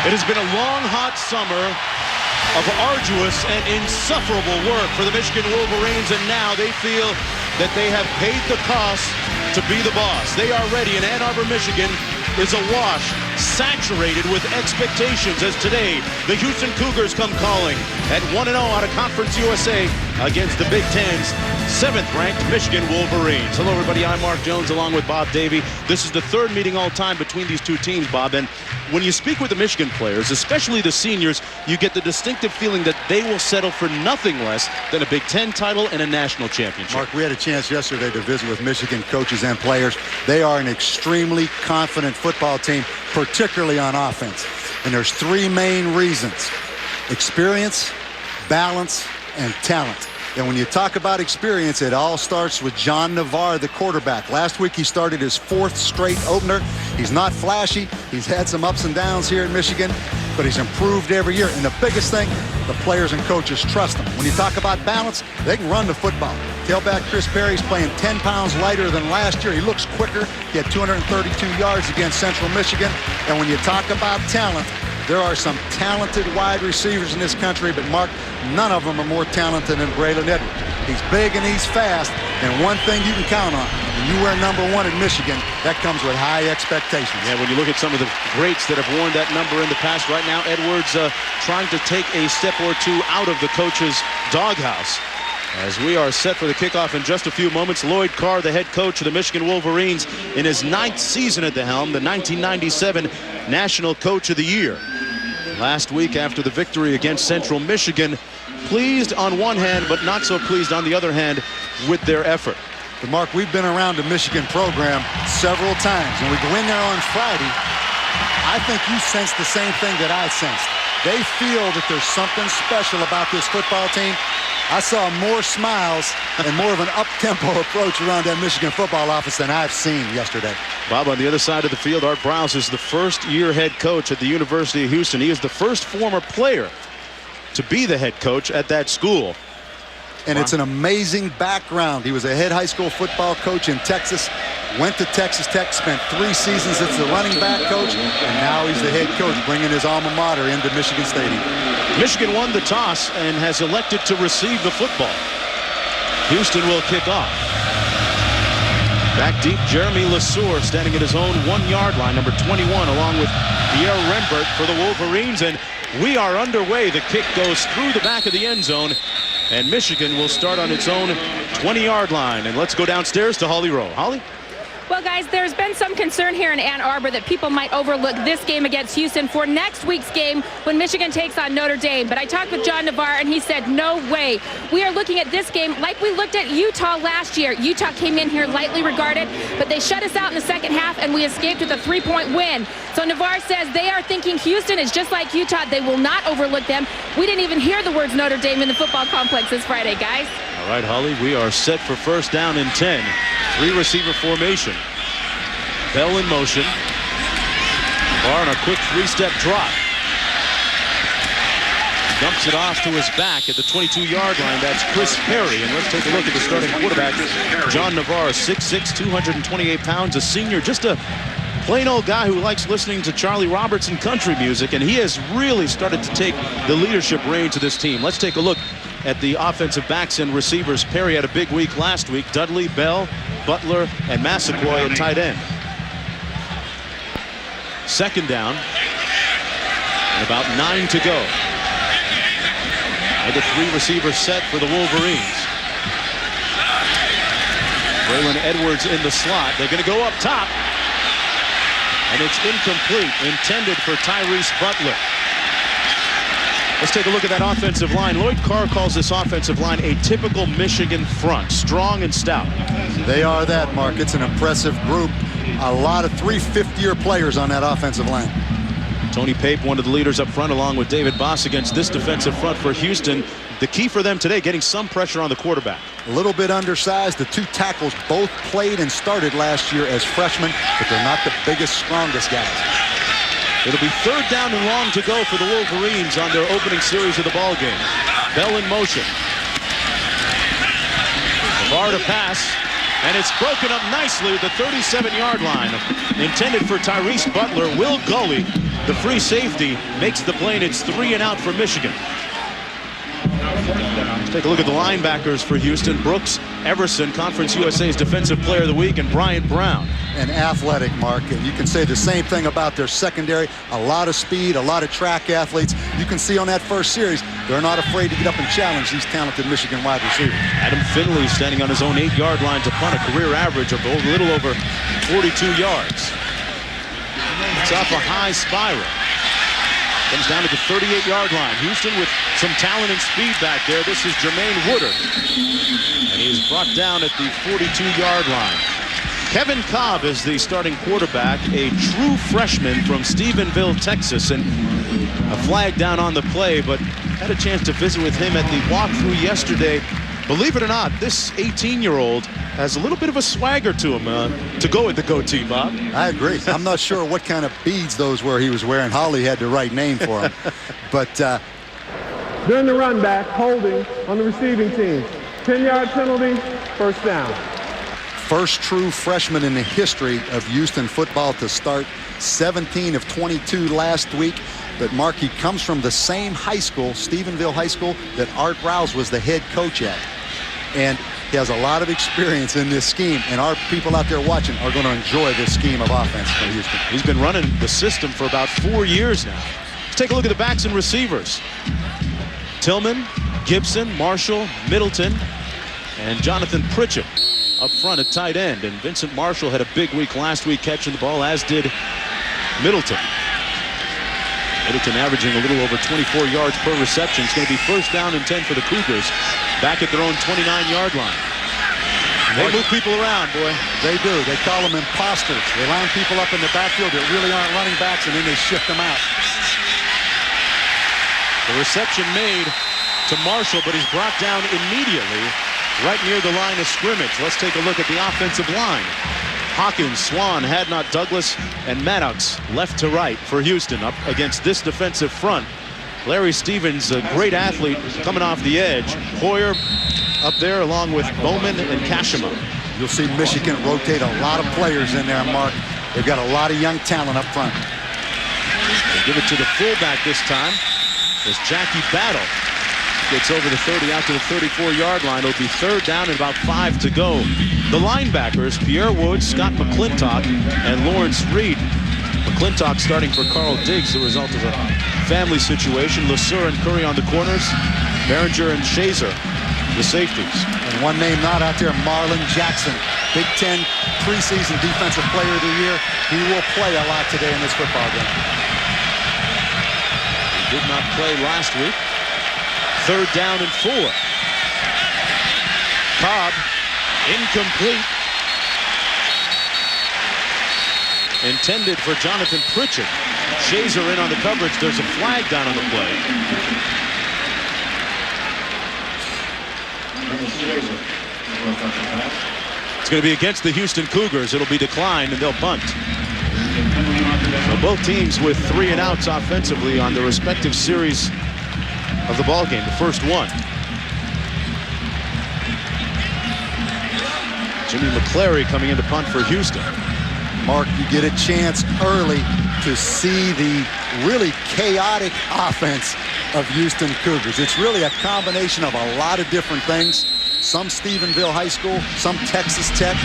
It has been a long, hot summer of arduous and insufferable work for the Michigan Wolverines, and now they feel that they have paid the cost to be the boss. They are ready, and Ann Arbor, Michigan is awash, saturated with expectations, as today the Houston Cougars come calling at 1-0 out of Conference USA against the Big Ten's 7th-ranked Michigan Wolverines. Hello, everybody. I'm Mark Jones along with Bob Davie. This is the third meeting all time between these two teams, Bob, and when you speak with the Michigan players, especially the seniors, you get the distinctive feeling that they will settle for nothing less than a Big Ten title and a national championship. Mark, we had a chance yesterday to visit with Michigan coaches and players. They are an extremely confident football team, particularly on offense. And there's three main reasons: experience, balance, and talent. And when you talk about experience, it all starts with John Navarre, the quarterback. Last week he started his 4th straight opener. He's not flashy. He's had some ups and downs here in Michigan, but he's improved every year. And the biggest thing, the players and coaches trust him. When you talk about balance, they can run the football. Tailback Chris Perry's playing 10 pounds lighter than last year. He looks quicker. He had 232 yards against Central Michigan. And when you talk about talent, there are some talented wide receivers in this country, but Mark, none of them are more talented than Braylon Edwards. He's big and he's fast, and one thing you can count on: when you wear number 1 in Michigan, that comes with high expectations. Yeah, when you look at some of the greats that have worn that number in the past, right now Edwards trying to take a step or two out of the coach's doghouse. As we are set for the kickoff in just a few moments, Lloyd Carr, the head coach of the Michigan Wolverines, in his 9th season at the helm, the 1997 National Coach of the Year. Last week, after the victory against Central Michigan, pleased on one hand, but not so pleased on the other hand with their effort. But Mark, we've been around the Michigan program several times, and we go in there on Friday. I think you sensed the same thing that I sensed. They feel that there's something special about this football team. I saw more smiles and more of an up-tempo approach around that Michigan football office than I've seen yesterday. Bob, on the other side of the field, Art Browse is the first-year head coach at the University of Houston. He is the first former player to be the head coach at that school. And it's an amazing background. He was a head high school football coach in Texas, went to Texas Tech, spent 3 seasons as the running back coach, and now he's the head coach, bringing his alma mater into Michigan Stadium. Michigan won the toss and has elected to receive the football. Houston will kick off. Back deep, Jeremy Lesueur standing at his own 1-yard line, number 21, along with Pierre Rembert for the Wolverines. And we are underway. The kick goes through the back of the end zone, and Michigan will start on its own 20-yard line. And let's go downstairs to Holly Rowe. Holly? Well, guys, there's been some concern here in Ann Arbor that people might overlook this game against Houston for next week's game when Michigan takes on Notre Dame. But I talked with John Navarre, and he said, no way. We are looking at this game like we looked at Utah last year. Utah came in here lightly regarded, but they shut us out in the second half, and we escaped with a 3-point win. So Navarre says they are thinking Houston is just like Utah. They will not overlook them. We didn't even hear the words Notre Dame in the football complex this Friday, guys. All right, Holly, we are set for first down and 10. 3-receiver formation. Bell in motion. Barr on a quick 3-step drop. Dumps it off to his back at the 22-yard line. That's Chris Perry. And let's take a look at the starting quarterback, John Navarre, 6'6", 228 pounds, a senior, just a plain old guy who likes listening to Charlie Robertson country music, and he has really started to take the leadership reins of this team. Let's take a look at the offensive backs and receivers. Perry had a big week last week. Dudley, Bell, Butler, and Massaquoi at tight end. Second down, and about 9 to go. Another 3-receiver set for the Wolverines. Braylon Edwards in the slot. They're going to go up top, and it's incomplete, intended for Tyrese Butler. Let's take a look at that offensive line. Lloyd Carr calls this offensive line a typical Michigan front, strong and stout. They are that, Mark. It's an impressive group. A lot of 3 fifth-year players on that offensive line. Tony Pape, one of the leaders up front, along with David Boss against this defensive front for Houston. The key for them today, getting some pressure on the quarterback. A little bit undersized. The 2 tackles both played and started last year as freshmen, but they're not the biggest, strongest guys. It'll be third down and long to go for the Wolverines on their opening series of the ball game. Bell in motion. Navarre to pass, and it's broken up nicely at the 37-yard line. Intended for Tyrese Butler. Will Gully The free safety makes the play, and it's 3 and out for Michigan. Let's take a look at the linebackers for Houston. Brooks Everson, Conference USA's Defensive Player of the Week, and Bryant Brown. And athletic, Mark, and you can say the same thing about their secondary. A lot of speed, a lot of track athletes. You can see on that first series, they're not afraid to get up and challenge these talented Michigan wide receivers. Adam Finley standing on his own 8-yard line to punt, a career average of a little over 42 yards. It's off a high spiral. Comes down to the 38-yard line. Houston with some talent and speed back there. This is Jermaine Woodard. And he is brought down at the 42-yard line. Kevin Cobb is the starting quarterback, a true freshman from Stephenville, Texas. And a flag down on the play, but had a chance to visit with him at the walkthrough yesterday. Believe it or not, this 18-year-old has a little bit of a swagger to him to go with the goatee, Bob. I agree. I'm not sure what kind of beads those were he was wearing. Holly had the right name for him. But during the run back, holding on the receiving team. 10-yard penalty, first down. First true freshman in the history of Houston football to start 17 of 22 last week. But Mark, he comes from the same high school, Stephenville High School, that Art Rouse was the head coach at. And he has a lot of experience in this scheme, and our people out there watching are going to enjoy this scheme of offense from Houston. He's been running the system for about 4 years now. Let's take a look at the backs and receivers. Tillman, Gibson, Marshall, Middleton, and Jonathan Pritchett up front at tight end. And Vincent Marshall had a big week last week catching the ball, as did Middleton. Middleton averaging a little over 24 yards per reception. It's going to be first down and 10 for the Cougars back at their own 29-yard line. They move people around, boy. They do. They call them imposters. They line people up in the backfield that really aren't running backs, and then they shift them out. The reception made to Marshall, but he's brought down immediately right near the line of scrimmage. Let's take a look at the offensive line. Hawkins, Swan, Hadnot, Douglas, and Maddox left to right for Houston up against this defensive front. Larry Stevens, a great athlete coming off the edge. Hoyer up there along with Bowman and Kashima. You'll see Michigan rotate a lot of players in there, Mark. They've got a lot of young talent up front. They give it to the fullback this time as Jackie Battle gets over the 30 out to the 34-yard line. It'll be third down and about 5 to go. The linebackers, Pierre Woods, Scott McClintock, and Lawrence Reed. McClintock starting for Carl Diggs, the result of a family situation. LeSueur and Curry on the corners. Behringer and Shazer, the safeties. And one name not out there, Marlon Jackson. Big Ten preseason defensive player of the year. He will play a lot today in this football game. He did not play last week. Third down and 4. Cobb, incomplete. Intended for Jonathan Pritchett. Shazer in on the coverage. There's a flag down on the play. It's going to be against the Houston Cougars. It'll be declined, and they'll punt. So both teams with 3 and outs offensively on the respective series of the ball game, the first one. Jimmy McClary coming in to punt for Houston. Mark, you get a chance early to see the really chaotic offense of Houston Cougars. It's really a combination of a lot of different things. Some Stephenville High School, some Texas Tech,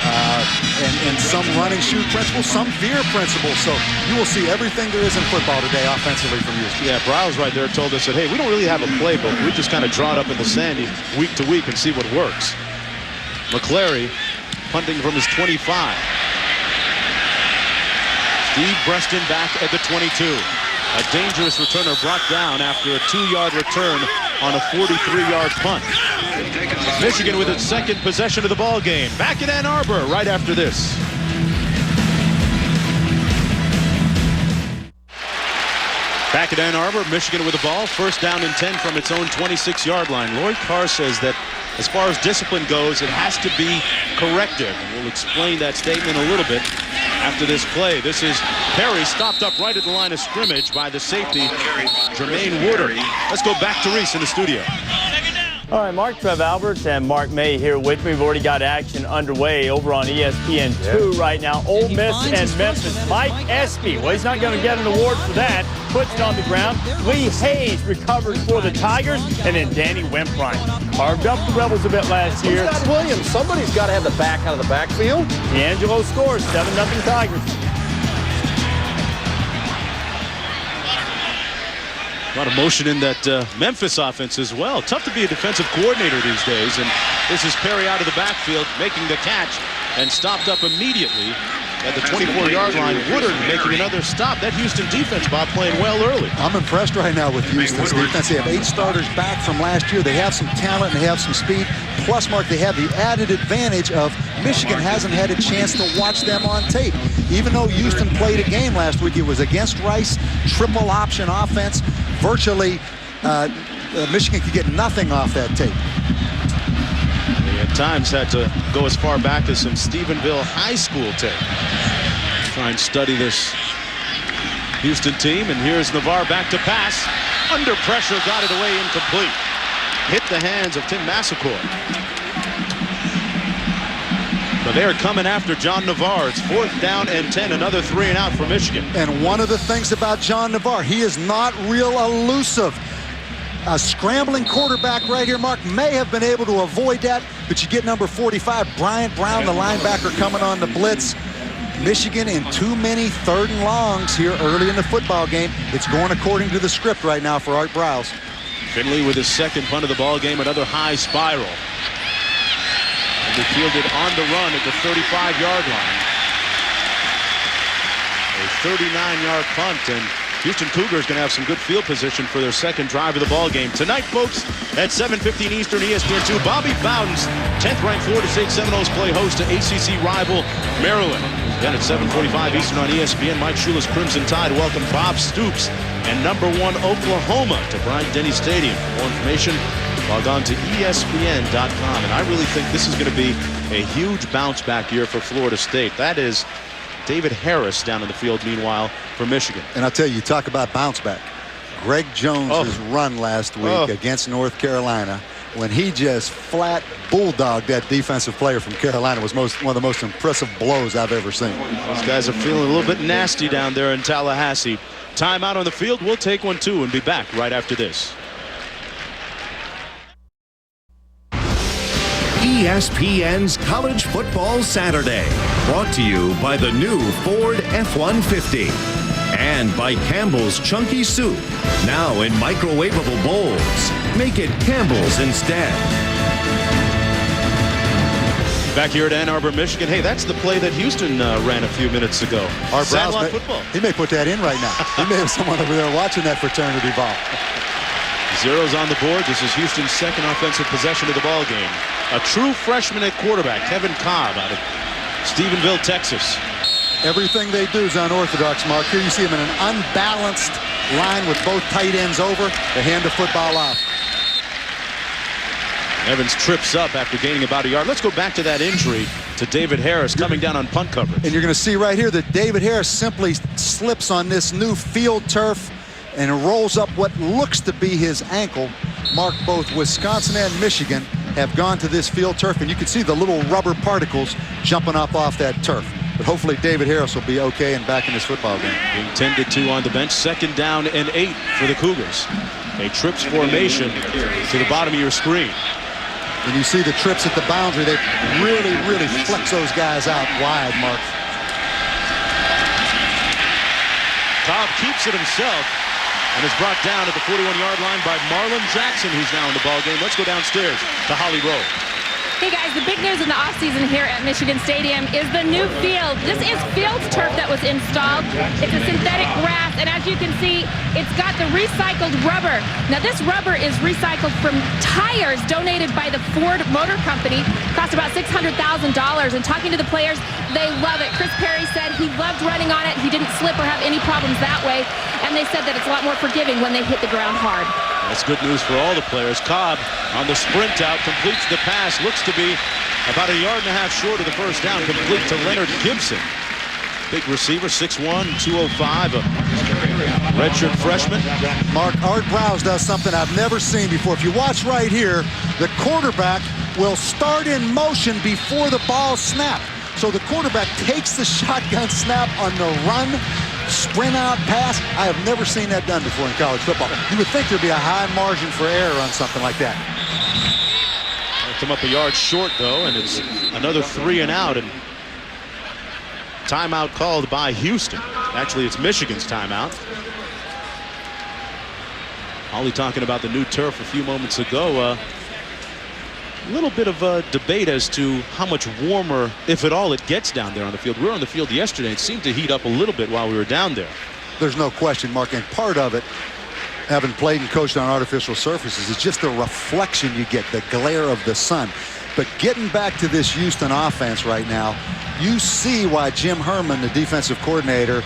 and some running shoe principles, some veer principles. So you will see everything there is in football today offensively from Houston. Yeah, Browse right there told us that, hey, we don't really have a playbook. We just kind of draw it up in the sand week to week and see what works. McClary punting from his 25. Steve Breston back at the 22. A dangerous returner brought down after a 2-yard return on a 43-yard punt. Michigan with its second possession of the ball game. Back in Ann Arbor right after this. Back at Ann Arbor, Michigan with the ball. First down and 10 from its own 26-yard line. Lloyd Carr says that as far as discipline goes, it has to be corrective. And we'll explain that statement a little bit after this play. This is Perry stopped up right at the line of scrimmage by the safety, Jermaine Woodard. Let's go back to Reese in the studio. All right, Mark, Trev Alberts and Mark May here with me. We've already got action underway over on ESPN 2 right now. Ole Miss and Memphis. Mike Espy, well, he's not going to get an award for that. Puts it on the ground. Lee Hayes recovers for the Tigers. And then Danny Wimprine carved up the Rebels a bit last year. Scott Williams, somebody's got to have the back out of the backfield. D'Angelo scores 7-0 Tigers. A lot of motion in that Memphis offense as well. Tough to be a defensive coordinator these days. And this is Perry out of the backfield, making the catch and stopped up immediately at the 24-yard line. Woodard making another stop. That Houston defense, Bob, playing well early. I'm impressed right now with Houston's defense. They have 8 starters back from last year. They have some talent and they have some speed. Plus, Mark, they have the added advantage of Michigan hasn't had a chance to watch them on tape. Even though Houston played a game last week, it was against Rice, triple option offense. Virtually, Michigan could get nothing off that tape. They at times had to go as far back as some Stephenville High School tape. Try and study this Houston team. And here's Navarre back to pass. Under pressure, got it away, incomplete. Hit the hands of Tim Massaquoi. But they're coming after John Navarre. It's 4th down and 10, another 3 and out for Michigan. And one of the things about John Navarre, he is not real elusive. A scrambling quarterback right here, Mark, may have been able to avoid that, but you get number 45, Bryant Brown, the linebacker, coming on the blitz. Michigan in too many 3rd and longs here early in the football game. It's going according to the script right now for Art Browse. Finley with his 2nd punt of the ball game, another high spiral. They fielded on the run at the 35-yard line. A 39-yard punt, and Houston Cougars going to have some good field position for their 2nd drive of the ball game. Tonight, folks, at 7:15 Eastern, ESPN2, Bobby Bowden's 10th-ranked Florida State Seminoles play host to ACC rival Maryland. Then at 7:45 Eastern on ESPN, Mike Shula's Crimson Tide welcome Bob Stoops and number 1 Oklahoma to Bryant-Denny Stadium. For more information, log on to ESPN.com. And I really think this is going to be a huge bounce-back year for Florida State. That is David Harris down in the field, meanwhile, for Michigan. And I'll tell you, talk about bounce-back. Greg Jones' run last week against North Carolina, when he just flat bulldogged that defensive player from Carolina, was one of the most impressive blows I've ever seen. Those guys are feeling a little bit nasty down there in Tallahassee. Timeout on the field. We'll take one, too, and be back right after this. ESPN's College Football Saturday, brought to you by the new Ford F-150 and by Campbell's Chunky Soup, now in microwavable bowls. Make it Campbell's instead. Back here at Ann Arbor, Michigan. Hey, that's the play that Houston ran a few minutes ago. Art Browse, football. He may put that in right now. He may have someone over there watching that fraternity ball. Zeros on the board. This is Houston's 2nd offensive possession of the ball game. A true freshman at quarterback, Kevin Cobb out of Stephenville, Texas. Everything they do is unorthodox, Mark. Here you see him in an unbalanced line with both tight ends over. They hand the football off. Evans trips up after gaining about a yard. Let's go back to that injury to David Harris coming down on punt coverage. And you're going to see right here that David Harris simply slips on this new field turf and rolls up what looks to be his ankle. Mark, both Wisconsin and Michigan have gone to this field turf, and you can see the little rubber particles jumping up off that turf. But hopefully David Harris will be okay and back in this football game. Being tended to on the bench. 2nd down and 8 for the Cougars. A trips formation to the bottom of your screen. And you see the trips at the boundary. They really, really flex those guys out wide, Mark. Cobb keeps it himself and is brought down at the 41-yard line by Marlon Jackson, who's now in the ballgame. Let's go downstairs to Holly Rowe. Hey guys, the big news in the offseason here at Michigan Stadium is the new field. This is Field's turf that was installed. It's a synthetic grass, and as you can see, it's got the recycled rubber. Now this rubber is recycled from tires donated by the Ford Motor Company. Cost about $600,000, and talking to the players, they love it. Chris Perry said he loved running on it. He didn't slip or have any problems that way, and they said that it's a lot more forgiving when they hit the ground hard. That's good news for all the players. Cobb on the sprint out, completes the pass, looks to be about a yard and a half short of the first down, complete to Leonard Gibson. Big receiver, 6'1", 205. redshirt freshman. Mark, Art Browse does something I've never seen before. If you watch right here, the quarterback will start in motion before the ball snapped. So the quarterback takes the shotgun snap on the run, sprint out pass. I have never seen that done before in college football. You would think there'd be a high margin for error on something like that. Come up a yard short, though, and it's another 3 and out. And timeout called by Houston. Actually, it's Michigan's timeout. Holly talking about the new turf a few moments ago. A little bit of a debate as to how much warmer, if at all, it gets down there on the field. We were on the field yesterday. It seemed to heat up a little bit while we were down there. There's no question, Mark, and part of it, having played and coached on artificial surfaces, is just the reflection you get, the glare of the sun. But getting back to this Houston offense right now, you see why Jim Herman, the defensive coordinator,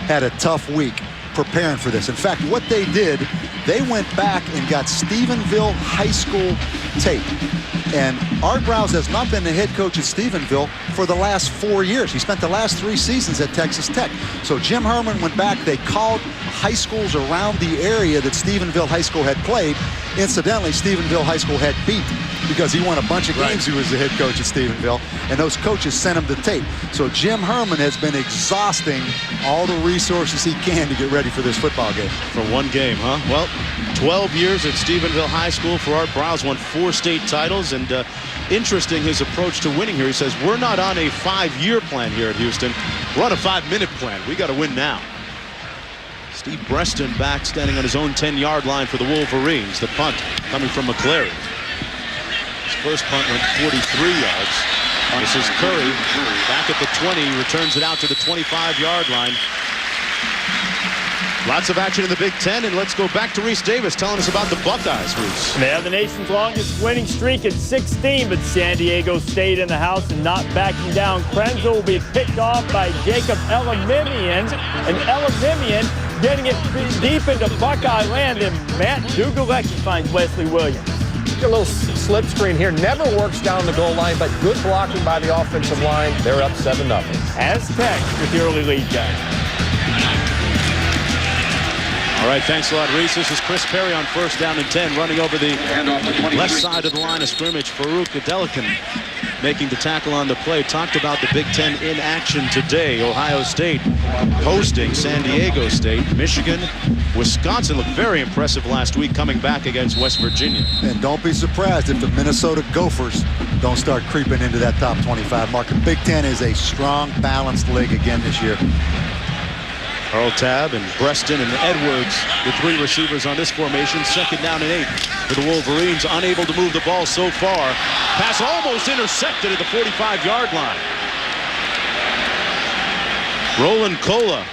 had a tough week preparing for this. In fact, what they did, they went back and got Stephenville High School tape. And Art Browse has not been the head coach at Stephenville for the last 4 years. He spent the last 3 seasons at Texas Tech. So Jim Herman went back. They called high schools around the area that Stephenville High School had played. Incidentally, Stephenville High School had beat because he won a bunch of games. He was the head coach at Stephenville, and those coaches sent him the tape. So Jim Herman has been exhausting all the resources he can to get ready for this football game. For one game, huh? Well, 12 years at Stephenville High School for Art Browse, won 4 state titles, and interesting his approach to winning here. He says, we're not on a 5-year plan here at Houston. We're on a 5-minute plan. We got to win now. Steve Breston back, standing on his own 10-yard line for the Wolverines. The punt coming from McClary. His first punt went 43 yards. This is Curry back at the 20, returns it out to the 25-yard line. Lots of action in the Big Ten, and let's go back to Reese Davis telling us about the Buckeyes, Reese. They have the nation's longest winning streak at 16, but San Diego stayed in the house and not backing down. Krenzel will be picked off by Jacob Elimimian, and Elimimian getting it deep into Buckeye land, and Matt Dugalecki finds Wesley Williams. A little slip screen here. Never works down the goal line, but good blocking by the offensive line. They're up 7-0. Aztecs with the early lead, guys. All right, thanks a lot, Reese. This is Chris Perry on 1st down and 10, running over the left side of the line of scrimmage. Farouk Adelican making the tackle on the play. Talked about the Big Ten in action today. Ohio State hosting San Diego State. Michigan, Wisconsin looked very impressive last week, coming back against West Virginia. And don't be surprised if the Minnesota Gophers don't start creeping into that top 25 mark. The Big Ten is a strong, balanced league again this year. Carl Tabb and Breston and Edwards, the 3 receivers on this formation. 2nd down and 8 for the Wolverines, unable to move the ball so far. Pass almost intercepted at the 45-yard line. Roland Cola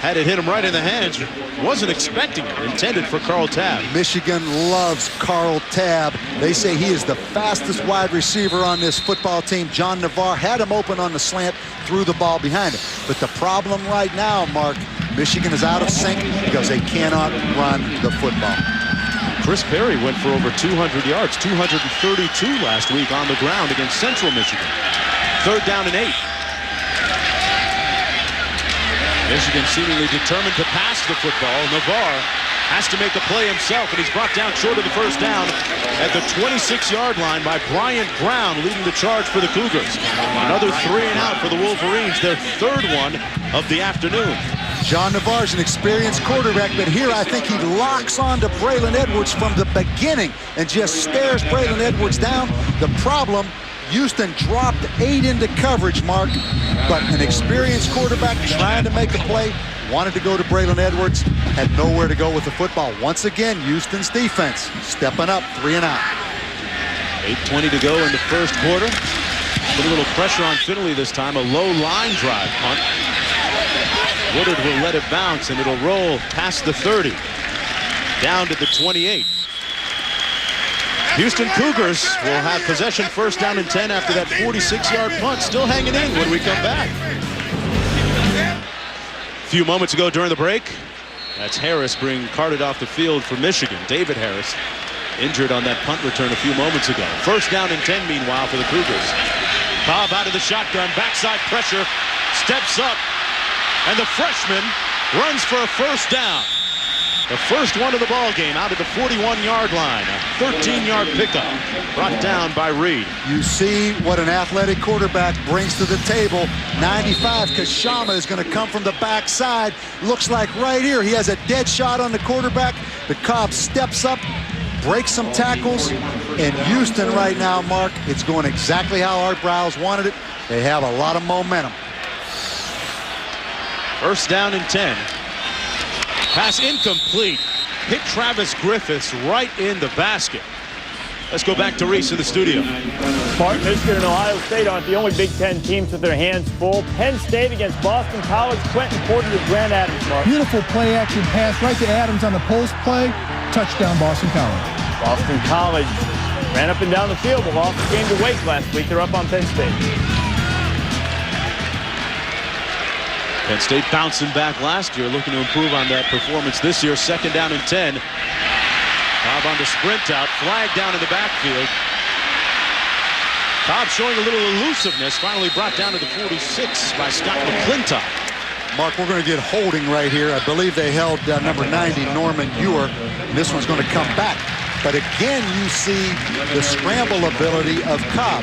had it hit him right in the hands. Wasn't expecting it. Intended for Carl Tabb. Michigan loves Carl Tabb. They say he is the fastest wide receiver on this football team. John Navarre had him open on the slant, threw the ball behind him. But the problem right now, Mark, Michigan is out of sync because they cannot run the football. Chris Perry went for over 200 yards, 232 last week on the ground against Central Michigan. 3rd down and 8. Michigan seemingly determined to pass the football. Navarre has to make a play himself, and he's brought down short of the 1st down at the 26-yard line by Bryant Brown, leading the charge for the Cougars. Another 3 and out for the Wolverines, their 3rd one of the afternoon. John Navarre's an experienced quarterback, but here I think he locks on to Braylon Edwards from the beginning and just stares Braylon Edwards down. The problem, Houston dropped 8 into coverage, Mark, but an experienced quarterback trying to make a play, wanted to go to Braylon Edwards, had nowhere to go with the football. Once again, Houston's defense stepping up, 3 and out. 8:20 to go in the 1st quarter. Put a little pressure on Finley this time, a low line drive punt. Woodard will let it bounce, and it'll roll past the 30, down to the 28. Houston Cougars will have possession 1st down and 10 after that 46-yard punt. Still hanging in when we come back. A few moments ago during the break, that's Harris being carted off the field for Michigan. David Harris injured on that punt return a few moments ago. 1st down and 10 meanwhile for the Cougars. Cobb out of the shotgun, backside pressure, steps up, and the freshman runs for a 1st down. The first one of the ball game out at the 41-yard line. A 13-yard pickup brought down by Reed. You see what an athletic quarterback brings to the table. 95, Kashama is going to come from the backside. Looks like right here he has a dead shot on the quarterback. The Cobb steps up, breaks some tackles, and Houston right now, Mark, it's going exactly how Art Briles wanted it. They have a lot of momentum. First down and 10. Pass incomplete. Hit Travis Griffiths right in the basket. Let's go back to Reese in the studio. Mark, Michigan and Ohio State aren't the only Big Ten teams with their hands full. Penn State against Boston College. Quentin Porter to Grant Adams, Mark. Beautiful play action pass right to Adams on the post play. Touchdown, Boston College. Boston College ran up and down the field, but lost the game to Wake last week. They're up on Penn State. Penn State bouncing back last year, looking to improve on that performance this year. Second down and 10. Cobb on the sprint out, flag down in the backfield. Cobb showing a little elusiveness, finally brought down to the 46 by Scott McClintock. Mark, we're going to get holding right here. I believe they held number 90, Norman Ewer. This one's going to come back. But again, you see the scramble ability of Cobb.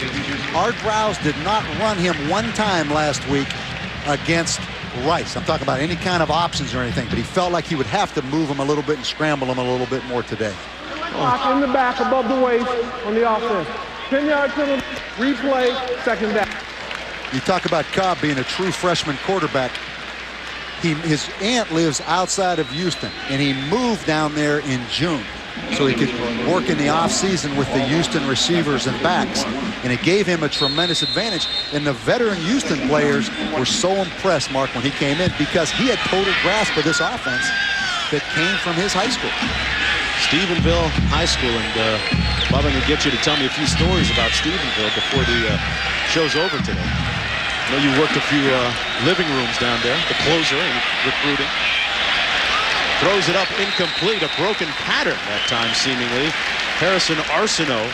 Art Briles did not run him one time last week against Rice. I'm talking about any kind of options or anything, but he felt like he would have to move him a little bit and scramble him a little bit more today. Clock in the back above the waist on the offense. 10-yard penalty, replay, second down. You talk about Cobb being a true freshman quarterback. His aunt lives outside of Houston, and he moved down there in June so he could work in the offseason with the Houston receivers and backs. And it gave him a tremendous advantage. And the veteran Houston players were so impressed, Mark, when he came in because he had total grasp of this offense that came from his high school. Stephenville High School, and Bob, I'm going to get you to tell me a few stories about Stephenville before the show's over today. I know you worked a few living rooms down there, the closer and recruiting. Throws it up incomplete, a broken pattern that time seemingly. Harrison Arsenault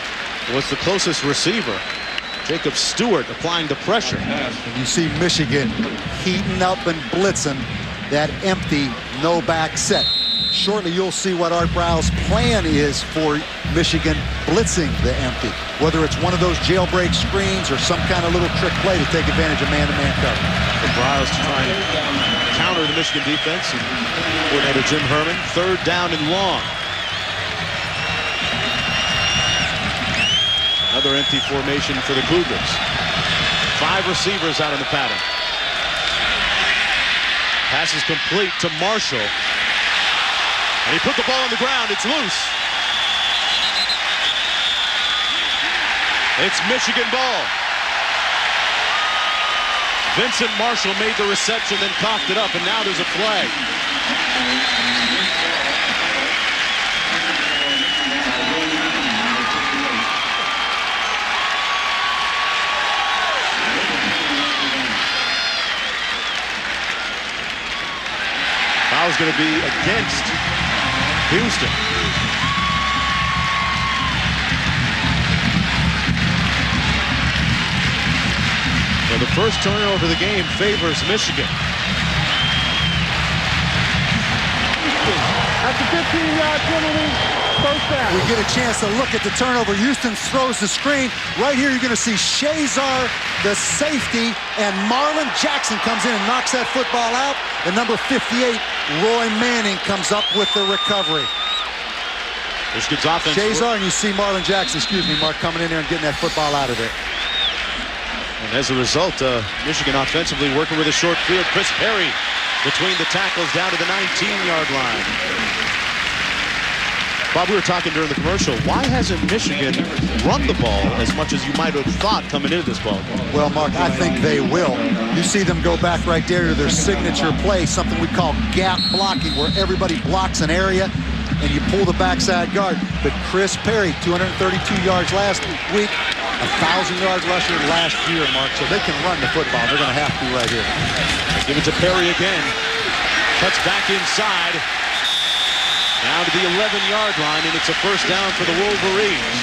was the closest receiver. Jacob Stewart applying the pressure. And you see Michigan heating up and blitzing that empty no-back set. Shortly, you'll see what Art Briles' plan is for Michigan blitzing the empty, whether it's one of those jailbreak screens or some kind of little trick play to take advantage of man-to-man cover. For Briles to try and counter the Michigan defense. And coordinator Jim Herman, third down and long. Another empty formation for the Cougars. 5 receivers out in the pattern. Pass is complete to Marshall. And he put the ball on the ground. It's loose. It's Michigan ball. Vincent Marshall made the reception, then coughed it up, and now there's a flag. Foul's going to be against Houston. So the first turnover of the game favors Michigan. At the 15-yard penalty, first down. We get a chance to look at the turnover. Houston throws the screen. Right here, you're going to see Shazar, the safety, and Marlon Jackson comes in and knocks that football out. And number 58, Roy Manning, comes up with the recovery. Michigan's offense. Shazar, and you see Marlon Jackson, Mark, coming in there and getting that football out of there. And as a result, Michigan offensively working with a short field. Chris Perry between the tackles down to the 19-yard line. Bob, we were talking during the commercial. Why hasn't Michigan run the ball as much as you might have thought coming into this ball game? Well, Mark, I think they will. You see them go back right there to their signature play, something we call gap blocking, where everybody blocks an area and you pull the backside guard. But Chris Perry, 232 yards last week, 1,000-yard rusher last year, Mark. So they can run the football. They're going to have to right here. Give it to Perry again. Cuts back inside. Down to the 11-yard line, and it's a first down for the Wolverines.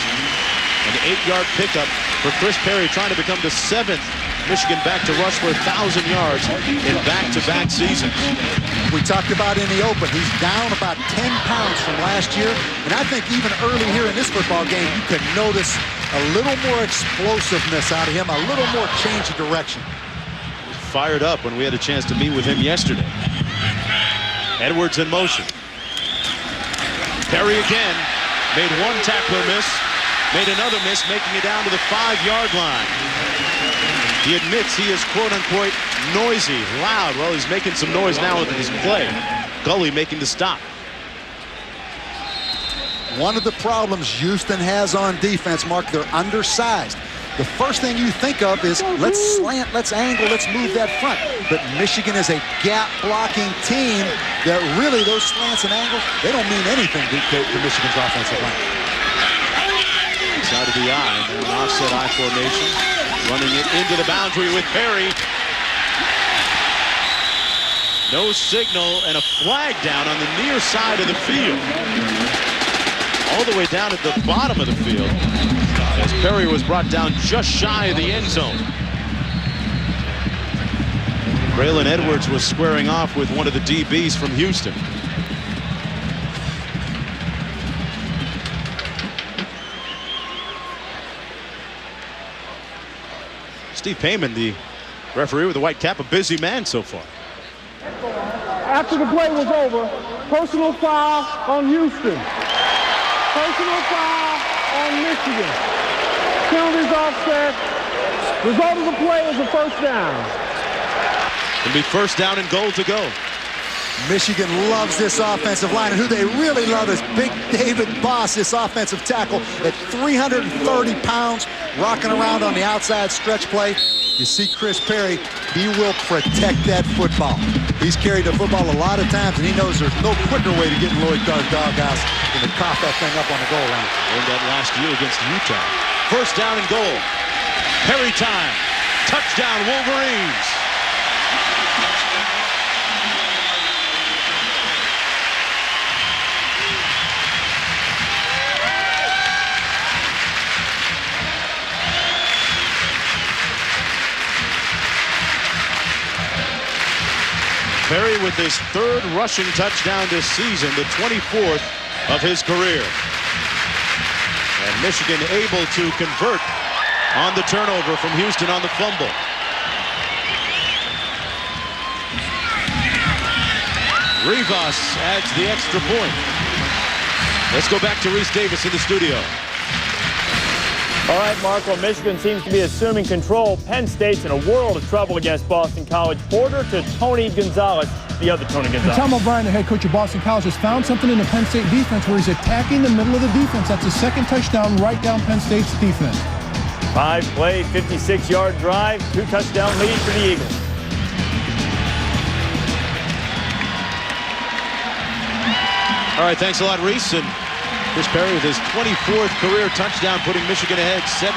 An 8-yard pickup for Chris Perry, trying to become the 7th Michigan back to rush for 1,000 yards in back-to-back seasons. We talked about in the open, he's down about 10 pounds from last year. And I think even early here in this football game, you could notice a little more explosiveness out of him, a little more change of direction. Fired up when we had a chance to meet with him yesterday. Edwards in motion. Perry again made one tackler miss, made another miss, making it down to the 5-yard line. He admits he is quote-unquote noisy, loud. Well, he's making some noise now with his play. Gully making the stop. One of the problems Houston has on defense, Mark, they're undersized. The first thing you think of is let's slant, let's angle, let's move that front. But Michigan is a gap-blocking team that really those slants and angles, they don't mean anything to Michigan's offensive line. Side of the eye, an offset I formation. Running it into the boundary with Perry. No signal and a flag down on the near side of the field. All the way down at the bottom of the field as Perry was brought down just shy of the end zone. Braylon Edwards was squaring off with one of the DBs from Houston. Steve Payman, the referee with the white cap, a busy man so far. After the play was over, personal foul on Houston. Personal foul on Michigan. Penalties offset. Result of the play is a first down. It'll be first down and goal to go. Michigan loves this offensive line, and who they really love is Big David Boss, this offensive tackle at 330 pounds, rocking around on the outside stretch play. You see Chris Perry, he will protect that football. He's carried the football a lot of times, and he knows there's no quicker way to get in Lloyd Carr's doghouse than to cough that thing up on the goal line. Learned that last year against Utah. First down and goal. Perry time. Touchdown, Wolverines. Perry with his 3rd rushing touchdown this season, the 24th of his career. And Michigan able to convert on the turnover from Houston on the fumble. Rivas adds the extra point. Let's go back to Reese Davis in the studio. All right, Marco, Michigan seems to be assuming control. Penn State's in a world of trouble against Boston College. Porter to Tony Gonzalez, the other Tony Gonzalez. Tom O'Brien, the head coach of Boston College, has found something in the Penn State defense where he's attacking the middle of the defense. That's his 2nd touchdown right down Penn State's defense. 5-play, 56-yard drive, 2-touchdown lead for the Eagles. All right, thanks a lot, Reese. And Chris Perry with his 24th career touchdown, putting Michigan ahead 7-0.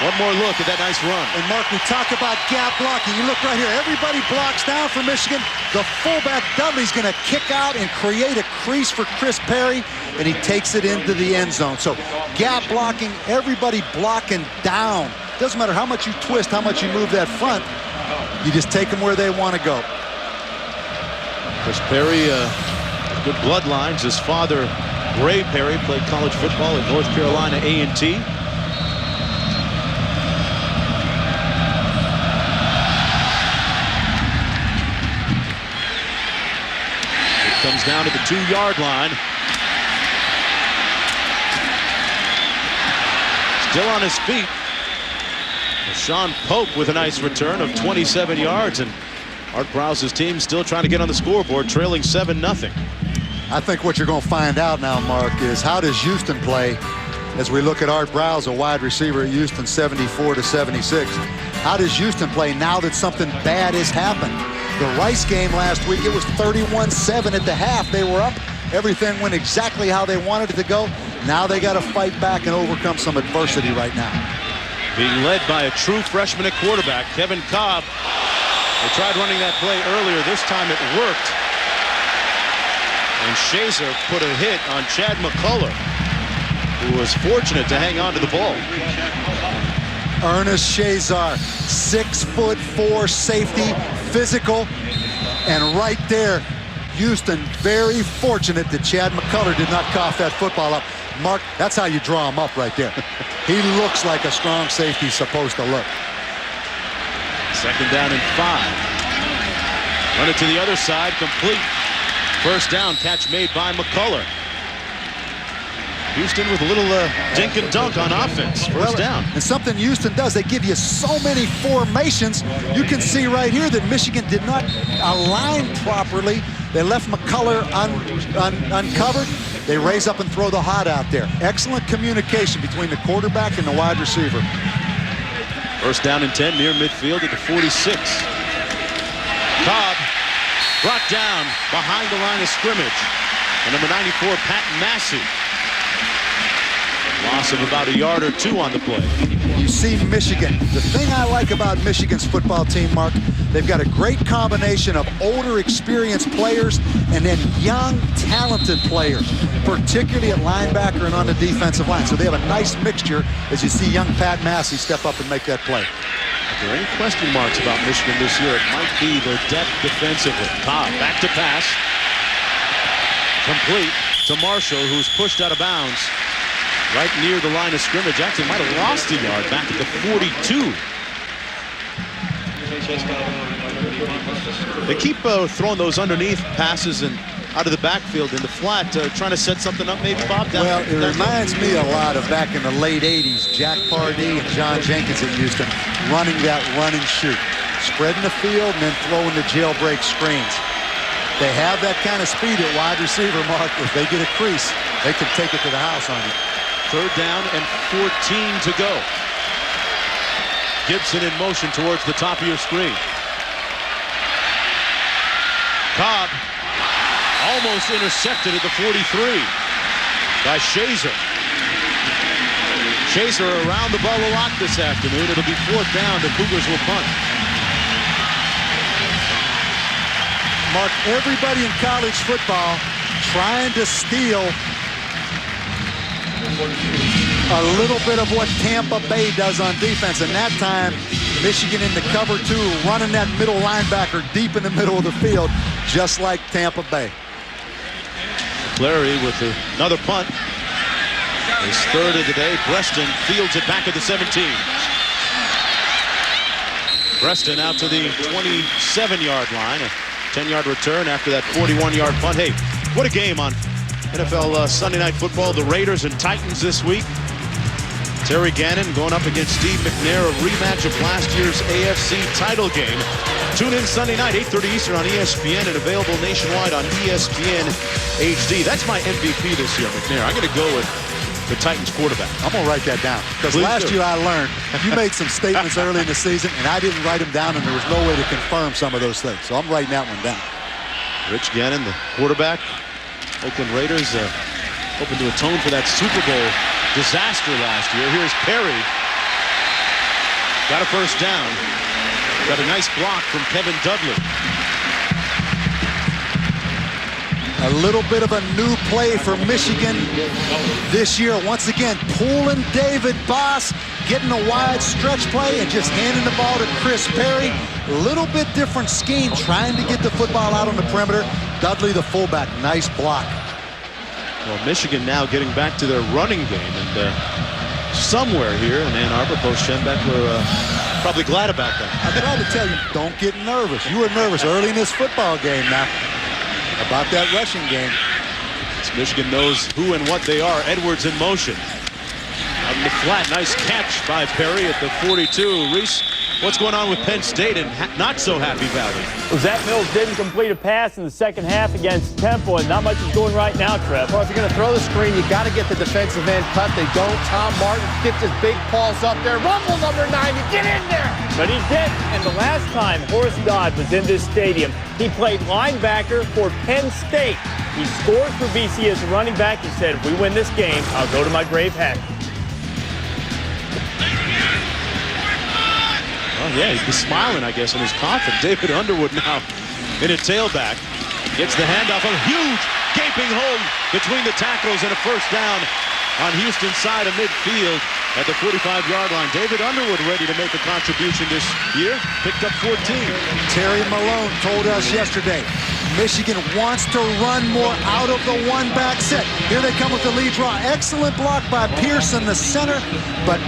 One more look at that nice run. And Mark, we talk about gap blocking. You look right here. Everybody blocks down for Michigan. The fullback Dudley's going to kick out and create a crease for Chris Perry, and he takes it into the end zone. So gap blocking, everybody blocking down. Doesn't matter how much you twist, how much you move that front. You just take them where they want to go. Chris Perry, good bloodlines. His father, Ray Perry, played college football at North Carolina A&T. It comes down to the 2-yard line. Still on his feet. Sean Pope with a nice return of 27 yards. And Art Browse's team still trying to get on the scoreboard, trailing 7-0. I think what you're going to find out now, Mark, is how does Houston play as we look at Art Browse, a wide receiver at Houston, 74-76. How does Houston play now that something bad has happened? The Rice game last week, it was 31-7 at the half. They were up. Everything went exactly how they wanted it to go. Now they got to fight back and overcome some adversity right now. Being led by a true freshman at quarterback, Kevin Cobb. They tried running that play earlier. This time it worked. And Shazer put a hit on Chad McCullough, who was fortunate to hang on to the ball. Ernest Shazar, 6'4" safety, physical, and right there, Houston very fortunate that Chad McCullough did not cough that football up. Mark, that's how you draw him up right there. He looks like a strong safety supposed to look. 2nd down and 5. Run it to the other side, complete. 1st down, catch made by McCullough. Houston with a little dink and dunk on offense. 1st down. And something Houston does, they give you so many formations. You can see right here that Michigan did not align properly. They left McCullough uncovered. They raise up and throw the hot out there. Excellent communication between the quarterback and the wide receiver. 1st down and 10 near midfield at the 46. Cobb brought down behind the line of scrimmage. And number 94, Pat Massey. Loss of about a yard or 2 on the play. You see Michigan. The thing I like about Michigan's football team, Mark, they've got a great combination of older, experienced players and then young, talented players, particularly at linebacker and on the defensive line. So they have a nice mixture as you see young Pat Massey step up and make that play. If there are any question marks about Michigan this year, it might be their depth defensively. Cobb back to pass. Complete to Marshall, who's pushed out of bounds. Right near the line of scrimmage. Actually might have lost a yard back at the 42. They keep throwing those underneath passes and out of the backfield in the flat, trying to set something up maybe, Bob? Down well, it reminds me a lot of back in the late 80s, Jack Pardee and John Jenkins at Houston running that run and shoot. Spreading the field and then throwing the jailbreak screens. They have that kind of speed at wide receiver, Mark. If they get a crease, they can take it to the house on you. 3rd down and 14 to go. Gibson in motion towards the top of your screen. Cobb almost intercepted at the 43 by Shazer. Shazer around the ball a lot this afternoon. It'll be 4th down. The Cougars will punt. Mark, everybody in college football trying to steal a little bit of what Tampa Bay does on defense, and that time Michigan in the cover 2, running that middle linebacker deep in the middle of the field, just like Tampa Bay. Clary with another punt. His 3rd of the day. Preston fields it back at the 17. Preston out to the 27-yard line. A 10-yard return after that 41-yard punt. Hey, what a game on NFL Sunday Night Football. The Raiders and Titans this week. Terry Gannon going up against Steve McNair, a rematch of last year's AFC title game. Tune in Sunday night, 8:30 Eastern on ESPN and available nationwide on ESPN HD. That's my MVP this year, McNair. I'm going to go with the Titans quarterback. I'm going to write that down. Because last year I learned you made some statements early in the season, and I didn't write them down, and there was no way to confirm some of those things. So I'm writing that one down. Rich Gannon, the quarterback. Oakland Raiders hoping to atone for that Super Bowl disaster last year. Here's Perry. Got a 1st down. Got a nice block from Kevin Dudley. A little bit of a new play for Michigan this year. Once again, pulling David Boss, getting a wide stretch play and just handing the ball to Chris Perry. A little bit different scheme, trying to get the football out on the perimeter. Dudley, the fullback, nice block. Well, Michigan now getting back to their running game, and somewhere here in Ann Arbor, Bo Schembech were probably glad about that. I tried to tell you, don't get nervous. You were nervous early in this football game now about that rushing game. As Michigan knows who and what they are. Edwards in motion. Out in the flat, nice catch by Perry at the 42. Reese, what's going on with Penn State and not so happy Valley? Well, Zach Mills didn't complete a pass in the 2nd half against Temple, and not much is going right now, Trev. Well, if you're going to throw the screen, you got to get the defensive end cut. They don't. Tom Martin gets his big paws up there. Rumble number 90, get in there! But he did, and the last time Horace Dodd was in this stadium, he played linebacker for Penn State. He scored for BC as a running back. He said, if we win this game, I'll go to my grave happy. Oh, yeah, he's smiling, I guess, in his confidence. David Underwood now in a tailback. Gets the handoff. A huge gaping hole between the tackles and a 1st down on Houston's side of midfield at the 45-yard line. David Underwood ready to make a contribution this year. Picked up 14. Terry Malone told us yesterday, Michigan wants to run more out of the one-back set. Here they come with the lead draw. Excellent block by Pearson, the center, but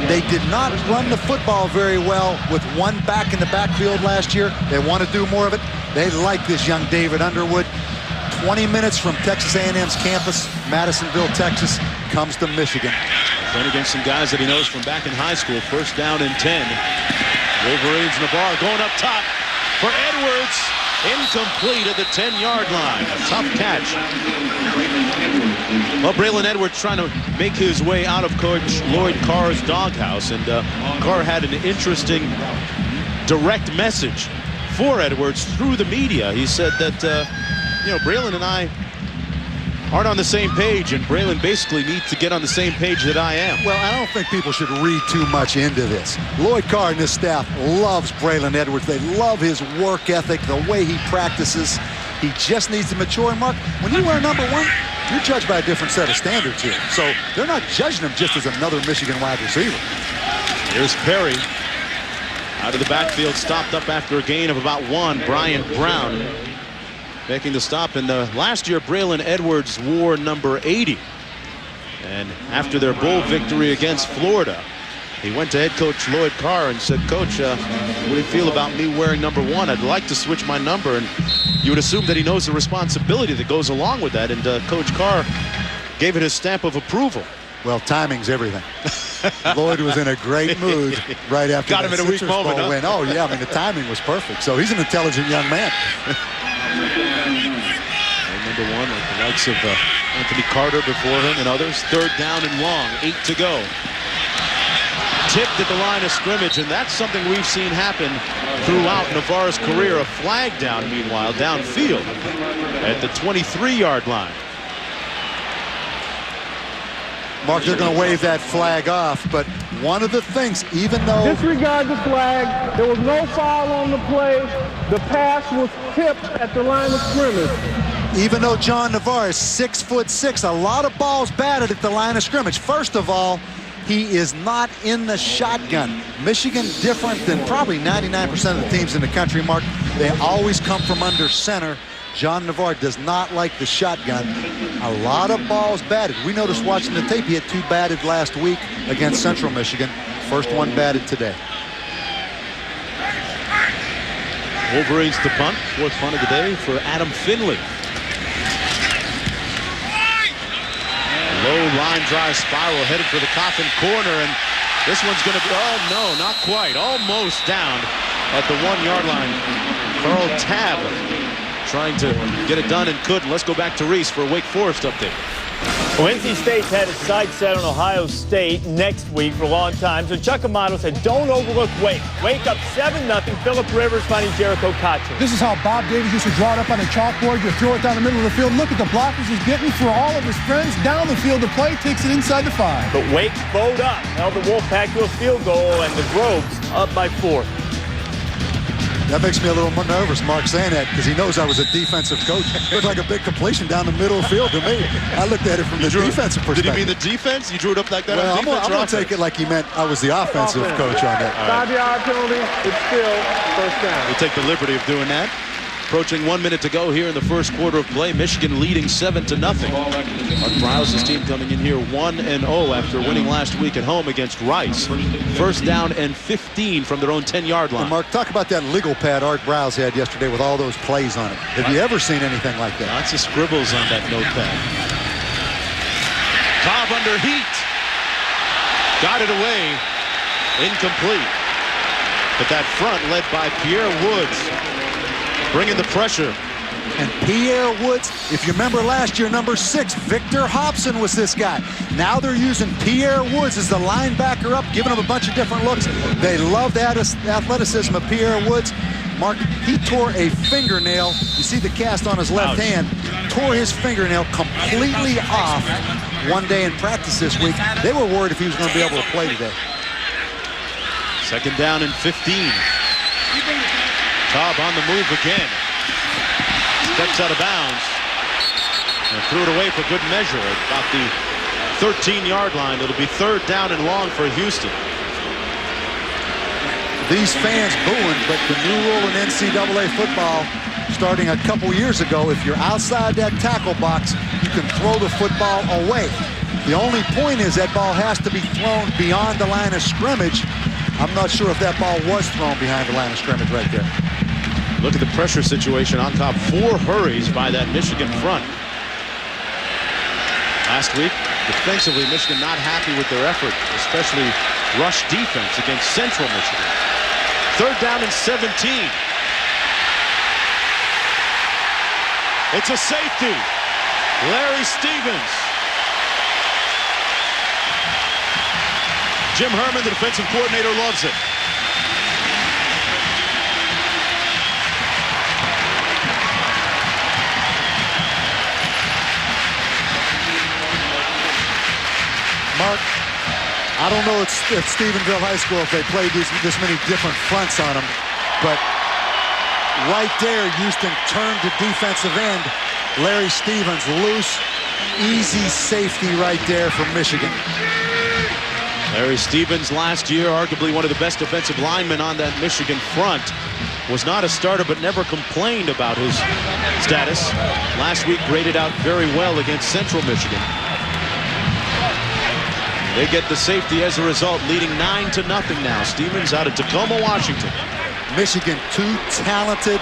they did not run the football very well with one back in the backfield last year. They want to do more of it. They like this young David Underwood. 20 minutes from Texas A&M's campus, Madisonville, Texas, comes to Michigan. Playing against some guys that he knows from back in high school. First down and 10. Wolverines Navarre going up top for Edwards. Incomplete at the 10-yard line. A tough catch. Well, Braylon Edwards trying to make his way out of Coach Lloyd Carr's doghouse. And Carr had an interesting direct message for Edwards through the media. He said that, Braylon and I aren't on the same page, and Braylon basically needs to get on the same page that I am. Well, I don't think people should read too much into this. Lloyd Carr and his staff loves Braylon Edwards. They love his work ethic, the way he practices. He just needs to mature. And Mark, when you wear number 1, you're judged by a different set of standards here. So they're not judging him just as another Michigan wide receiver. Here's Perry. Out of the backfield, stopped up after a gain of about 1. Brian Brown making the stop. And last year, Braylon Edwards wore number 80. And after their bowl victory against Florida, he went to head coach Lloyd Carr and said, Coach, what do you feel about me wearing number 1? I'd like to switch my number. And you would assume that he knows the responsibility that goes along with that. And Coach Carr gave it his stamp of approval. Well, timing's everything. Lloyd was in a great mood right after Got him in a weak moment, huh? win. Oh, yeah, I mean, the timing was perfect. So he's an intelligent young man. Number 1, like the likes of Anthony Carter before him and others. Third down and long, 8 to go. Tipped at the line of scrimmage, and that's something we've seen happen throughout Navarre's career. A flag down, meanwhile, downfield at the 23-yard line. Mark, they're going to wave that flag off, but one of the things, even though... Disregard the flag. There was no foul on the play. The pass was tipped at the line of scrimmage. Even though John Navarre is 6'6", a lot of balls batted at the line of scrimmage. First of all, he is not in the shotgun. Michigan, different than probably 99% of the teams in the country, Mark. They always come from under center. John Navarre does not like the shotgun. A lot of balls batted. We noticed watching the tape, he had 2 batted last week against Central Michigan. First one batted today. Wolverines to punt. 4th punt of the day for Adam Finley. Low line drive spiral headed for the Coffin corner, and this one's going to be, oh no, not quite. Almost down at the 1-yard line. Carl Tabb trying to get it done and couldn't. Let's go back to Reese for a Wake Forest update. Well, NC State's had its sights set on Ohio State next week for a long time. So Chuck Amato said, don't overlook Wake. Wake up 7-0. Phillip Rivers finding Jericho Kotcher. This is how Bob Davis used to draw it up on a chalkboard. You throw it down the middle of the field. Look at the blockers he's getting for all of his friends down the field to play. Takes it inside the 5. But Wake bowed up, held the Wolfpack to a field goal, and the Groves up by 4. That makes me a little more nervous, Mark, saying that, because he knows I was a defensive coach. Looked like a big completion down the middle of the field to me. I looked at it from the defensive perspective. Did he mean the defense? You drew it up like that well, on defense? I'm going to take it like he meant I was the offensive coach on that. 5-yard penalty. It's still first down. We'll take the liberty of doing that. Approaching 1 minute to go here in the first quarter of play. Michigan leading 7-0. Mark Browse's team coming in here 1-0 after winning last week at home against Rice. First down and 15 from their own 10-yard line. And Mark, talk about that legal pad Art Browse had yesterday with all those plays on it. Have you ever seen anything like that? Lots of scribbles on that notepad. Cobb under heat. Got it away. Incomplete. But that front led by Pierre Woods. Bringing the pressure. And Pierre Woods, if you remember last year, number 6, Victor Hobson was this guy. Now they're using Pierre Woods as the linebacker up, giving him a bunch of different looks. They love the athleticism of Pierre Woods. Mark, he tore a fingernail. You see the cast on his left hand. Tore his fingernail completely off one day in practice this week. They were worried if he was going to be able to play today. Second down and 15. Cobb on the move again. Steps out of bounds. And threw it away for good measure. About the 13-yard line. It'll be 3rd down and long for Houston. These fans booing, but the new rule in NCAA football starting a couple years ago, if you're outside that tackle box, you can throw the football away. The only point is that ball has to be thrown beyond the line of scrimmage. I'm not sure if that ball was thrown behind the line of scrimmage right there. Look at the pressure situation on top. 4 hurries by that Michigan front. Last week, defensively, Michigan not happy with their effort, especially rush defense against Central Michigan. 3rd down and 17. It's a safety. Larry Stevens. Jim Herman, the defensive coordinator, loves it. Mark, I don't know at Stephenville High School if they played this many different fronts on them, but right there, Houston turned to defensive end. Larry Stevens loose, easy safety right there for Michigan. Larry Stevens last year, arguably one of the best defensive linemen on that Michigan front. Was not a starter, but never complained about his status. Last week graded out very well against Central Michigan. They get the safety as a result, leading 9-0 now. Stevens out of Tacoma, Washington. Michigan, 2 talented,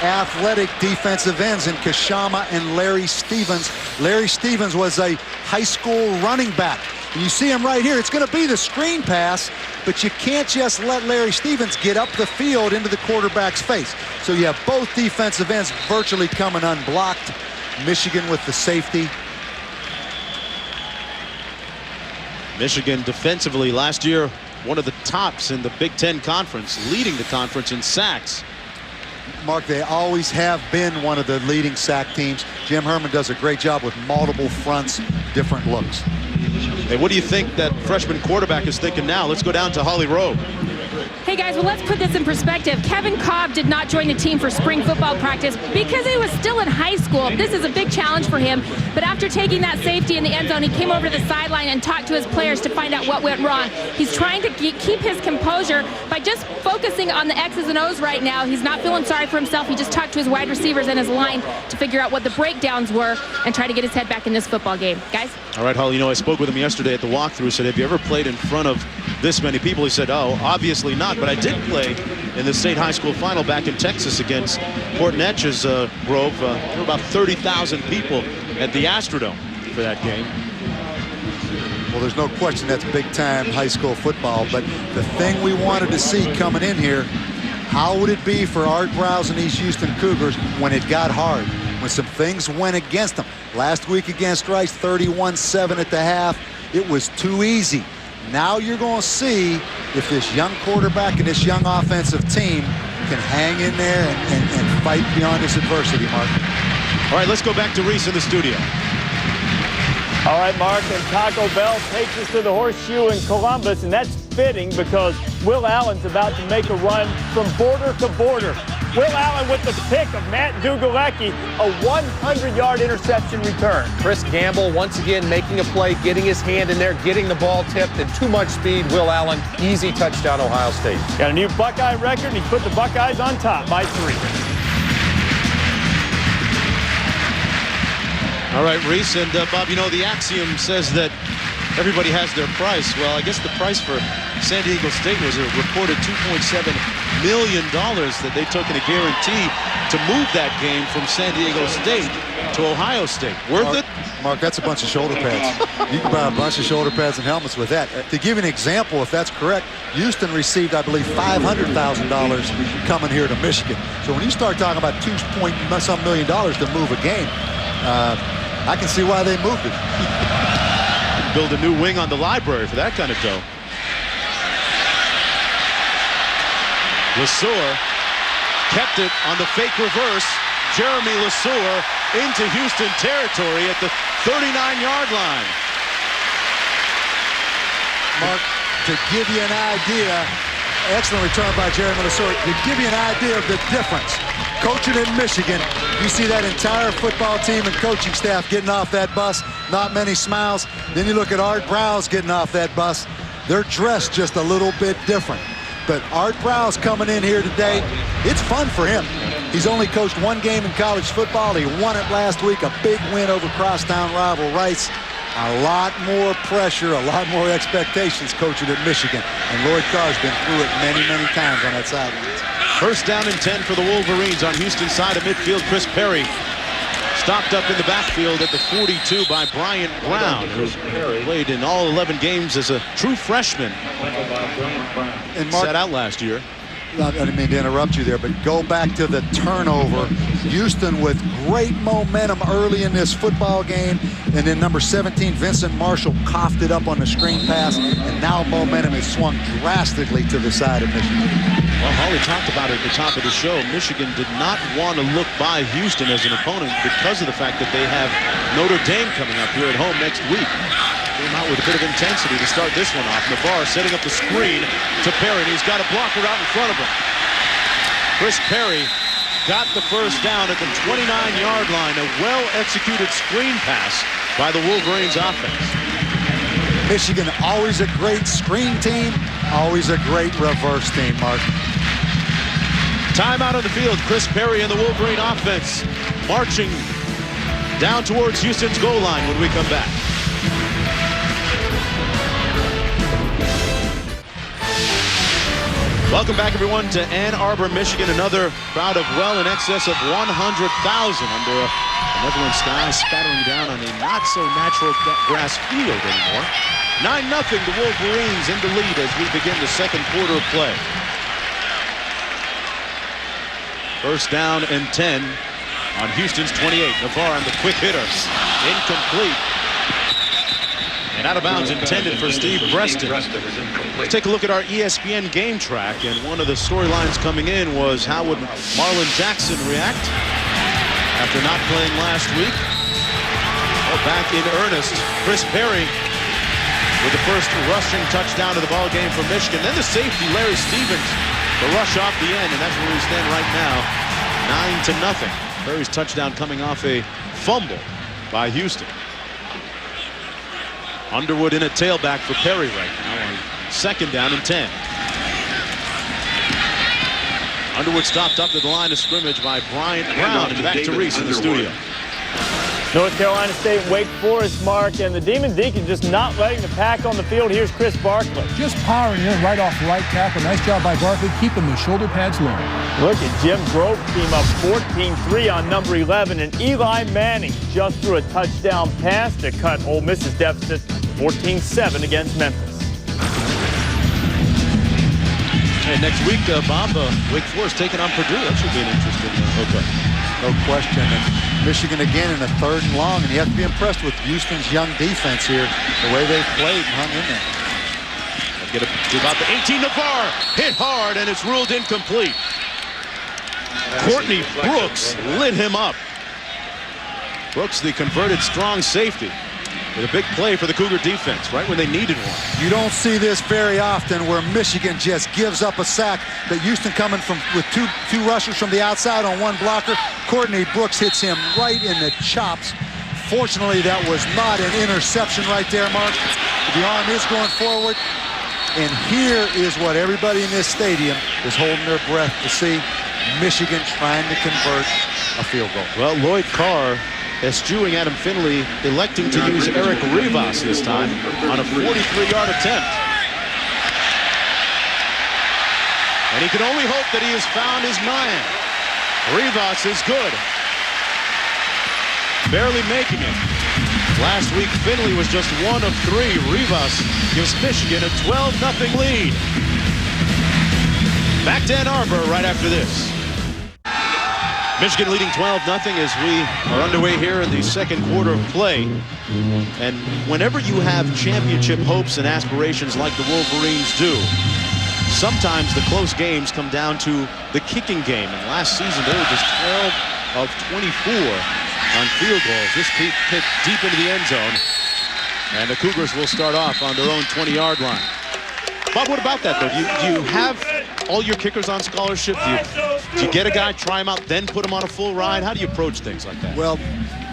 athletic defensive ends in Kashama and Larry Stevens. Larry Stevens was a high school running back. And you see him right here. It's going to be the screen pass, but you can't just let Larry Stevens get up the field into the quarterback's face. So you have both defensive ends virtually coming unblocked. Michigan with the safety. Michigan defensively last year, one of the tops in the Big Ten Conference, leading the conference in sacks. Mark, they always have been one of the leading sack teams. Jim Herman does a great job with multiple fronts, different looks. Hey, what do you think that freshman quarterback is thinking now? Let's go down to Holly Rowe. Hey guys, well, let's put this in perspective. Kevin Cobb did not join the team for spring football practice because he was still in high school. This is a big challenge for him. But after taking that safety in the end zone, he came over to the sideline and talked to his players to find out what went wrong. He's trying to keep his composure by just focusing on the X's and O's right now. He's not feeling sorry for himself. He just talked to his wide receivers and his line to figure out what the breakdowns were and try to get his head back in this football game. Guys? All right, Holly, you know, I spoke with him yesterday at the walkthrough. Said, have you ever played in front of this many people? He said, oh, obviously not, but I did play in the state high school final back in Texas against Port Neches Grove. There were about 30,000 people at the Astrodome for that game. Well, there's no question that's big-time high school football, but the thing we wanted to see coming in here, how would it be for Art Browse and these Houston Cougars when it got hard, when some things went against them? Last week against Rice, 31-7 at the half. It was too easy. Now you're going to see if this young quarterback and this young offensive team can hang in there and fight beyond this adversity, Mark. All right, let's go back to Reese in the studio. All right, Mark, and Taco Bell takes us to the Horseshoe in Columbus, and that's fitting because Will Allen's about to make a run from border to border. Will Allen with the pick of Matt Dugalecki, a 100-yard interception return. Chris Gamble once again making a play, getting his hand in there, getting the ball tipped, and too much speed. Will Allen, easy touchdown, Ohio State. Got a new Buckeye record, and he put the Buckeyes on top by 3. All right, Reese and Bob, you know, the axiom says that everybody has their price. Well, I guess the price for San Diego State was a reported $2.7 million that they took in a guarantee to move that game from San Diego State to Ohio State. Worth it? Mark, that's a bunch of shoulder pads. You can buy a bunch of shoulder pads and helmets with that. To give you an example, if that's correct, Houston received, I believe, $500,000 coming here to Michigan. So when you start talking about $2.some million to move a game, I can see why they moved it. Build a new wing on the library for that kind of dough. LeSueur kept it on the fake reverse. Jeremy LeSueur into Houston territory at the 39-yard line. Mark, to give you an idea, Excellent return by Jerry Minnesota. To give you an idea of the difference, coaching in Michigan, you see that entire football team and coaching staff getting off that bus, not many smiles. Then you look at Art Browse getting off that bus. They're dressed just a little bit different. But Art Browse coming in here today, it's fun for him. He's only coached one game in college football. He won it last week, a big win over crosstown rival Rice. A lot more pressure, a lot more expectations coaching at Michigan. And Lloyd Carr's been through it many, many times on that sideline. First down and 10 for the Wolverines on Houston's side of midfield. Chris Perry stopped up in the backfield at the 42 by Bryant Brown, who played in all 11 games as a true freshman. And Mark, sat out last year. I didn't mean to interrupt you there, but go back to the turnover. Houston with great momentum early in this football game, and then number 17, Vincent Marshall, coughed it up on the screen pass, and now momentum has swung drastically to the side of Michigan. Well, Holly talked about it at the top of the show. Michigan did not want to look by Houston as an opponent because of the fact that they have Notre Dame coming up here at home next week. Came out with a bit of intensity to start this one off. Navarre setting up the screen to Perry. He's got a blocker out in front of him. Chris Perry got the first down at the 29-yard line. A well-executed screen pass by the Wolverines offense. Michigan, always a great screen team, always a great reverse team, Mark. Timeout on the field. Chris Perry and the Wolverine offense marching down towards Houston's goal line when we come back. Welcome back, everyone, to Ann Arbor, Michigan. Another crowd of well in excess of 100,000 under a benevolent sky spattering down on a not-so-natural grass field anymore. 9-0, the Wolverines in the lead as we begin the second quarter of play. First down and 10 on Houston's 28. Navarre on the quick hitter. Incomplete. And out of bounds, intended for Steve Breston. Let's take a look at our ESPN game track. And one of the storylines coming in was how would Marlon Jackson react after not playing last week? Well, back in earnest, Chris Perry with the first rushing touchdown of the ball game for Michigan. Then the safety, Larry Stevens, the rush off the end. And that's where we stand right now, 9-0. Perry's touchdown coming off a fumble by Houston. Underwood in a tailback for Perry right now on second down and 10. Underwood stopped up to the line of scrimmage by Bryant Brown, and back to Reese in the studio. North Carolina State, Wake Forest, Mark, and the Demon Deacon just not letting the pack on the field. Here's Chris Barkley. Just powering in right off the right tackle. Nice job by Barkley, keeping the shoulder pads low. Look at Jim Grove team up 14-3 on number 11, and Eli Manning just threw a touchdown pass to cut Ole Miss's deficit 14-7 against Memphis. And next week, Bob, Wake Forest taking on Purdue. That should be an interesting hookup. No question. And Michigan again in a 3rd and long, and you have to be impressed with Houston's young defense here, the way they've played and hung in there. Get to about the 18. Navarre hit hard, and it's ruled incomplete. Courtney Brooks lit him up. Brooks, the converted strong safety, with a big play for the Cougar defense right when they needed one. You don't see this very often where Michigan just gives up a sack, but Houston coming with two rushers from the outside on one blocker. Courtney Brooks hits him right in the chops. Fortunately, that was not an interception right there, Mark. The arm is going forward. And here is what everybody in this stadium is holding their breath to see. Michigan trying to convert a field goal. Well, Lloyd Carr eschewing Adam Finley, electing to use Eric Rivas this time on a 43-yard attempt. And he can only hope that he has found his man. Rivas is good. Barely making it. Last week, Finley was just 1 of 3. Rivas gives Michigan a 12-0 lead. Back to Ann Arbor right after this. Michigan leading 12-0 as we are underway here in the second quarter of play. And whenever you have championship hopes and aspirations like the Wolverines do, sometimes the close games come down to the kicking game. And last season, they were just 12 of 24 on field goals. This kick deep into the end zone. And the Cougars will start off on their own 20-yard line. Bob, what about that, though? Do you have all your kickers on scholarship? Do you get a guy, try him out, then put him on a full ride? How do you approach things like that? Well,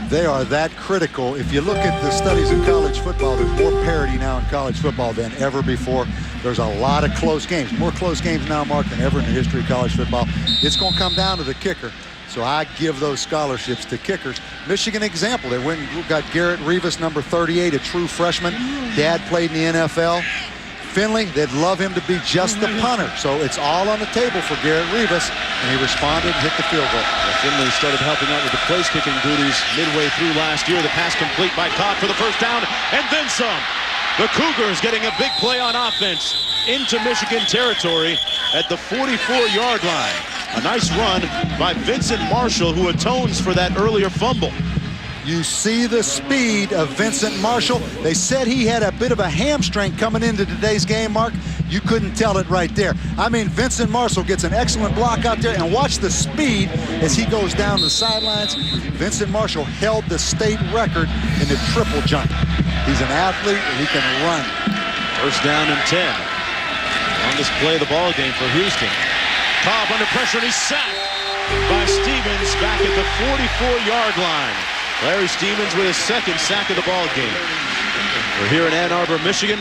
they are that critical. If you look at the studies in college football, there's more parity now in college football than ever before. There's a lot of close games, more close games now, Mark, than ever in the history of college football. It's going to come down to the kicker. So I give those scholarships to kickers. Michigan example, they went and got Garrett Rivas, number 38, a true freshman. Dad played in the NFL. Finley, they'd love him to be just the punter. So it's all on the table for Garrett Rivas, and he responded and hit the field goal. Well, Finley started helping out with the place kicking duties midway through last year. The pass complete by Cobb for the first down, and then some. The Cougars getting a big play on offense into Michigan territory at the 44-yard line. A nice run by Vincent Marshall, who atones for that earlier fumble. You see the speed of Vincent Marshall. They said he had a bit of a hamstring coming into today's game, Mark. You couldn't tell it right there. I mean, Vincent Marshall gets an excellent block out there, and watch the speed as he goes down the sidelines. Vincent Marshall held the state record in the triple jump. He's an athlete, and he can run. First down and 10. Longest play of the ball game for Houston. Cobb under pressure, and he's sacked by Stevens back at the 44-yard line. Larry Stevens with his second sack of the ball game. We're here in Ann Arbor, Michigan.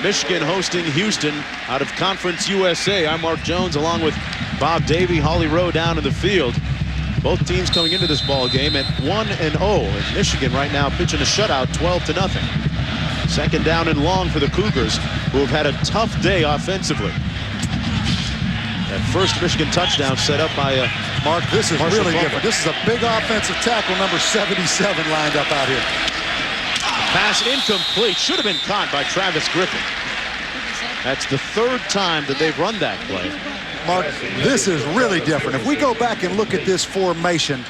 Michigan hosting Houston out of Conference USA. I'm Mark Jones along with Bob Davey, Holly Rowe down in the field. Both teams coming into this ball game at 1-0. And Michigan right now pitching a shutout, 12-0. Second down and long for the Cougars, who have had a tough day offensively. That first Michigan touchdown set up by Mark, this is Marshall really Fumble. different. This is a big offensive tackle, number 77, lined up out here. Pass incomplete. Should have been caught by Travis Griffin. That's the third time that they've run that play. Mark, this is really different. If we go back and look at this formation,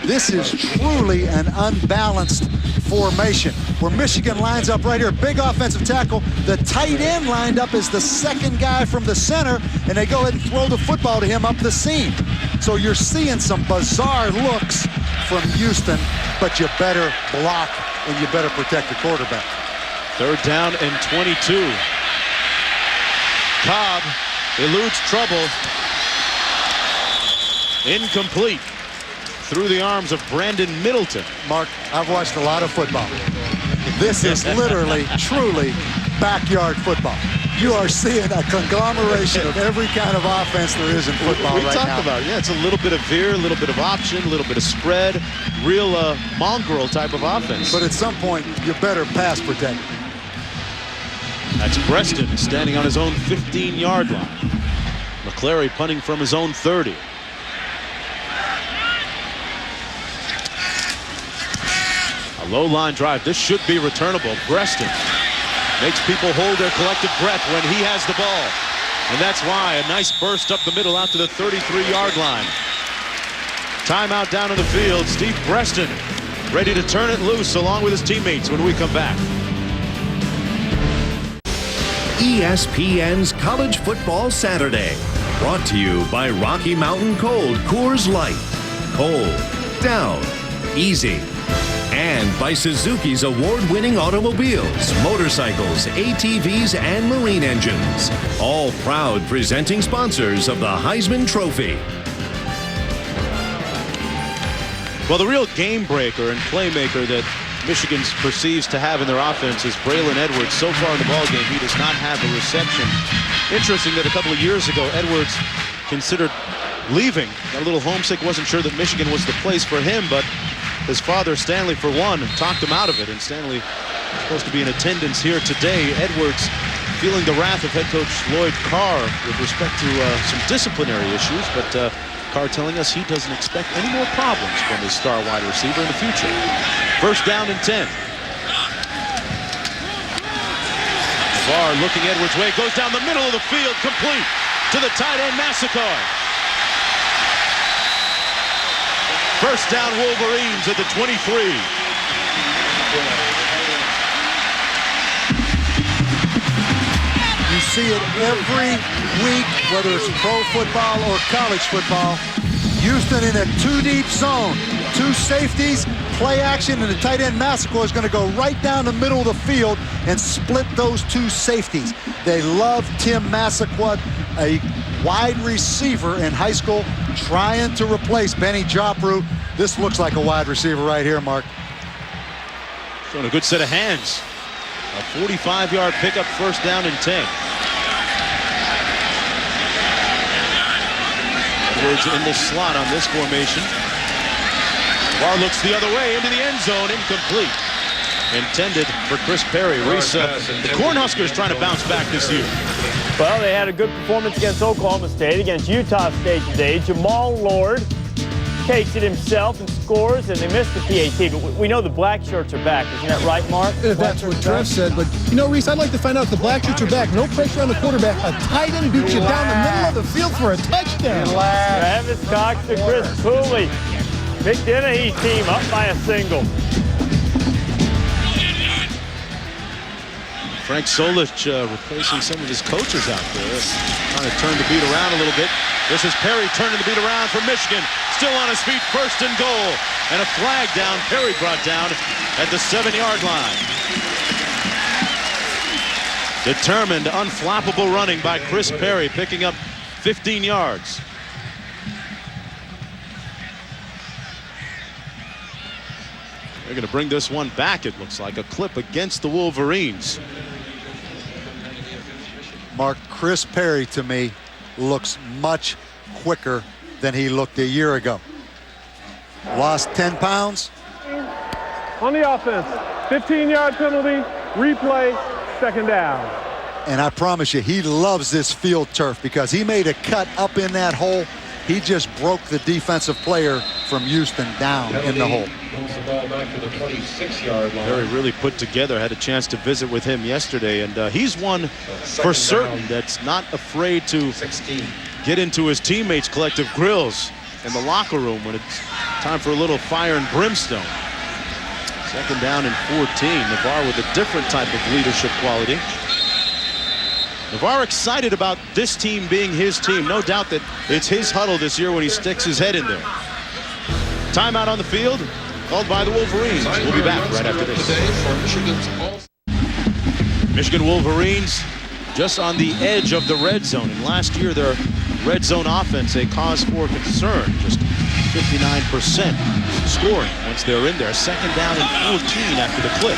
this is truly an unbalanced formation where Michigan lines up right here. Big offensive tackle. The tight end lined up as the second guy from the center, and they go ahead and throw the football to him up the seam. So you're seeing some bizarre looks from Houston, but you better block and you better protect the quarterback. Third down and 22. Cobb eludes trouble. Incomplete. Through the arms of Brandon Middleton. Mark, I've watched a lot of football. This is literally, truly backyard football. You are seeing a conglomeration of every kind of offense there is in football right now. We talked about it. Yeah, it's a little bit of veer, a little bit of option, a little bit of spread. Real mongrel type of offense. But at some point, you better pass protect. That's Preston standing on his own 15-yard line. McClary punting from his own 30. A low line drive. This should be returnable. Preston makes people hold their collective breath when he has the ball. And that's why a nice burst up the middle out to the 33-yard line. Timeout down in the field. Steve Preston ready to turn it loose along with his teammates when we come back. ESPN's College Football Saturday. Brought to you by Rocky Mountain Cold Coors Light. Cold, down, easy. And by Suzuki's award-winning automobiles, motorcycles, ATVs, and marine engines. All proud presenting sponsors of the Heisman Trophy. Well, the real game breaker and playmaker that Michigan perceives to have in their offense is Braylon Edwards. So far in the ballgame, he does not have a reception. Interesting that a couple of years ago, Edwards considered leaving. Got a little homesick, wasn't sure that Michigan was the place for him, but his father, Stanley, for one, talked him out of it, and Stanley is supposed to be in attendance here today. Edwards feeling the wrath of head coach Lloyd Carr with respect to some disciplinary issues, but Carr telling us he doesn't expect any more problems from his star wide receiver in the future. First down and 10. Navarre looking Edwards' way, goes down the middle of the field, complete to the tight end, Massacre. First down, Wolverines at the 23. You see it every week, whether it's pro football or college football. Houston in a two-deep zone. Two safeties, play action, and the tight end Massacre is going to go right down the middle of the field and split those two safeties. They love Tim Massacre, a wide receiver in high school trying to replace Benny Joffrey. This looks like a wide receiver right here, Mark. Showing a good set of hands. A 45-yard pickup, first down and 10. Edwards in the slot on this formation. Bar looks the other way into the end zone, incomplete. Intended for Chris Perry. Reese, the Cornhuskers trying to bounce back this year. Well, they had a good performance against Oklahoma State, against Utah State today. Jamal Lord takes it himself and scores, and they missed the PAT. But we know the black shirts are back. Isn't that right, Mark? That's what Trev said. But, you know, Reese, I'd like to find out if the black shirts are back. No pressure on the quarterback. A tight end beats you down the middle of the field for a touchdown. Travis Cox to Chris Cooley. Big Dennehy team up by a single. Frank Solich replacing some of his coaches out there. Trying to turn the beat around a little bit. This is Perry turning the beat around for Michigan. Still on his feet, first and goal. And a flag down. Perry brought down at the 7-yard line. Determined, unflappable running by Chris Perry, picking up 15 yards. They're going to bring this one back, it looks like. A clip against the Wolverines. Mark, Chris Perry, to me, looks much quicker than he looked a year ago. Lost 10 pounds. On the offense, 15-yard penalty, replay, second down. And I promise you, he loves this field turf because he made a cut up in that hole. He just broke the defensive player from Houston down in the hole. Perry really put together. Had a chance to visit with him yesterday, and he's one for certain that's not afraid to get into his teammates' collective grills in the locker room when it's time for a little fire and brimstone. Second down and 14. Navarre with a different type of leadership quality. Navarre excited about this team being his team. No doubt that it's his huddle this year when he sticks his head in there. Timeout on the field called by the Wolverines. We'll be back right after this. Michigan Wolverines just on the edge of the red zone. And last year their red zone offense a cause for concern. Just 59% scoring once they're in there. Second down and 14 after the clip.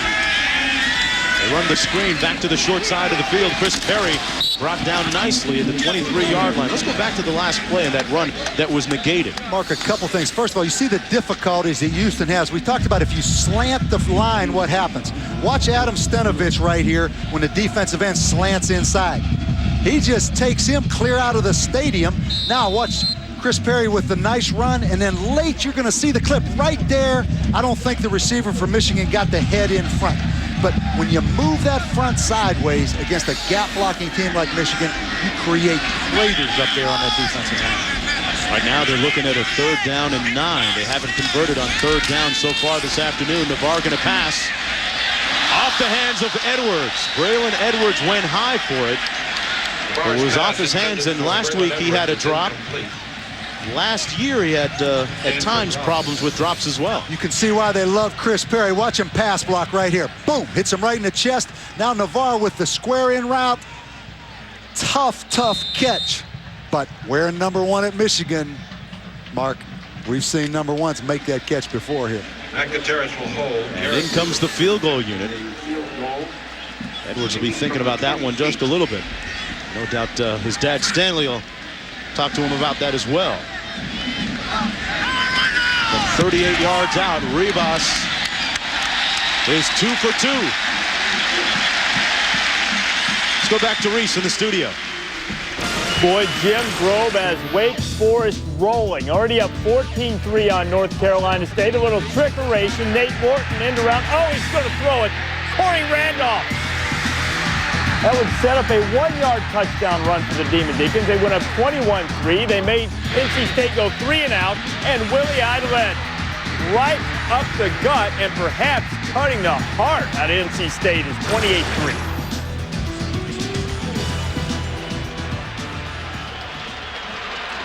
They run the screen back to the short side of the field. Chris Perry brought down nicely at the 23-yard line. Let's go back to the last play of that run that was negated. Mark, a couple things. First of all, you see the difficulties that Houston has. We talked about if you slant the line, what happens. Watch Adam Stenovich right here when the defensive end slants inside. He just takes him clear out of the stadium. Now watch Chris Perry with the nice run, and then late you're going to see the clip right there. I don't think the receiver from Michigan got the head in front. But when you move that front sideways against a gap-blocking team like Michigan, you create craters up there on that defensive line. Right now they're looking at a 3rd down and 9. They haven't converted on 3rd down so far this afternoon. Navarre going to pass off the hands of Edwards. Braylon Edwards went high for it. It was off his hands, and last week he had a drop. Last year he had, at times, problems with drops as well. You can see why they love Chris Perry. Watch him pass block right here. Boom, hits him right in the chest. Now Navarre with the square in route. Tough, tough catch. But wearing number 1 at Michigan, Mark, we've seen number 1s make that catch before here. Gutierrez will hold. And in comes the field goal unit. Edwards will be thinking about that one just a little bit. No doubt his dad Stanley will talk to him about that as well. From 38 yards out, Ribas is 2 for 2. Let's go back to Reese in the studio. Boy, Jim Grobe has Wake Forest rolling. Already up 14-3 on North Carolina State. A little trickeration. Nate Morton into round. Oh, he's going to throw it. Corey Randolph. That would set up a 1-yard touchdown run for the Demon Deacons. They went up 21-3. They made NC State go 3 and out. And Willie Idlett right up the gut and perhaps cutting the heart out of NC State is 28-3.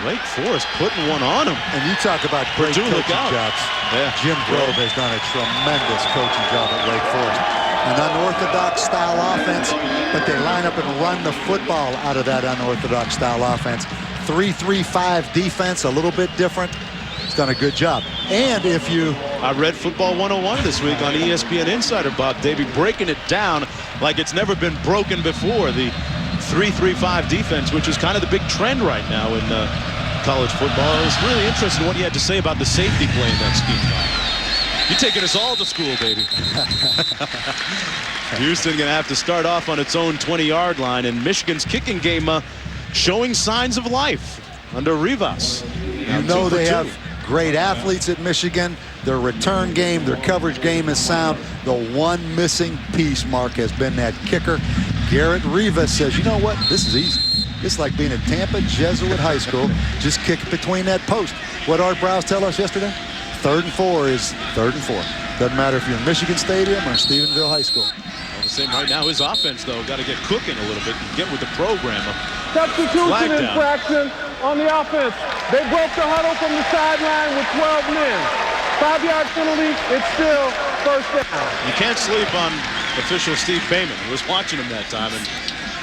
Wake Forest putting one on him. And you talk about great coaching jobs. Yeah. Jim Grobe has done a tremendous coaching job at Wake Forest. an unorthodox style offense, but they line up and run the football out of that unorthodox style offense. 3-3-5 defense, a little bit different. He's done a good job. And if you... I read Football 101 this week on ESPN Insider, Bob Davey, breaking it down like it's never been broken before. The 3-3-5 defense, which is kind of the big trend right now in college football. It was really interesting what he had to say about the safety play in that scheme. You're taking us all to school, baby. Houston going to have to start off on its own 20-yard line, and Michigan's kicking game showing signs of life under Rivas. You know they have great athletes at Michigan. Their return game, their coverage game is sound. The one missing piece, Mark, has been that kicker. Garrett Rivas says, you know what? This is easy. It's like being at Tampa Jesuit High School. Just kick between that post. What Art Browse tell us yesterday? 3rd and 4 is 3rd and 4. Doesn't matter if you're in Michigan Stadium or Stephenville High School. All the same, right now his offense, though, got to get cooking a little bit and get with the program. Substitution infraction on the offense. They broke the huddle from the sideline with 12 men. 5-yard penalty. It's still first down. You can't sleep on official Steve Payman, who was watching him that time and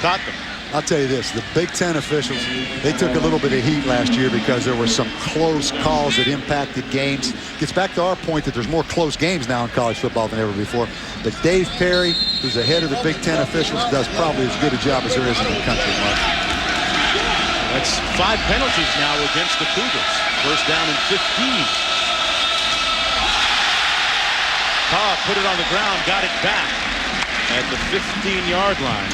caught them. I'll tell you this, the Big Ten officials, they took a little bit of heat last year because there were some close calls that impacted games. Gets back to our point that there's more close games now in college football than ever before. But Dave Perry, who's the head of the Big Ten officials, does probably as good a job as there is in the country, Mark. That's 5 penalties now against the Cougars. First down and 15. Cobb put it on the ground, got it back at the 15-yard line.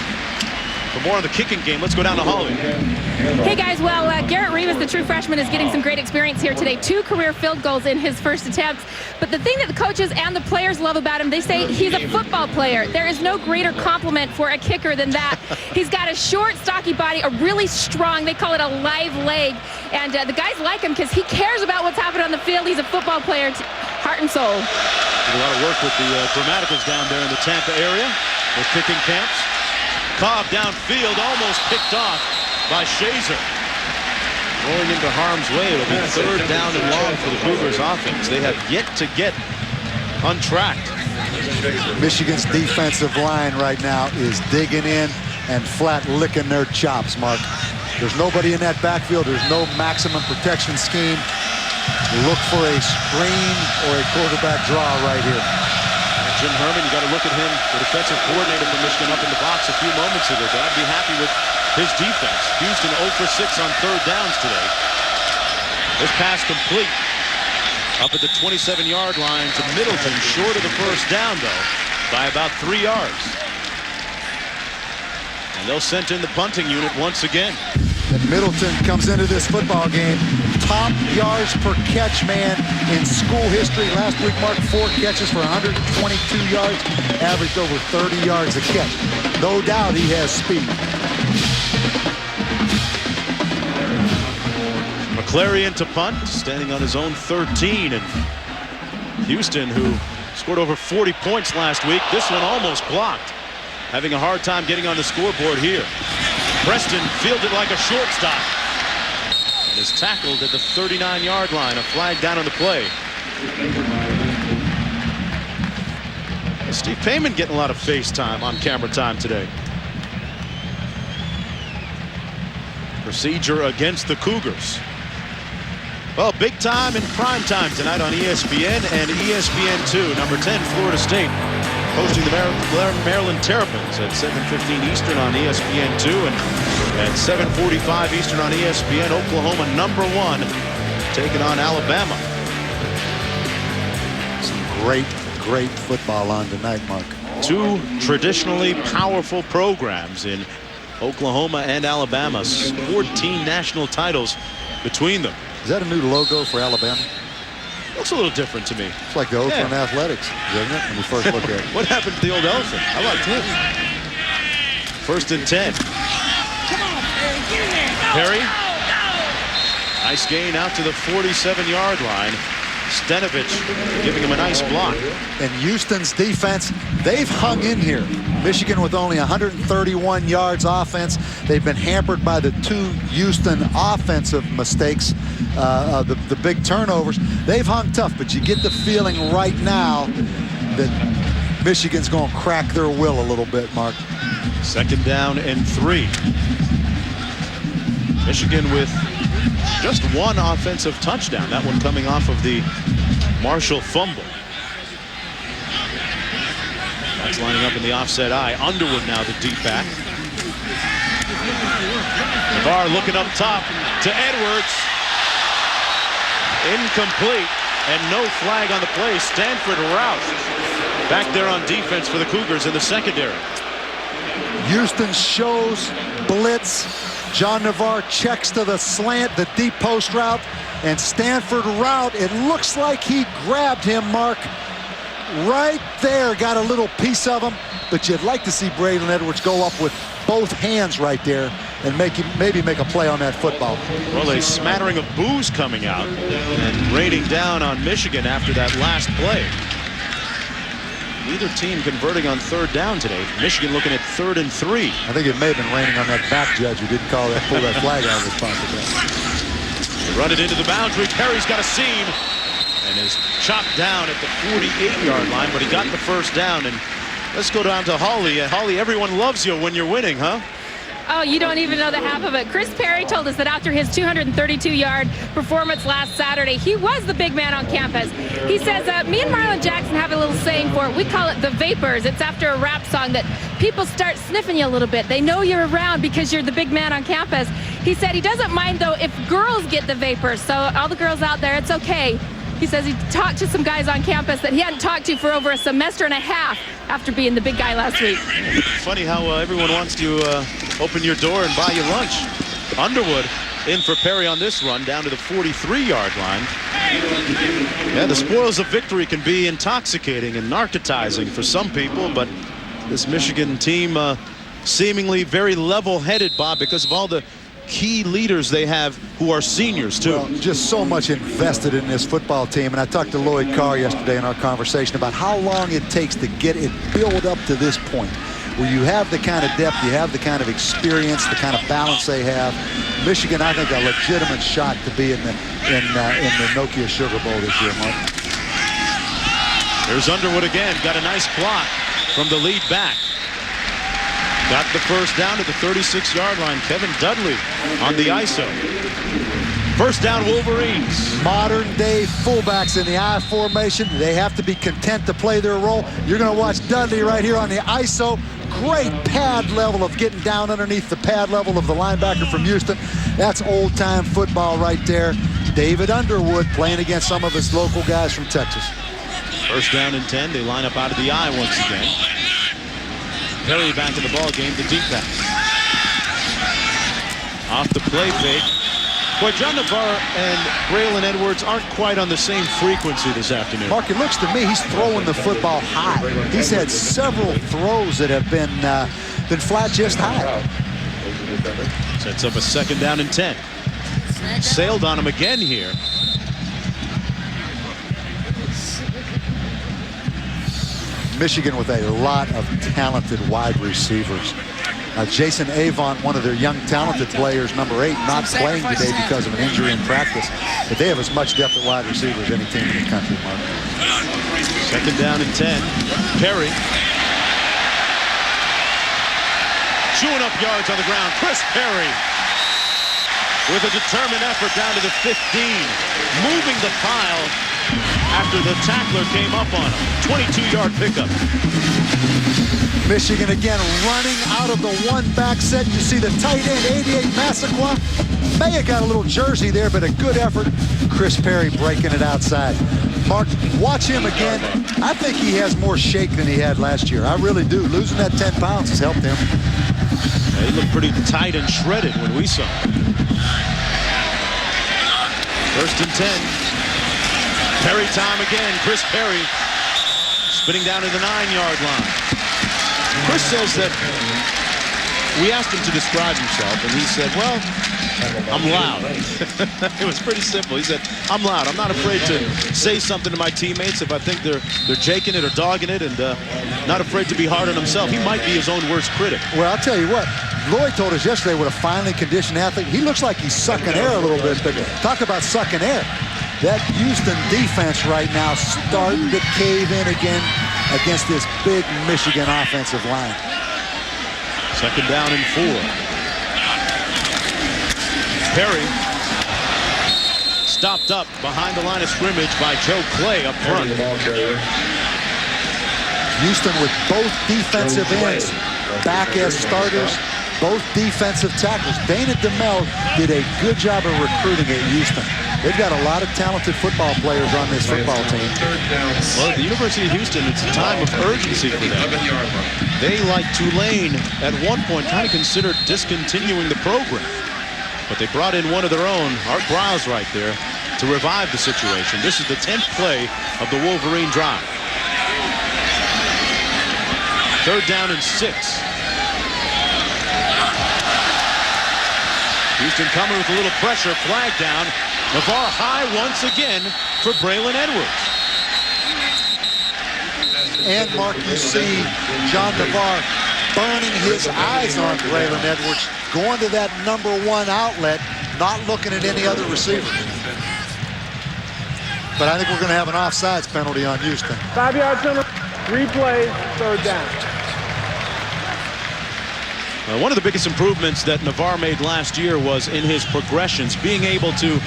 For more of the kicking game, let's go down to Holly. Hey guys, well, Garrett Rivas, the true freshman, is getting some great experience here today. 2 career field goals in his first attempts. But the thing that the coaches and the players love about him, they say he's a football player. There is no greater compliment for a kicker than that. He's got a short, stocky body, a really strong, they call it a live leg. And the guys like him because he cares about what's happening on the field. He's a football player, heart and soul. Did a lot of work with the Grammaticals down there in the Tampa area with kicking camps. Cobb downfield, almost picked off by Shazer. Rolling into harm's way. It'll be 3rd down and long for the Cougars offense. They have yet to get untracked. Michigan's defensive line right now is digging in and flat licking their chops, Mark. There's nobody in that backfield. There's no maximum protection scheme. Look for a screen or a quarterback draw right here. Jim Herman, you got to look at him, the defensive coordinator for Michigan, up in the box a few moments ago. So I'd be happy with his defense. Houston 0 for 6 on 3rd downs today. This pass complete. Up at the 27-yard line to Middleton, short of the first down, though, by about 3 yards. And they'll send in the punting unit once again. And Middleton comes into this football game top yards per catch man in school history. Last week marked 4 catches for 122 yards, averaged over 30 yards a catch. No doubt he has speed. McClarion to punt, standing on his own 13, and Houston, who scored over 40 points last week, this one almost blocked, having a hard time getting on the scoreboard here. Preston fielded like a shortstop and is tackled at the 39-yard line. A flag down on the play. Steve Payman getting a lot of face time, on camera time today. Procedure against the Cougars. Well, big time and prime time tonight on ESPN and ESPN2. Number 10, Florida State, hosting the Maryland Terrapins at 7:15 Eastern on ESPN2, and at 7:45 Eastern on ESPN, Oklahoma number 1 taking on Alabama. Some great football on tonight, Mark. 2 traditionally powerful programs in Oklahoma and Alabama. 14 national titles between them. Is that a new logo for Alabama? Looks a little different to me. It's like the Oakland Athletics, doesn't it? When you first look at it. What happened to the old elephant? I liked him. 1st and 10. Perry. Nice gain out to the 47-yard line. Stenovich giving him a nice block. And Houston's defense, they've hung in here. Michigan with only 131 yards offense. They've been hampered by the 2 Houston offensive mistakes, the big turnovers. They've hung tough, but you get the feeling right now that Michigan's going to crack their will a little bit, Mark. 2nd down and 3. Michigan with just one offensive touchdown. That one coming off of the Marshall fumble. That's lining up in the offset eye. Underwood now the deep back. Navarre looking up top to Edwards. Incomplete, and no flag on the play. Stanford Roush back there on defense for the Cougars in the secondary. Houston shows blitz. John Navarre checks to the slant, the deep post route, and Stanford Roush, it looks like he grabbed him, Mark. Right there, got a little piece of him, but you'd like to see Braylon Edwards go up with both hands right there and maybe make a play on that football. Well, a smattering of boos coming out and raining down on Michigan after that last play. Neither team converting on 3rd down today. Michigan looking at 3rd and 3. I think it may have been raining on that back judge who didn't pull that flag out of his pocket. They run it into the boundary. Perry's got a seam and is chopped down at the 48-yard line, but he got the 1st down. And let's go down to Hawley. Hawley, everyone loves you when you're winning, huh? Oh, you don't even know the half of it. Chris Perry told us that after his 232-yard performance last Saturday, he was the big man on campus. He says, me and Marlon Jackson have a little saying for it. We call it the vapors. It's after a rap song that people start sniffing you a little bit. They know you're around because you're the big man on campus. He said he doesn't mind, though, if girls get the vapors. So all the girls out there, it's okay. He says he talked to some guys on campus that he hadn't talked to for over a semester and a half after being the big guy last week. Funny how everyone wants to open your door and buy you lunch. Underwood in for Perry on this run down to the 43-yard line. Yeah, the spoils of victory can be intoxicating and narcotizing for some people, but this Michigan team seemingly very level-headed, Bob, because of all the key leaders they have who are seniors too. Well, just so much invested in this football team, and I talked to Lloyd Carr yesterday in our conversation about how long it takes to get it built up to this point where you have the kind of depth, you have the kind of experience, the kind of balance they have. Michigan, I think, a legitimate shot to be in the Nokia Sugar Bowl this year, Mark. There's Underwood again, got a nice block from the lead back. Got the 1st down to the 36-yard line. Kevin Dudley on the ISO. 1st down, Wolverines. Modern-day fullbacks in the I formation. They have to be content to play their role. You're going to watch Dudley right here on the ISO. Great pad level of getting down underneath the pad level of the linebacker from Houston. That's old-time football right there. David Underwood playing against some of his local guys from Texas. 1st down and 10. They line up out of the I once again. Perry back in the ball game, the deep pass. Off the play fake. Boy, John Navarre and Braylon Edwards aren't quite on the same frequency this afternoon. Mark, it looks to me he's throwing the football high. He's had several throws that have been flat just high. Sets up a 2nd down and 10. Sailed on him again here. Michigan with a lot of talented wide receivers. Jason Avon, one of their young talented players, number 8, not playing today because of an injury in practice. But they have as much depth at wide receiver as any team in the country, Mark. 2nd down and 10. Perry. Chewing up yards on the ground. Chris Perry with a determined effort down to the 15. Moving the pile after the tackler came up on him. 22-yard pickup. Michigan again running out of the one back set. You see the tight end, 88 Massaquoi. May have got a little jersey there, but a good effort. Chris Perry breaking it outside. Mark, watch him again. I think he has more shake than he had last year. I really do. Losing that 10 pounds has helped him. Yeah, he looked pretty tight and shredded when we saw him. 1st and 10. Perry time again. Chris Perry spinning down to the 9-yard line. Chris says that we asked him to describe himself, and he said, well, I'm loud. It was pretty simple. He said, I'm loud. I'm not afraid to say something to my teammates if I think they're jaking it or dogging it, and not afraid to be hard on himself. He might be his own worst critic. Well, I'll tell you what. Lloyd told us yesterday what a finely conditioned athlete. He looks like he's sucking air a little bit, but talk about sucking air. That Houston defense right now starting to cave in again. against this big Michigan offensive line. Second down and 4. Perry stopped up behind the line of scrimmage by Joe Clay up front. Houston with both defensive ends back as starters, both defensive tackles. Dana DeMel did a good job of recruiting at Houston. They've got a lot of talented football players on this football team. Well, at the University of Houston, it's a time of urgency for them. They, like Tulane, at one point kind of considered discontinuing the program. But they brought in one of their own, Art Briles right there, to revive the situation. This is the 10th play of the Wolverine drive. Third down and 6. Houston coming with a little pressure, flag down. Navarre high once again for Braylon Edwards. And, Mark, you see John Navarre burning his eyes on Braylon Edwards, going to that #1 outlet, not looking at any other receiver. But I think we're going to have an offsides penalty on Houston. 5-yard penalty, replay, third down. One of the biggest improvements that Navarre made last year was in his progressions, being able to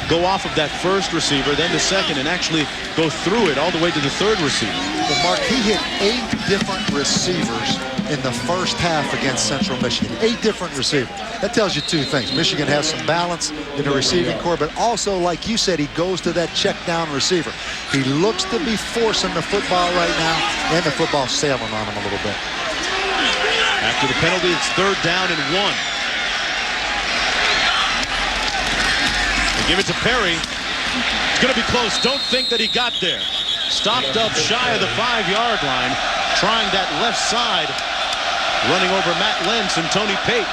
go off of that first receiver, then the second, and actually go through it all the way to the third receiver. But Mark, he hit 8 different receivers in the first half against Central Michigan. 8 different receivers. That tells you 2 things. Michigan has some balance in the receiving core, but also, like you said, he goes to that check down receiver. He looks to be forcing the football right now, and the football's sailing on him a little bit. After the penalty, it's third down and 1. They give it to Perry. It's going to be close. Don't think that he got there. Stopped up shy of the 5-yard line, trying that left side, running over Matt Lentz and Tony Pate.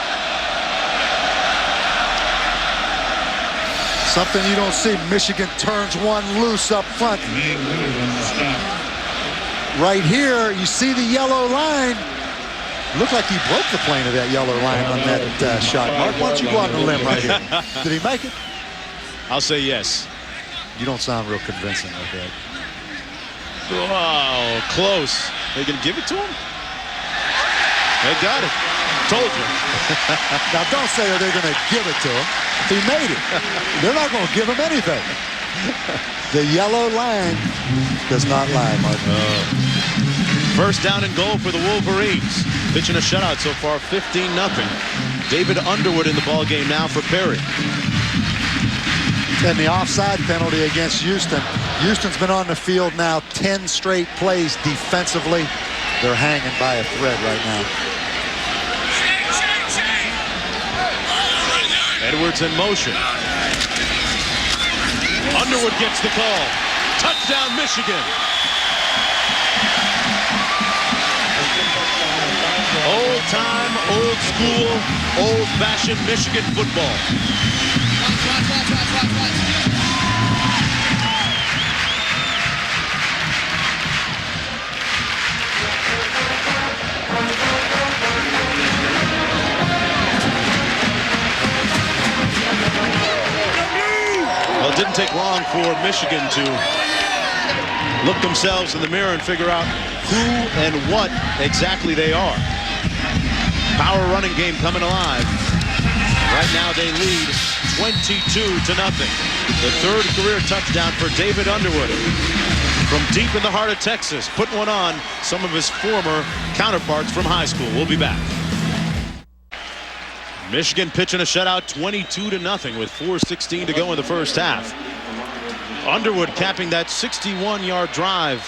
Something you don't see. Michigan turns one loose up front. Right here, you see the yellow line. Looked like he broke the plane of that yellow line on that shot. Mark, why don't you go out on a limb right here? Did he make it? I'll say yes. You don't sound real convincing like that. Wow, close. They gonna give it to him? They got it. Told you. Now, don't say they're going to give it to him. He made it. They're not going to give him anything. The yellow line does not lie, Mark. First down and goal for the Wolverines. Pitching a shutout so far, 15-0. David Underwood in the ball game now for Perry. And the offside penalty against Houston. Houston's been on the field now 10 straight plays defensively. They're hanging by a thread right now. Edwards in motion. Underwood gets the call. Touchdown, Michigan. Old time, old school, old-fashioned Michigan football. Well, it didn't take long for Michigan to look themselves in the mirror and figure out who and what exactly they are. Power running game coming alive. Right now they lead 22-0. The third career touchdown for David Underwood from deep in the heart of Texas, putting one on some of his former counterparts from high school. We'll be back. Michigan pitching a shutout, 22-0 with 4:16 to go in the first half. Underwood capping that 61-yard drive,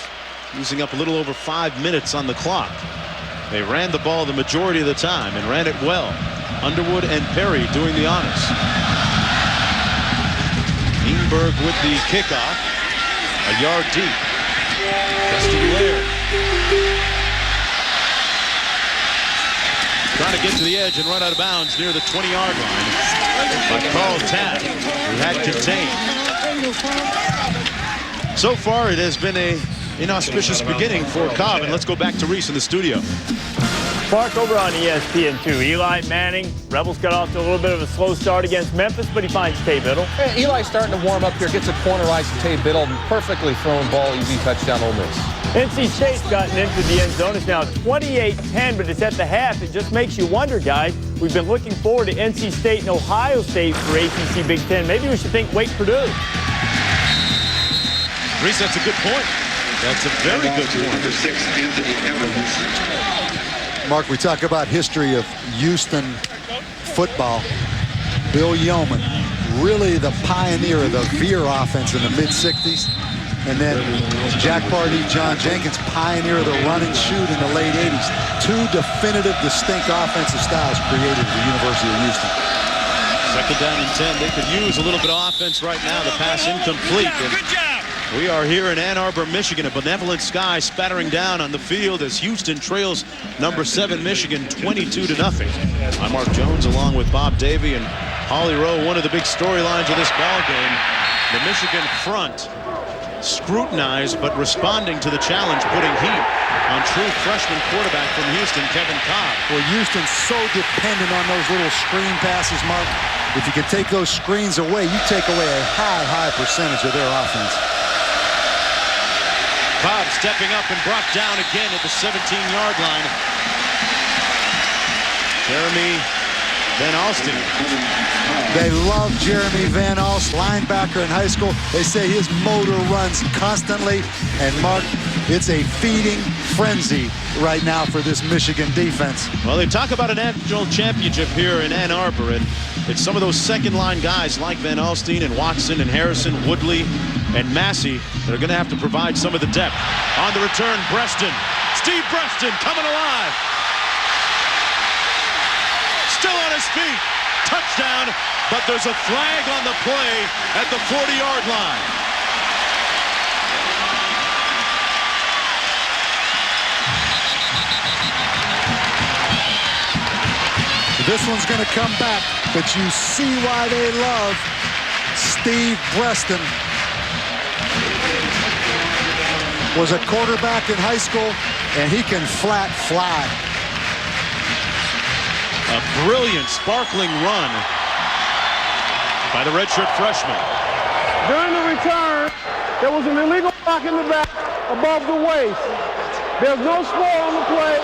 using up a little over 5 minutes on the clock. They ran the ball the majority of the time and ran it well. Underwood and Perry doing the honors. Ingberg with the kickoff, a yard deep. Castigliere trying to get to the edge and run out of bounds near the 20-yard line by Carl Tabb, who had contained. So far, it has been an inauspicious beginning for Cobb, and let's go back to Reese in the studio. Mark, over on ESPN2, Eli Manning, Rebels got off to a little bit of a slow start against Memphis, but he finds Tay Biddle. Eli's starting to warm up here, gets a corner ice to Tay Biddle, perfectly thrown ball, easy touchdown, Ole Miss. NC State's gotten into the end zone. It's now 28-10, but it's at the half. It just makes you wonder, guys. We've been looking forward to NC State and Ohio State for ACC Big Ten. Maybe we should think Wake Purdue. Reese, that's a good point. That's a very good point. Mark, we talk about history of Houston football. Bill Yeoman, really the pioneer of the veer offense in the mid-'60s. And then Jack Pardee, John Jenkins, pioneer of the run and shoot in the late 80s. Two definitive, distinct offensive styles created at the University of Houston. Second down and 10. They could use a little bit of offense right now. The pass incomplete. Good job. We are here in Ann Arbor, Michigan. A benevolent sky spattering down on the field as Houston trails number 7 Michigan 22-0. I'm Mark Jones along with Bob Davie and Holly Rowe. One of the big storylines of this ball game, the Michigan front scrutinized but responding to the challenge, putting heat on true freshman quarterback from Houston, Kevin Cobb. Well, Houston's so dependent on those little screen passes, Mark. If you can take those screens away, you take away a high percentage of their offense. Cobb stepping up and brought down again at the 17-yard line. Jeremy Van Alstyne. They love Jeremy Van Alstyne, linebacker in high school. They say his motor runs constantly. And Mark, it's a feeding frenzy right now for this Michigan defense. Well, they talk about a national championship here in Ann Arbor, and it's some of those second-line guys like Van Alstyne and Watson and Harrison, Woodley and Massey that are going to have to provide some of the depth. On the return, Breaston. Steve Breaston coming alive. Still on his feet. Touchdown, but there's a flag on the play at the 40-yard line. This one's going to come back, but you see why they love Steve Breaston. Was a quarterback in high school, and he can flat fly. A brilliant, sparkling run by the redshirt freshman. During the return, there was an illegal block in the back above the waist. There's no score on the play.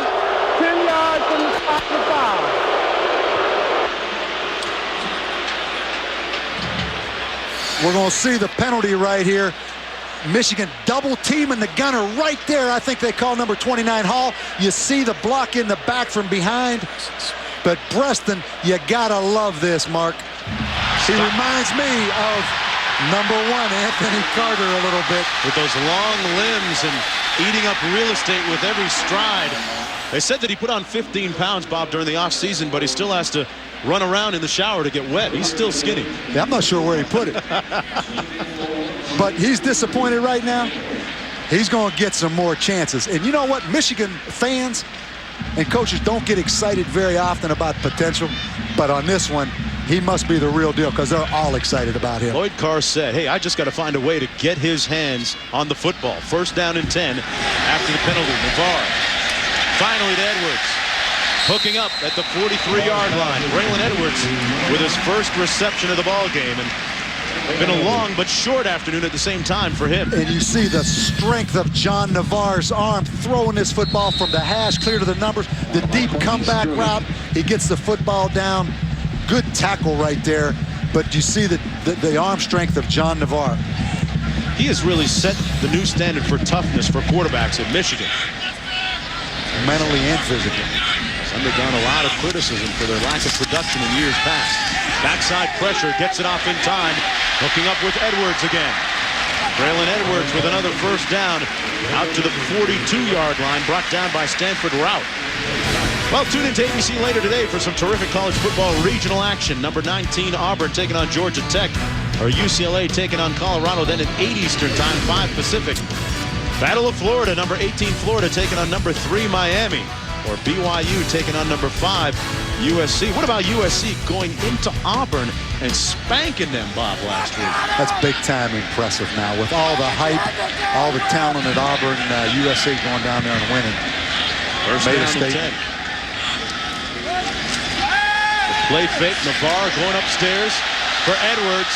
10 yards from the spot to foul. We're going to see the penalty right here. Michigan double teaming the gunner right there. I think they call number 29 Hall. You see the block in the back from behind. But Breaston, you gotta love this, Mark. He reminds me of number 1 Anthony Carter a little bit. With those long limbs and eating up real estate with every stride. They said that he put on 15 pounds, Bob, during the offseason, but he still has to run around in the shower to get wet. He's still skinny. Yeah, I'm not sure where he put it. But he's disappointed right now. He's going to get some more chances. And you know what? Michigan fans and coaches don't get excited very often about potential. But on this one, he must be the real deal because they're all excited about him. Lloyd Carr said, hey, I just got to find a way to get his hands on the football. First down and 10 after the penalty. Navarre finally to Edwards. Hooking up at the 43-yard line. Braylon Edwards with his first reception of the ball game. And been a long but short afternoon at the same time for him. And you see the strength of John Navarre's arm throwing this football from the hash clear to the numbers. The deep comeback route. He gets the football down. Good tackle right there. But you see the arm strength of John Navarre. He has really set the new standard for toughness for quarterbacks at Michigan. Mentally and physically. Undergone a lot of criticism for their lack of production in years past. Backside pressure, gets it off in time. Hooking up with Edwards again. Braylon Edwards with another first down out to the 42-yard line, brought down by Stanford Routt. Well, tune in to ABC later today for some terrific college football regional action. Number 19, Auburn taking on Georgia Tech, or UCLA taking on Colorado, then at 8 Eastern time, 5 Pacific. Battle of Florida, number 18, Florida taking on number 3, Miami. Or BYU taking on number 5, USC. What about USC going into Auburn and spanking them, Bob, last week? That's big time impressive now. With all the hype, all the talent at Auburn, USC going down there and winning. First down and 10. The play fake, Navarre going upstairs for Edwards.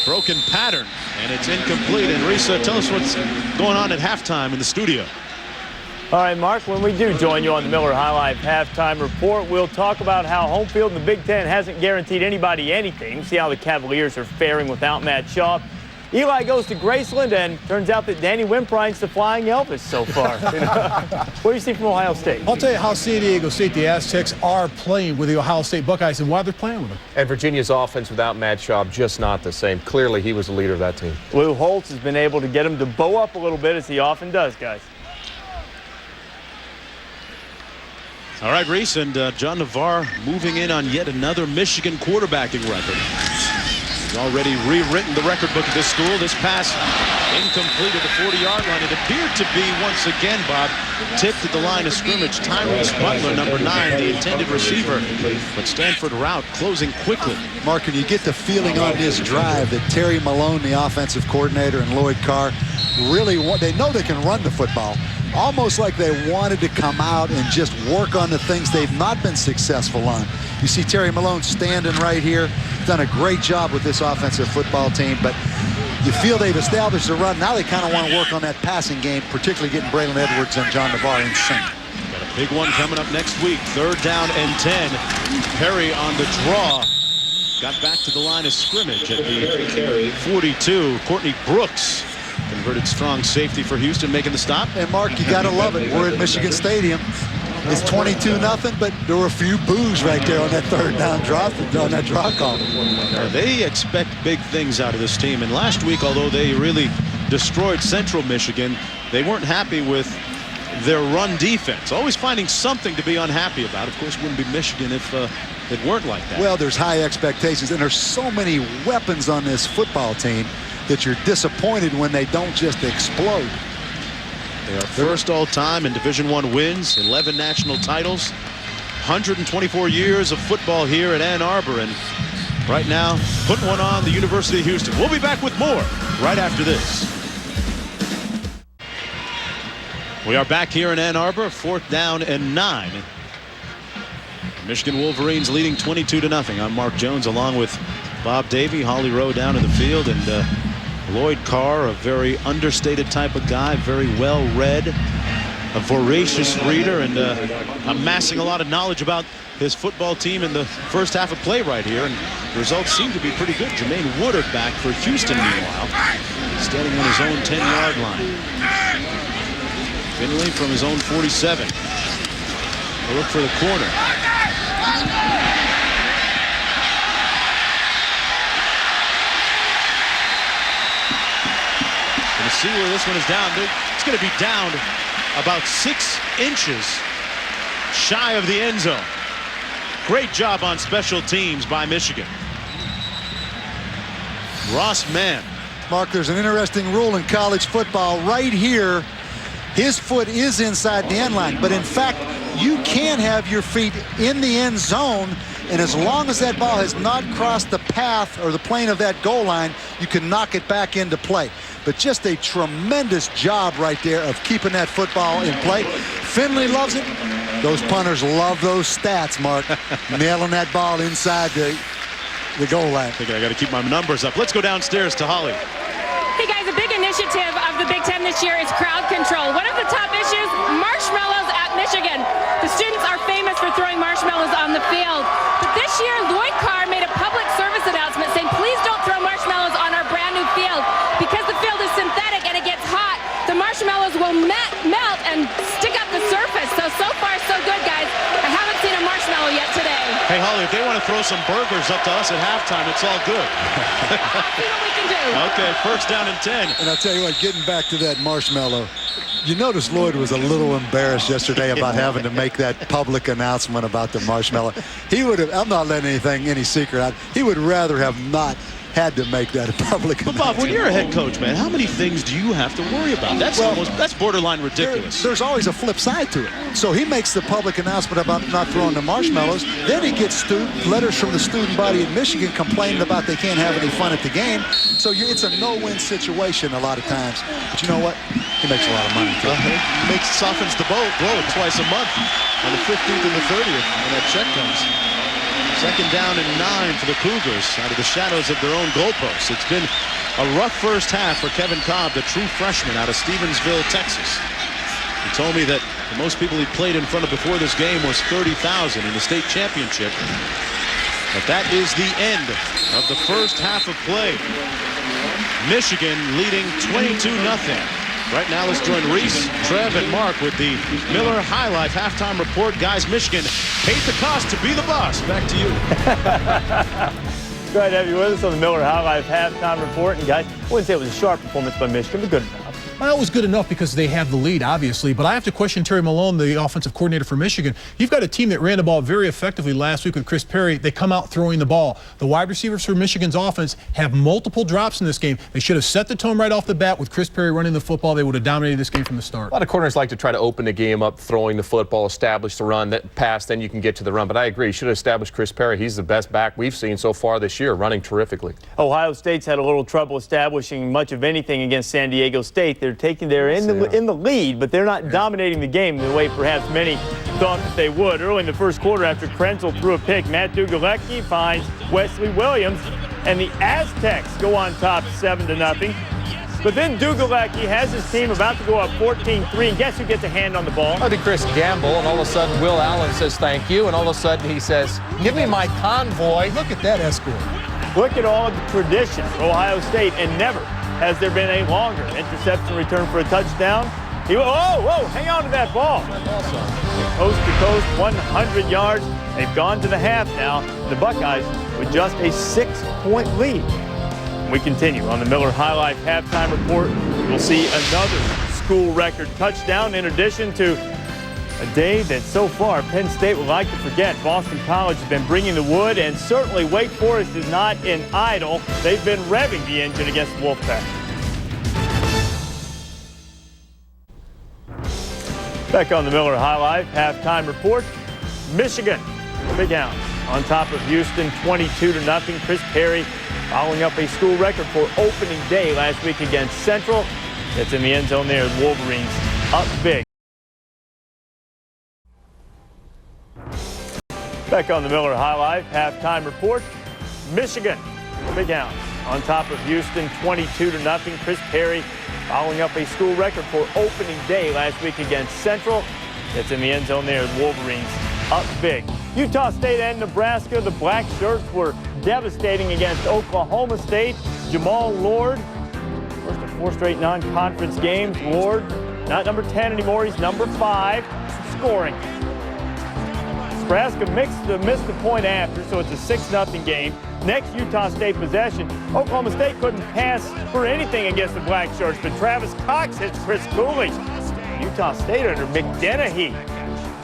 Broken pattern, and it's incomplete. And Risa, tell us what's going on at halftime in the studio. All right, Mark, when we do join you on the Miller High Life halftime report, we'll talk about how home field in the Big Ten hasn't guaranteed anybody anything. See how the Cavaliers are faring without Matt Shaw. Eli goes to Graceland, and turns out that Danny Wimprine's the flying Elvis so far. What do you see from Ohio State? I'll tell you how San Diego State, the Aztecs, are playing with the Ohio State Buckeyes and why they're playing with them. And Virginia's offense without Matt Shaw, just not the same. Clearly, he was the leader of that team. Lou Holtz has been able to get him to bow up a little bit, as he often does, guys. All right, Reese, and John Navarre moving in on yet another Michigan quarterbacking record. He's already rewritten the record book of this school. This pass incomplete at the 40-yard line. It appeared to be, once again, Bob, tipped at the line of scrimmage. Tyrese Butler, number 9, the intended receiver. But Stanford route closing quickly. Mark, and you get the feeling on this drive that Terry Malone, the offensive coordinator, and Lloyd Carr really want, they know they can run the football. Almost like they wanted to come out and just work on the things they've not been successful on. You see Terry Malone standing right here. Done a great job with this offensive football team, but you feel they've established the run. Now they kind of want to work on that passing game, particularly getting Braylon Edwards and John Navarre in sync. Got a big one coming up next week. 3rd down and 10. Perry on the draw. Got back to the line of scrimmage at the 42. Courtney Brooks converted strong safety for Houston, making the stop. And Mark, you got to love it. We're at Michigan Stadium. It's 22-0, but there were a few boos right there on that 3rd down drop, on that draw call. They expect big things out of this team. And last week, although they really destroyed Central Michigan, they weren't happy with their run defense. Always finding something to be unhappy about. Of course, it wouldn't be Michigan if it weren't like that. Well, there's high expectations, and there's so many weapons on this football team that you're disappointed when they don't just explode. They are first all-time in Division I wins, 11 national titles, 124 years of football here at Ann Arbor, and right now, putting one on the University of Houston. We'll be back with more right after this. We are back here in Ann Arbor, 4th down and 9. Michigan Wolverines leading 22-0. I'm Mark Jones along with Bob Davey, Holly Rowe down in the field, and Lloyd Carr, a very understated type of guy, very well-read, a voracious reader, and amassing a lot of knowledge about his football team in the first half of play right here. And the results seem to be pretty good. Jermaine Woodard back for Houston, meanwhile, standing on his own 10-yard line. Finley from his own 47. We'll look for the corner. See where this one is down. It's going to be down about 6 inches shy of the end zone. Great job on special teams by Michigan. Ross Mann. Mark, there's an interesting rule in college football. Right here, his foot is inside the end line, but in fact, you can have your feet in the end zone, and as long as that ball has not crossed the path or the plane of that goal line, you can knock it back into play. But just a tremendous job right there of keeping that football in play. Finley loves it. Those punters love those stats, Mark. Nailing that ball inside the goal line. I think I got to keep my numbers up. Let's go downstairs to Holly. Hey guys, a big initiative of the Big Ten this year is crowd control. One of the top issues, marshmallows at Michigan. The students are famous for throwing marshmallows on the field. But this year, Lloyd Carr made a public service announcement saying, please don't throw marshmallows on our brand new field. Because the field is synthetic and it gets hot, the marshmallows will melt and stick up the surface. So far, so good, guys. I haven't seen a marshmallow yet today. Hey, Holly, if they want to throw some burgers up to us at halftime, it's all good. I'll see what we can do. Okay, 1st down and 10. And I'll tell you what, getting back to that marshmallow, you notice Lloyd was a little embarrassed yesterday about having to make that public announcement about the marshmallow. He would have, I'm not letting any secret out, he would rather have not had to make that a public announcement. Bob, when you're a head coach, man, how many things do you have to worry about? That's borderline ridiculous. There's always a flip side to it. So he makes the public announcement about not throwing the marshmallows. Then he gets letters from the student body in Michigan complaining about they can't have any fun at the game. So it's a no-win situation a lot of times. But you know what? He makes a lot of money. He softens the blow twice a month on the 15th and the 30th when that check comes. Second down and 9 for the Cougars out of the shadows of their own goalposts. It's been a rough first half for Kevin Cobb, the true freshman out of Stevensville, Texas. He told me that the most people he played in front of before this game was 30,000 in the state championship. But that is the end of the first half of play. Michigan leading 22-0. Right now, let's join Reese, Trev, and Mark with the Miller High Life halftime report. Guys, Michigan paid the cost to be the boss. Back to you. Glad to have you with us on the Miller High Life halftime report. And guys, I wouldn't say it was a sharp performance by Michigan, but good enough. Well, it was good enough because they have the lead, obviously. But I have to question Terry Malone, the offensive coordinator for Michigan. You've got a team that ran the ball very effectively last week with Chris Perry. They come out throwing the ball. The wide receivers for Michigan's offense have multiple drops in this game. They should have set the tone right off the bat with Chris Perry running the football. They would have dominated this game from the start. A lot of corners like to try to open the game up, throwing the football, establish the run, that pass, then you can get to the run. But I agree, you should have established Chris Perry. He's the best back we've seen so far this year, running terrifically. Ohio State's had a little trouble establishing much of anything against San Diego State. They're taking their in the lead, but they're not dominating the game the way perhaps many thought that they would. Early in the first quarter, after Krenzel threw a pick, Matt Dugalecki finds Wesley Williams, and the Aztecs go on top 7-0. But then Dugalecki has his team about to go up 14-3, and guess who gets a hand on the ball? I think Chris Gamble, and all of a sudden Will Allen says thank you, and all of a sudden he says, give me my convoy. Look at that escort. Look at all of the tradition for Ohio State, and never has there been a longer interception return for a touchdown. Whoa, hang on to that ball. Coast to coast, 100 yards. They've gone to the half now. The Buckeyes with just a 6-point lead. We continue on the Miller High Life halftime report. We'll see another school record touchdown in addition to a day that so far Penn State would like to forget. Boston College has been bringing the wood, and certainly Wake Forest is not in idle. They've been revving the engine against Wolfpack. Back on the Miller High Life halftime report. Michigan, Big Hound, on top of Houston, 22-0. Chris Perry following up a school record for opening day last week against Central. It's in the end zone there. The Wolverines up big. Back on the Miller High Life halftime report. Michigan, Big Hound, on top of Houston, 22-0. Chris Perry following up a school record for opening day last week against Central. It's in the end zone there. The Wolverines up big. Utah State and Nebraska, the Black Shirts were devastating against Oklahoma State. Jamal Lord, first of 4 straight non-conference games. Lord, not number 10 anymore, he's number 5, scoring. Nebraska missed the point after, so it's a 6-0 game. Next Utah State possession, Oklahoma State couldn't pass for anything against the Black Shirts, but Travis Cox hits Chris Cooley. Utah State under McDenough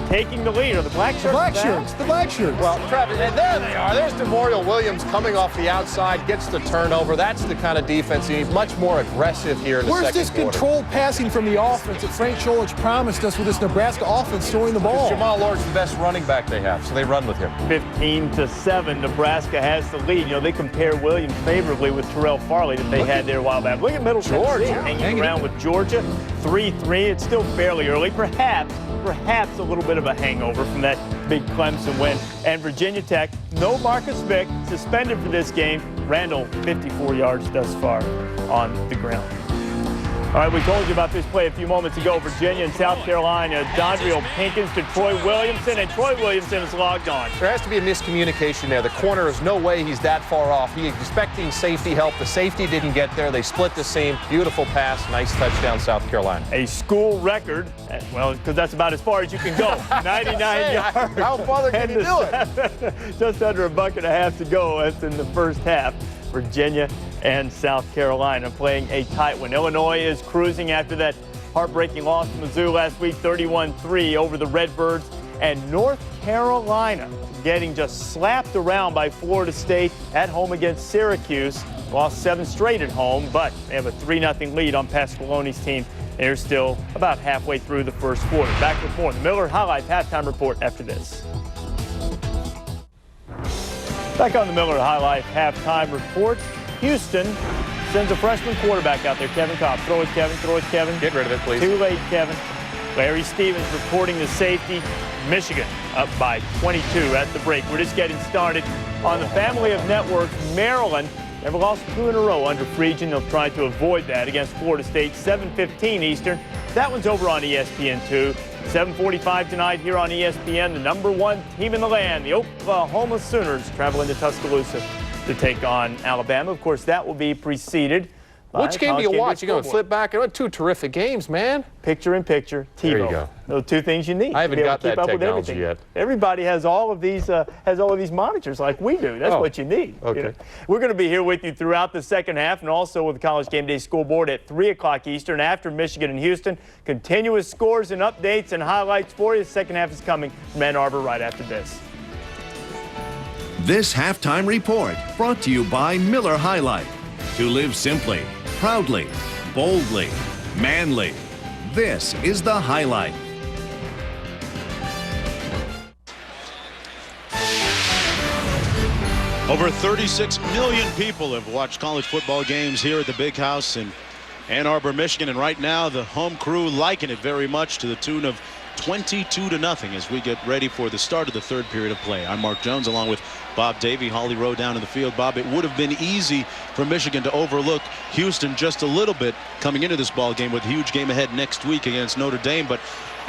taking the lead. Are the Black Shirts? The Black Shirts. Well, Travis, and there they are. There's DeMorial Williams coming off the outside, gets the turnover. That's the kind of defense you need. Much more aggressive here in the second quarter. Where's this controlled passing from the offense that Frank Scholich promised us with this Nebraska offense throwing the ball? Jamal Lord's the best running back they have, so they run with him. 15-7, Nebraska has the lead. You know, they compare Williams favorably with Terrell Farley that they had there a while back. Look at Middle Tennessee hanging around with Georgia, 3-3. It's still fairly early. Perhaps a little bit of a hangover from that big Clemson win. And Virginia Tech, no Marcus Vick, suspended for this game. Randall, 54 yards thus far on the ground. All right, we told you about this play a few moments ago. Virginia and South Carolina. Dondriel Pinkins to Troy Williamson, and Troy Williamson is logged on. There has to be a miscommunication there. The corner is no way he's that far off. He's expecting safety help. The safety didn't get there. They split the seam. Beautiful pass. Nice touchdown, South Carolina. A school record, well, because that's about as far as you can go. 99 yards. How far can you do it? Just under a buck and a half to go. That's in the first half. Virginia and South Carolina playing a tight one. Illinois is cruising after that heartbreaking loss to Mizzou last week, 31-3 over the Redbirds. And North Carolina getting just slapped around by Florida State at home against Syracuse. Lost 7 straight at home, but they have a 3-0 lead on Pasqualoni's team. They're still about halfway through the first quarter. Back with more. The Miller High Life halftime report after this. Back on the Miller High Life halftime report. Houston sends a freshman quarterback out there, Kevin Cobb. Throw it, Kevin. Throw it, Kevin. Get rid of it, please. Too late, Kevin. Larry Stevens reporting the safety. Michigan up by 22 at the break. We're just getting started on the family of networks. Maryland never lost 2 in a row under Friedgen. They'll try to avoid that against Florida State. 7:15 Eastern. That one's over on ESPN2. 7:45 tonight here on ESPN. The #1 team in the land, the Oklahoma Sooners, traveling to Tuscaloosa to take on Alabama. Of course, that will be preceded by Which game do you watch? You're going to flip back. 2 terrific games, man. Picture in picture, TiVo. There you go. Those 2 things you need. I haven't to be able got to keep that up with technology everything. yet. Everybody has all of these monitors like we do. That's what you need. Okay. You know? We're going to be here with you throughout the second half, and also with the College Game Day Scoreboard at 3 o'clock Eastern after Michigan and Houston. Continuous scores and updates and highlights for you. The second half is coming from Ann Arbor right after this. This halftime report brought to you by Miller High Life. To live simply, proudly, boldly, manly. This is the High Life. Over 36 million people have watched college football games here at the Big House in Ann Arbor, Michigan, and right now the home crew liking it very much to the tune of 22-0 as we get ready for the start of the third period of play. I'm Mark Jones along with Bob Davey, Holly Rowe down in the field. Bob, it would have been easy for Michigan to overlook Houston just a little bit coming into this ball game with a huge game ahead next week against Notre Dame, but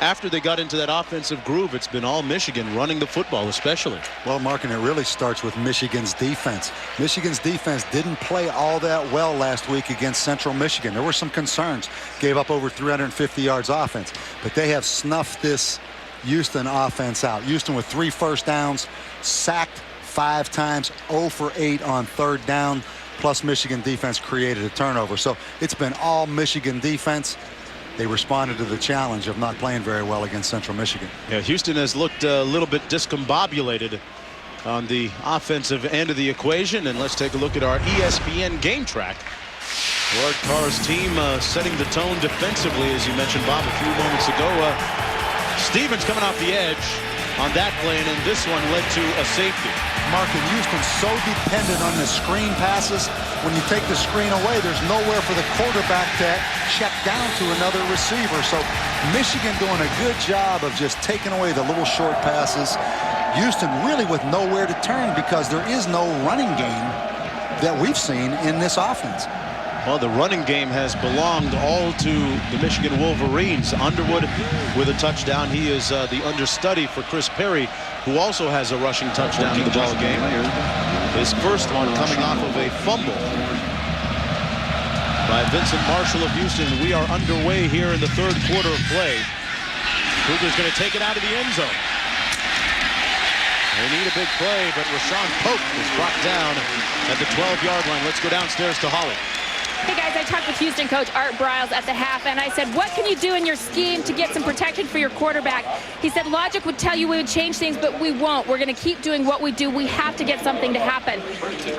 after they got into that offensive groove, it's been all Michigan running the football especially. Well, Mark, and it really starts with Michigan's defense. Michigan's defense didn't play all that well last week against Central Michigan. There were some concerns. Gave up over 350 yards offense, but they have snuffed this Houston offense out. Houston with 3 first downs, sacked 5 times, 0 for 8 on 3rd down, plus Michigan defense created a turnover. So it's been all Michigan defense. They responded to the challenge of not playing very well against Central Michigan. Yeah, Houston has looked a little bit discombobulated on the offensive end of the equation, and let's take a look at our ESPN game track. Lord Carr's team setting the tone defensively, as you mentioned, Bob, a few moments ago. Stevens coming off the edge on that play, and then this one led to a safety. Mark, and Houston's so dependent on the screen passes. When you take the screen away, there's nowhere for the quarterback to check down to another receiver. So Michigan doing a good job of just taking away the little short passes. Houston really with nowhere to turn because there is no running game that we've seen in this offense. Well, the running game has belonged all to the Michigan Wolverines. Underwood with a touchdown. He is the understudy for Chris Perry, who also has a rushing touchdown in the ball game. His first one coming off of a fumble by Vincent Marshall of Houston. We are underway here in the third quarter of play. Cougar's going to take it out of the end zone. They need a big play, but Rashawn Pope is brought down at the 12-yard line. Let's go downstairs to Holly. Hey guys, I talked with Houston coach Art Briles at the half, and I said, what can you do in your scheme to get some protection for your quarterback? He said, logic would tell you we would change things, but we won't. We're going to keep doing what we do. We have to get something to happen.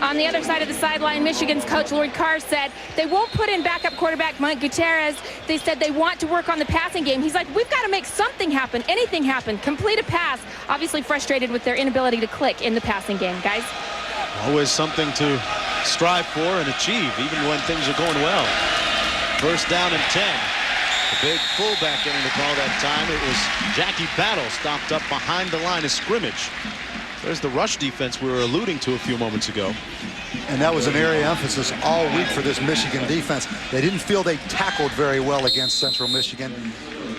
On the other side of the sideline, Michigan's coach Lord Carr said they won't put in backup quarterback Mike Gutierrez. They said they want to work on the passing game. He's like, we've got to make something happen, anything happen, complete a pass. Obviously frustrated with their inability to click in the passing game, guys. Always something to strive for and achieve, even when things are going well. First down and 10. The big fullback getting the call that time. It was Jackie Battle stopped up behind the line of scrimmage. There's the rush defense we were alluding to a few moments ago. And that was an area of emphasis all week for this Michigan defense. They didn't feel they tackled very well against Central Michigan.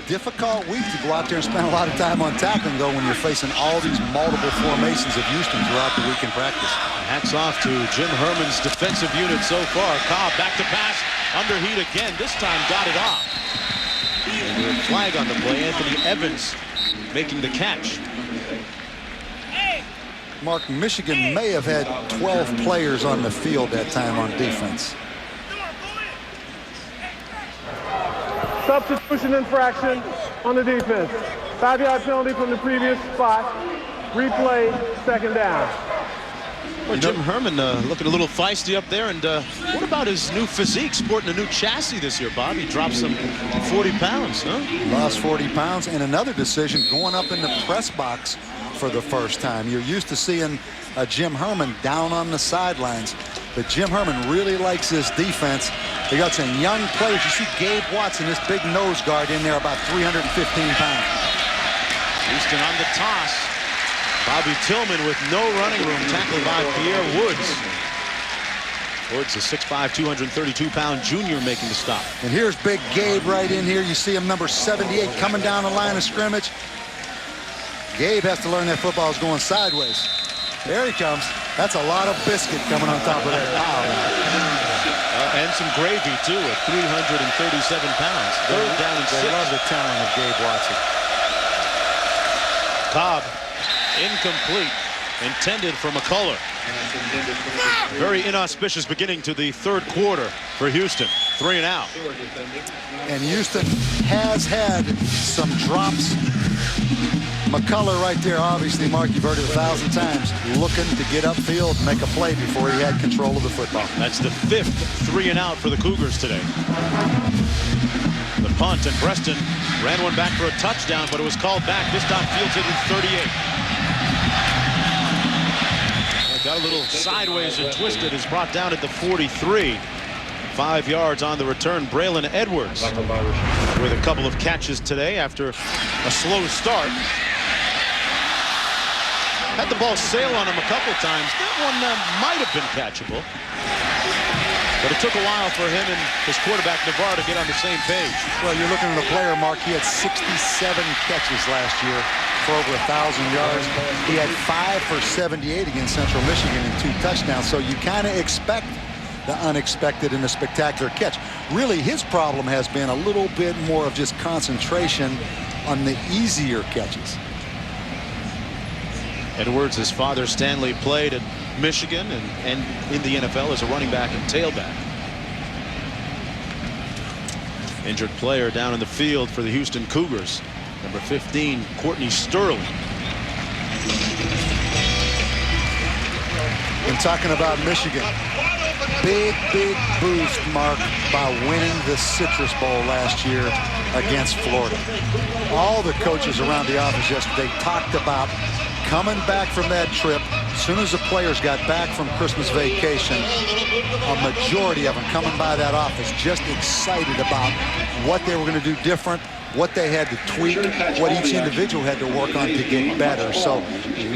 Difficult week to go out there and spend a lot of time on tackling, though, when you're facing all these multiple formations of Houston throughout the week in practice. Hats off to Jim Herman's defensive unit so far. Cobb back to pass, under heat again. This time got it off. And a flag on the play. Anthony Evans making the catch. Mark, Michigan may have had 12 players on the field that time on defense. Substitution infraction on the defense. 5-yard penalty from the previous spot. Replay, second down. Well, Jim Herman looking a little feisty up there. And what about his new physique, sporting a new chassis this year, Bob? He dropped some 40 pounds, huh? Lost 40 pounds. And another decision, going up in the press box for the first time. You're used to seeing Jim Herman down on the sidelines. But Jim Herman really likes this defense. They got some young players. You see Gabe Watson, this big nose guard in there, about 315 pounds. Houston on the toss. Bobby Tillman with no running room, tackled by Pierre Woods. Woods, a 6'5", 232-pound junior, making the stop. And here's big Gabe right in here. You see him, number 78, coming down the line of scrimmage. Gabe has to learn that football is going sideways. There he comes. That's a lot of biscuit coming on top of that pile. And some gravy, too, at 337 pounds. Third down and 6. They love the talent of Gabe Watson. Cobb, incomplete, intended for McCullough. Very inauspicious beginning to the third quarter for Houston. 3 and out. And Houston has had some drops. McCullough right there, obviously, Mark, you've heard it 1,000 times, looking to get upfield, make a play before he had control of the football. That's the 5th 3 and out for the Cougars today. The punt, and Preston ran one back for a touchdown, but it was called back. This time fields it at 38. Got a little sideways and twisted, is brought down at the 43. 5 yards on the return. Braylon Edwards with a couple of catches today after a slow start. Had the ball sail on him a couple times. That one might have been catchable. But it took a while for him and his quarterback, Navarre, to get on the same page. Well, you're looking at the player, Mark. He had 67 catches last year for over 1,000 yards. He had 5 for 78 against Central Michigan and 2 touchdowns. So you kind of expect the unexpected and the spectacular catch. Really, his problem has been a little bit more of just concentration on the easier catches. Edwards, his father Stanley, played at Michigan and in the NFL as a running back and tailback. Injured player down in the field for the Houston Cougars. Number 15, Courtney Sterling. When talking about Michigan, big boost, Mark, by winning the Citrus Bowl last year against Florida. All the coaches around the office yesterday talked about coming back from that trip. As soon as the players got back from Christmas vacation, a majority of them coming by that office just excited about what they were going to do different, what they had to tweak, what each individual had to work on to get better. So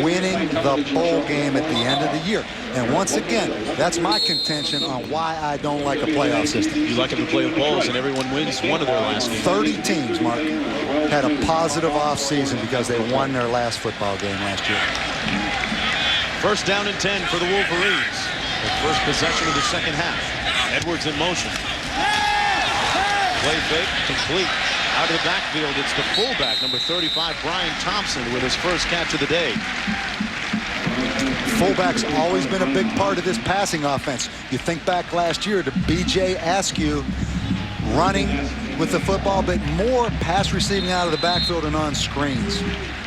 winning the bowl game at the end of the year. And once again, that's my contention on why I don't like a playoff system. You like them to play with balls and everyone wins one of their last games. 30 teams, Mark, had a positive offseason because they won their last football game last year. First down and 10 for the Wolverines. The first possession of the second half. Edwards in motion. Play fake, complete. Out of the backfield, it's the fullback, number 35, Brian Thompson, with his first catch of the day. Fullback's always been a big part of this passing offense. You think back last year to B.J. Askew running with the football, but more pass receiving out of the backfield and on screens.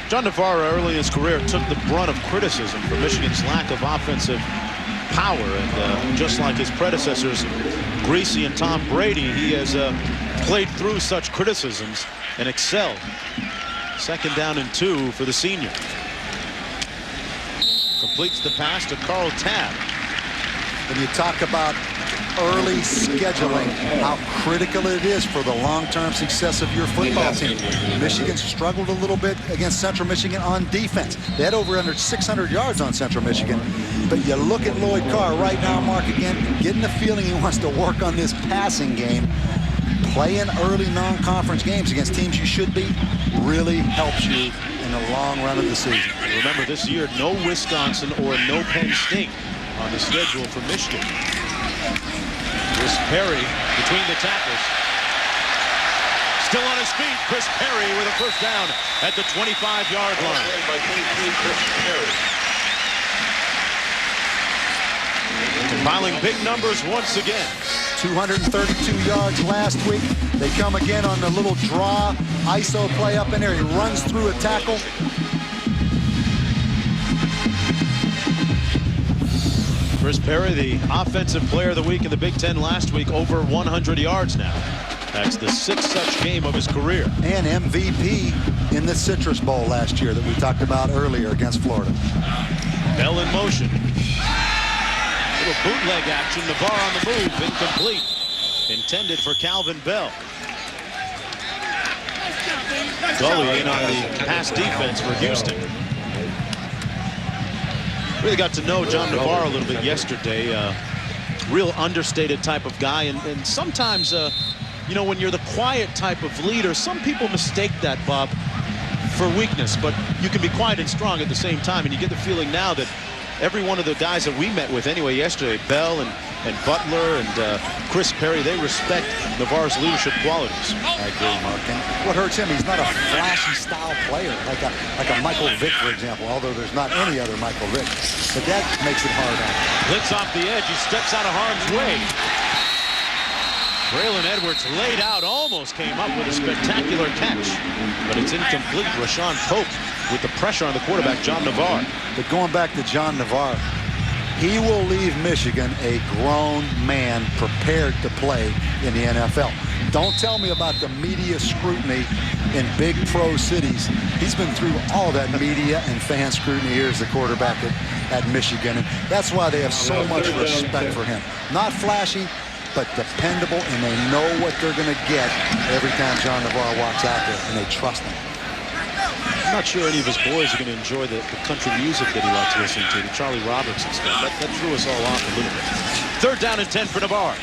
John Navarre, early in his career, took the brunt of criticism for Michigan's lack of offensive power. And just like his predecessors, Greasy and Tom Brady, he has played through such criticisms and excelled. Second down and 2 for the senior. Completes the pass to Carl Tabb. When you talk about early scheduling, how critical it is for the long-term success of your football team. Michigan struggled a little bit against Central Michigan on defense. They had over under 600 yards on Central Michigan. But you look at Lloyd Carr right now, Mark, again, getting the feeling he wants to work on this passing game. Playing early non-conference games against teams you should be really helps you in the long run of the season. Remember, this year, no Wisconsin or no Penn State on the schedule for Michigan. Chris Perry between the tackles. Still on his feet, Chris Perry with a first down at the 25-yard line. Compiling big numbers once again. 232 yards last week. They come again on the little draw ISO play up in there. He runs through a tackle. Chris Perry, the offensive player of the week in the Big Ten last week, over 100 yards now. That's the 6th such game of his career. And MVP in the Citrus Bowl last year that we talked about earlier against Florida. Bell in motion. Little bootleg action. Navarre on the move. Incomplete. Intended for Calvin Bell. Gully in on the pass defense for Houston. Really got to know John Navarre a little bit yesterday. Real understated type of guy, and sometimes, you know, when you're the quiet type of leader, some people mistake that, Bob, for weakness, but you can be quiet and strong at the same time, and you get the feeling now that every one of the guys that we met with anyway yesterday, Bell and Butler and Chris Perry, they respect Navarre's leadership qualities. I agree, Mark. And what hurts him, he's not a flashy style player like a Michael Vick, for example, although there's not any other Michael Vick. But that makes it hard on him. Blitz off the edge. He steps out of harm's way. Braylon Edwards laid out, almost came up with a spectacular catch, but it's incomplete. Rashawn Pope with the pressure on the quarterback, John Navarre. But going back to John Navarre, he will leave Michigan a grown man prepared to play in the NFL. Don't tell me about the media scrutiny in big pro cities. He's been through all that media and fan scrutiny here as the quarterback at Michigan, and that's why they have so much respect for him. Not flashy, but dependable, and they know what they're going to get every time John Navarre walks out there, and they trust him. I'm not sure any of his boys are going to enjoy the country music that he likes listening to, the Charlie Robertson stuff. That threw us all off a little bit. 3rd down and 10 for Navarre.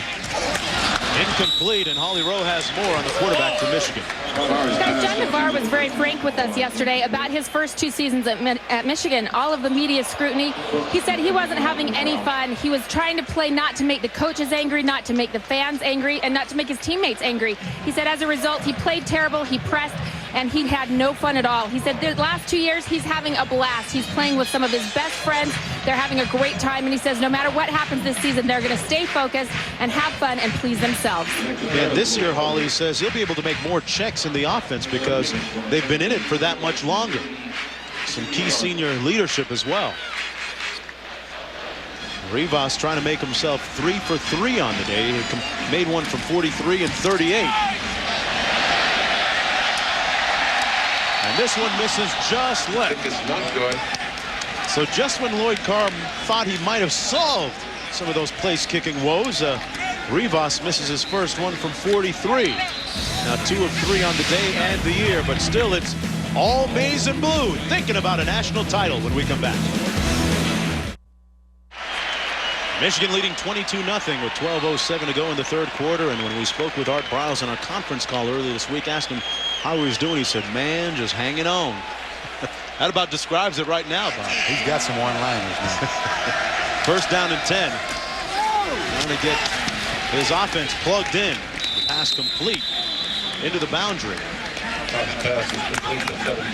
Incomplete, and Holly Rowe has more on the quarterback for Michigan. Guys, John Navarre was very frank with us yesterday about his first 2 seasons at Michigan. All of the media scrutiny. He said he wasn't having any fun. He was trying to play not to make the coaches angry, not to make the fans angry, and not to make his teammates angry. He said as a result, he played terrible, he pressed, and he had no fun at all. He said the last 2 years, he's having a blast. He's playing with some of his best friends. They're having a great time, and he says no matter what happens this season, they're going to stay focused and have fun and please themselves. Yeah, this year, Holly says he'll be able to make more checks in the offense because they've been in it for that much longer. Some key senior leadership as well. Rivas trying to make himself 3 for 3 on the day. He made one from 43 and 38. And this one misses just left. So just when Lloyd Carr thought he might have solved some of those place-kicking woes, Rivas misses his first one from 43. Now 2 of 3 on the day and the year, but still it's all maize and blue. Thinking about a national title when we come back. Michigan leading 22-0 with 12:07 to go in the 3rd quarter. And when we spoke with Art Briles on our conference call earlier this week, asked him how he was doing, he said, man, just hanging on. That about describes it right now, Bob. He's got some one-liners now. 1st down and 10. Trying to get his offense plugged in. The pass complete into the boundary.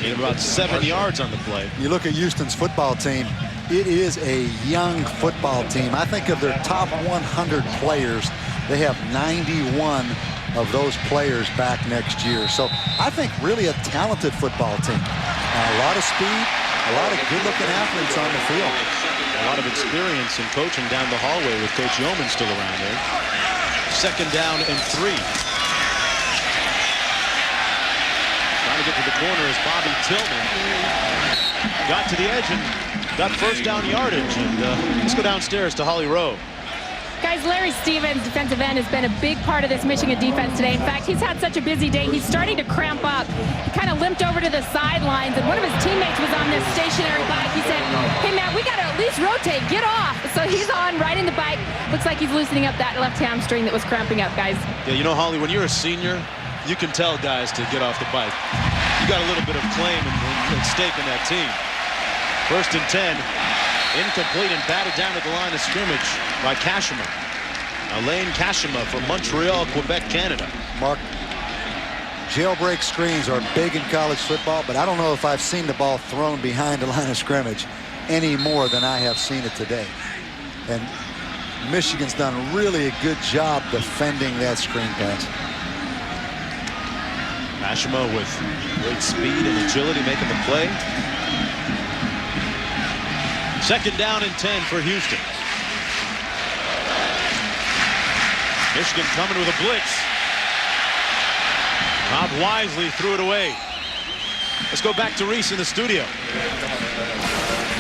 Gained about 7 yards on the play. You look at Houston's football team, it is a young football team. I think of their top 100 players, they have 91 of those players back next year. So I think really a talented football team. A lot of speed, a lot of good-looking athletes on the field. A lot of experience in coaching down the hallway with Coach Yeoman still around there. 2nd down and 3. Trying to get to the corner is Bobby Tillman. Got to the edge and got 1st down yardage. And let's go downstairs to Holly Rowe. Guys, Larry Stevens, defensive end, has been a big part of this Michigan defense today. In fact, he's had such a busy day, he's starting to cramp up. He kind of limped over to the sidelines, and one of his teammates was on this stationary bike. He said, hey, man, we got to at least rotate. Get off. So he's on, riding the bike. Looks like he's loosening up that left hamstring that was cramping up, guys. Yeah, you know, Holly, when you're a senior, you can tell guys to get off the bike. You got a little bit of claim and stake in that team. 1st and 10. Incomplete and batted down at the line of scrimmage by Kashima. Alain Kashima from Montreal, Quebec, Canada. Mark, jailbreak screens are big in college football, but I don't know if I've seen the ball thrown behind the line of scrimmage any more than I have seen it today. And Michigan's done really a good job defending that screen pass. Kashima with great speed and agility making the play. 2nd down and 10 for Houston. Michigan coming with a blitz. Bob wisely threw it away. Let's go back to Reese in the studio.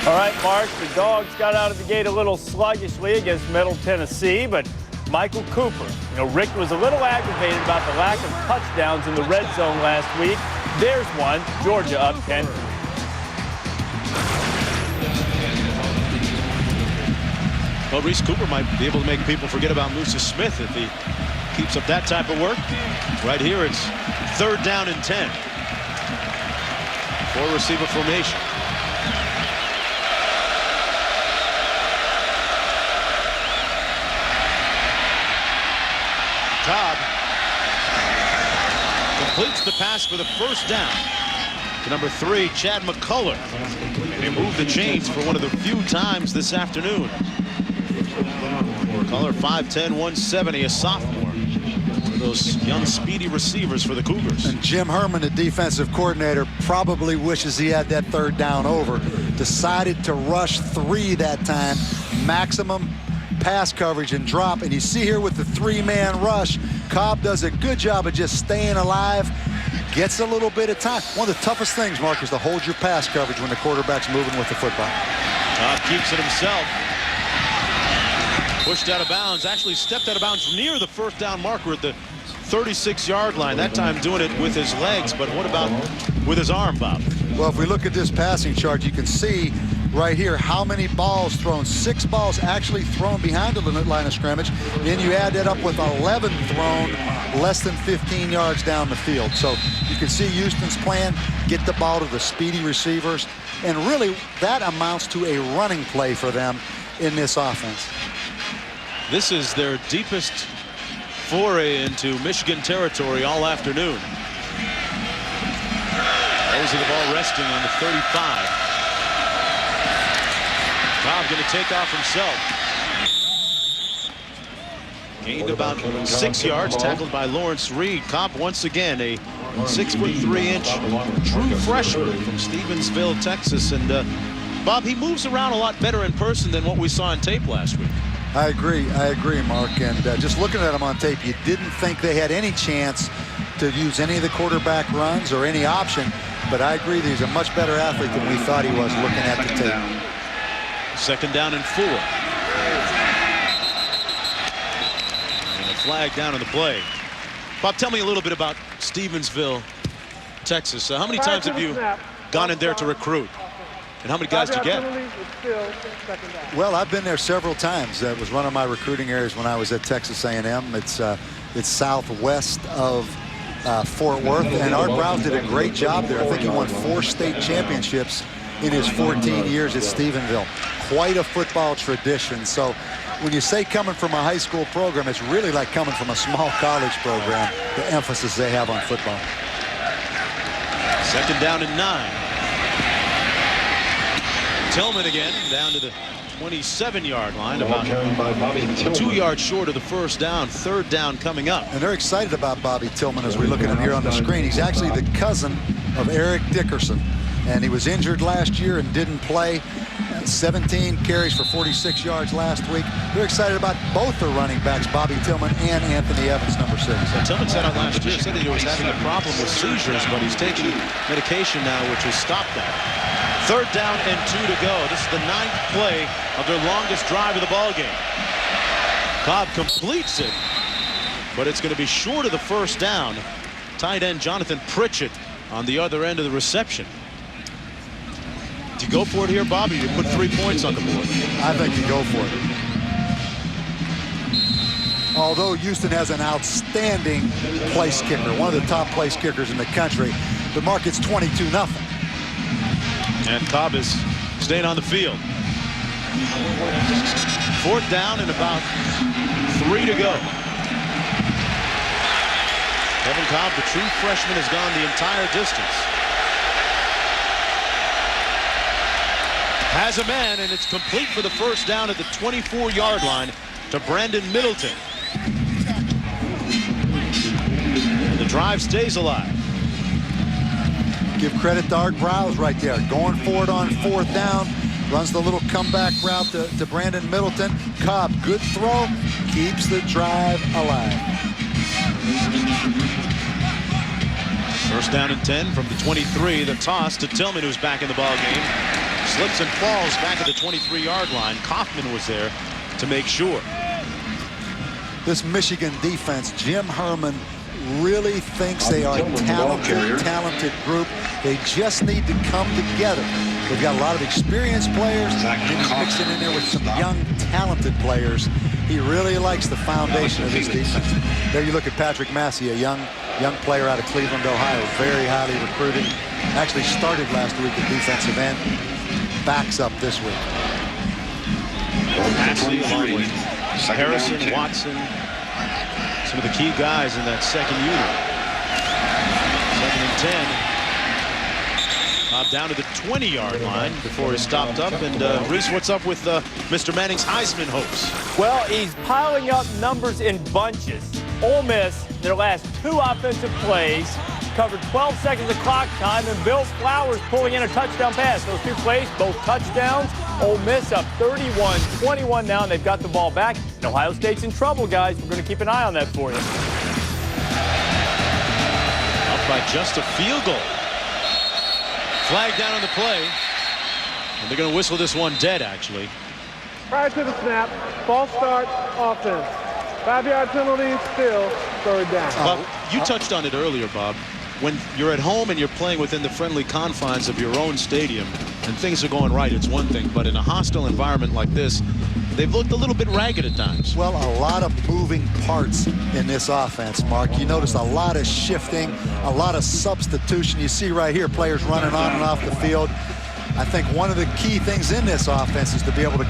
All right, Mark, the Dogs got out of the gate a little sluggishly against Middle Tennessee, but Michael Cooper, Rick was a little aggravated about the lack of touchdowns in the red zone last week. There's one. Georgia up 10. Well, Reese Cooper might be able to make people forget about Musa Smith if he keeps up that type of work. Right here, it's 3rd down and 10. 4-receiver formation. Cobb completes the pass for the 1st down to number 3, Chad McCullough. They moved the chains for one of the few times this afternoon. McCullough, 5'10", 170, a sophomore. One of those young, speedy receivers for the Cougars. And Jim Herman, the defensive coordinator, probably wishes he had that 3rd down over. Decided to rush 3 that time. Maximum pass coverage and drop, and you see here with the 3-man rush, Cobb does a good job of just staying alive, gets a little bit of time. One of the toughest things, Mark, is to hold your pass coverage when the quarterback's moving with the football. Cobb keeps it himself. Pushed out of bounds, actually stepped out of bounds near the 1st down marker at the 36-yard line. That time doing it with his legs, but what about with his arm, Bob? Well, if we look at this passing chart, you can see right here how many balls thrown. 6 balls actually thrown behind the line of scrimmage. Then you add that up with 11 thrown less than 15 yards down the field. So you can see Houston's plan, get the ball to the speedy receivers. And really, that amounts to a running play for them in this offense. This is their deepest foray into Michigan territory all afternoon. Those are the ball resting on the 35. Cobb going to take off himself. Gained about 6 yards, tackled by Lawrence Reed. Cobb once again a 6'3" true freshman from Stevensville, Texas. And Bob, he moves around a lot better in person than what we saw on tape last week. I agree, Mark. And just looking at him on tape, you didn't think they had any chance to use any of the quarterback runs or any option. But I agree that he's a much better athlete than we thought he was looking at the tape. 2nd down and 4. And a flag down on the play. Bob, tell me a little bit about Stevensville, Texas. How many times have you gone in there to recruit? And how many guys did you get? Well, I've been there several times. It was one of my recruiting areas when I was at Texas A&M. It's southwest of Fort Worth, and Art Browse did a great job there. I think he won 4 state championships in his 14 years at Stephenville. Quite a football tradition. So when you say coming from a high school program, it's really like coming from a small college program, the emphasis they have on football. 2nd down and 9. Tillman again down to the 27-yard line, about 2 yards short of the 1st down. 3rd down coming up. And they're excited about Bobby Tillman as we look at him here on the screen. He's actually the cousin of Eric Dickerson, and he was injured last year and didn't play. 17 carries for 46 yards last week. They're excited about both their running backs, Bobby Tillman and Anthony Evans, number 6. So Tillman said out last year, said that he was having a problem with seizures, but he's taking medication now, which has stopped that. 3rd down and 2 to go. This is the 9th play of their longest drive of the ball game. Cobb completes it, but it's going to be short of the 1st down. Tight end Jonathan Pritchett on the other end of the reception. Do you go for it here, Bobby? You put 3 points on the board. I think you go for it. Although Houston has an outstanding place kicker, one of the top place kickers in the country, the mark is 22-0. And Cobb is staying on the field. 4th down and about 3 to go. Kevin Cobb, the true freshman, has gone the entire distance. Has a man, and it's complete for the 1st down at the 24-yard line to Brandon Middleton. And the drive stays alive. Give credit to Art Browse right there. Going for it on 4th down. Runs the little comeback route to Brandon Middleton. Cobb, good throw. Keeps the drive alive. 1st down and 10 from the 23. The toss to Tillman, who's back in the ball game. Slips and falls back at the 23-yard line. Kaufman was there to make sure. This Michigan defense, Jim Herman really thinks they are a talented group. They just need to come together. They've got a lot of experienced players, and he's mixing in there with some young, talented players. He really likes the foundation of this defense. There you look at Patrick Massey, a young player out of Cleveland, Ohio, very highly recruited. Actually started last week at defensive end. Backs up this week. Massey along with Harrison, Watson, some of the key guys in that second unit. 2nd and 10. Down to the 20-yard line before he's stopped up. And Reese, what's up with Mr. Manning's Heisman hopes? Well, he's piling up numbers in bunches. Ole Miss, their last 2 offensive plays, covered 12 seconds of clock time, and Bill Flowers pulling in a touchdown pass. Those 2 plays, both touchdowns. Ole Miss up 31-21 now, and they've got the ball back. And Ohio State's in trouble, guys. We're going to keep an eye on that for you. Up by just a field goal. Flag down on the play. And they're going to whistle this one dead, actually. Prior to the snap, false start, offense. 5-yard penalty, still 3rd down. Bob, you touched on it earlier, Bob. When you're at home and you're playing within the friendly confines of your own stadium and things are going right, it's one thing. But in a hostile environment like this, they've looked a little bit ragged at times. Well, a lot of moving parts in this offense, Mark. You notice a lot of shifting, a lot of substitution. You see right here, players running on and off the field. I think one of the key things in this offense is to be able to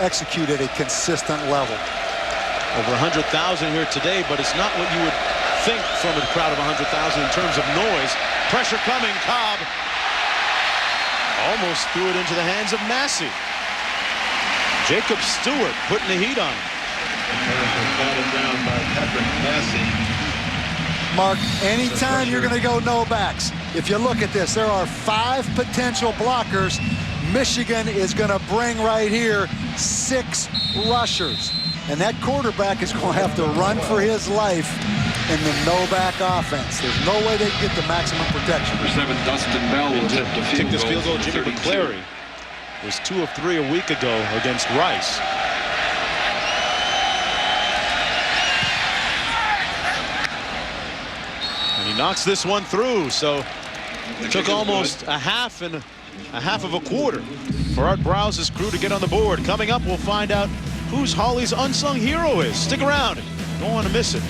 execute at a consistent level. Over 100,000 here today, but it's not what you would think from a crowd of 100,000 in terms of noise. Pressure coming. Cobb almost threw it into the hands of Massey. Jacob Stewart putting the heat on him. Down by Patrick Massey. Mark, anytime you're going to go no backs, if you look at this, there are 5 potential blockers. Michigan is going to bring right here 6 rushers. And that quarterback is going to have to run for his life in the no-back offense. There's no way they can get the maximum protection. Number 7, Dustin Bell will attempt a Take this field goal. Jimmy McClary was 2 of 3 a week ago against Rice. And he knocks this one through. So it took almost a half of a quarter for Art Browse's crew to get on the board. Coming up, we'll find out who's Holly's unsung hero is. Stick around. Don't want to miss it.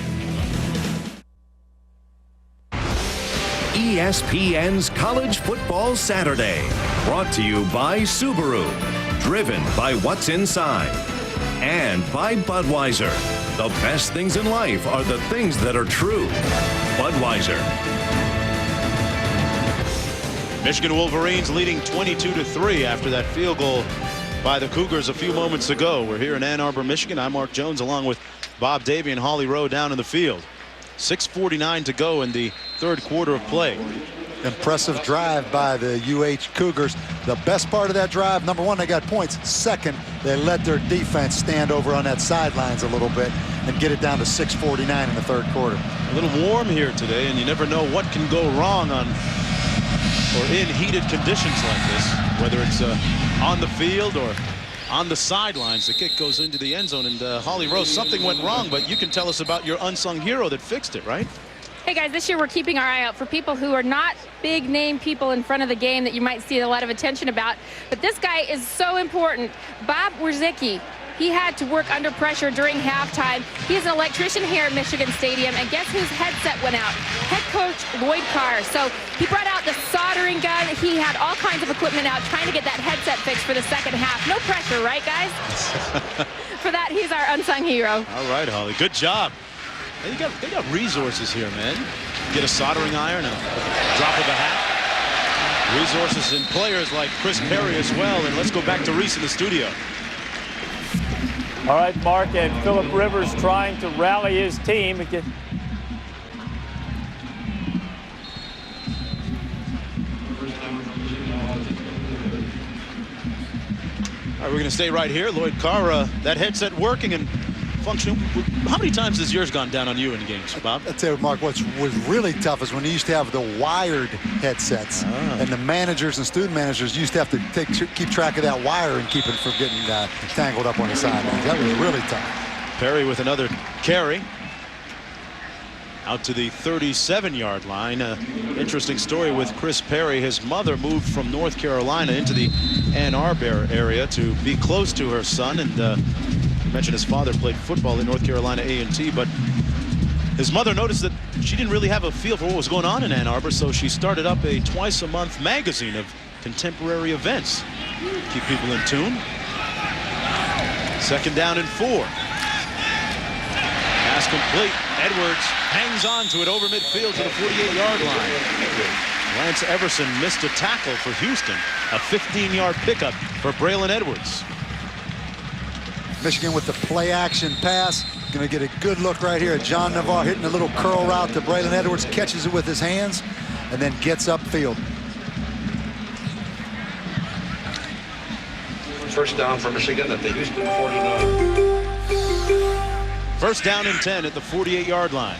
ESPN's College Football Saturday. Brought to you by Subaru. Driven by what's inside. And by Budweiser. The best things in life are the things that are true. Budweiser. Michigan Wolverines leading 22-3 after that field goal by the Cougars a few moments ago. We're here in Ann Arbor, Michigan. I'm Mark Jones along with Bob Davey and Holly Rowe down in the field. 6:49 to go in the 3rd quarter of play. Impressive drive by the UH Cougars. The best part of that drive, number 1, they got points. Second, they let their defense stand over on that sidelines a little bit and get it down to 6:49 in the 3rd quarter. A little warm here today, and you never know what can go wrong in heated conditions like this, whether it's on the field or on the sidelines. The kick goes into the end zone, and Holly Rose, something went wrong, but you can tell us about your unsung hero that fixed it, right? Hey guys, this year we're keeping our eye out for people who are not big name people in front of the game that you might see a lot of attention about, but this guy is so important. Bob Wierzicki. He had to work under pressure during halftime. He's an electrician here at Michigan Stadium, and guess whose headset went out? Head coach Lloyd Carr. So he brought out the soldering gun. He had all kinds of equipment out trying to get that headset fixed for the second half. No pressure, right, guys? For that, he's our unsung hero. All right, Holly. Good job. They got resources here, man. Get a soldering iron, a drop of a hat. Resources and players like Chris Perry as well. And let's go back to Reese in the studio. All right, Mark, and Phillip Rivers trying to rally his team. All right, we're going to stay right here. Lloyd Carr, that headset working, and functioning. How many times has yours gone down on you in games, Bob? I'll tell you, Mark, what was really tough is when you used to have the wired headsets, and the managers and student managers used to have to keep track of that wire and keep it from getting tangled up on the sidelines. That was really tough. Perry with another carry. Out to the 37-yard line. Interesting story with Chris Perry. His mother moved from North Carolina into the Ann Arbor area to be close to her son. And you mentioned his father played football at North Carolina A&T, but his mother noticed that she didn't really have a feel for what was going on in Ann Arbor, so she started up a twice-a-month magazine of contemporary events. Keep people in tune. 2nd down and 4. Pass complete. Edwards hangs on to it over midfield to the 48-yard line. Lance Everson missed a tackle for Houston. A 15-yard pickup for Braylon Edwards. Michigan with the play-action pass. Going to get a good look right here at John Navarre hitting a little curl route to Braylon Edwards. Catches it with his hands and then gets upfield. First down for Michigan at the Houston 49. 1st down and 10 at the 48-yard line.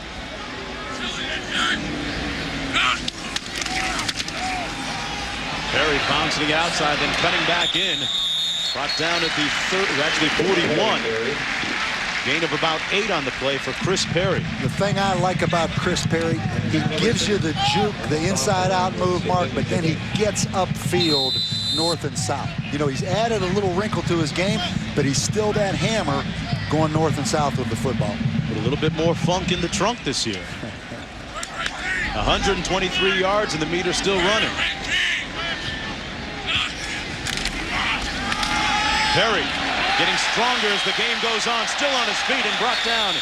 Perry bouncing outside, then cutting back in. Brought down at the actually 41. Gain of about 8 on the play for Chris Perry. The thing I like about Chris Perry, he gives you the juke, the inside-out move, Mark, but then he gets upfield north and south. You know, he's added a little wrinkle to his game, but he's still that hammer going north and south with the football. With a little bit more funk in the trunk this year. 123 yards and the meter still running. Perry getting stronger as the game goes on, still on his feet and brought down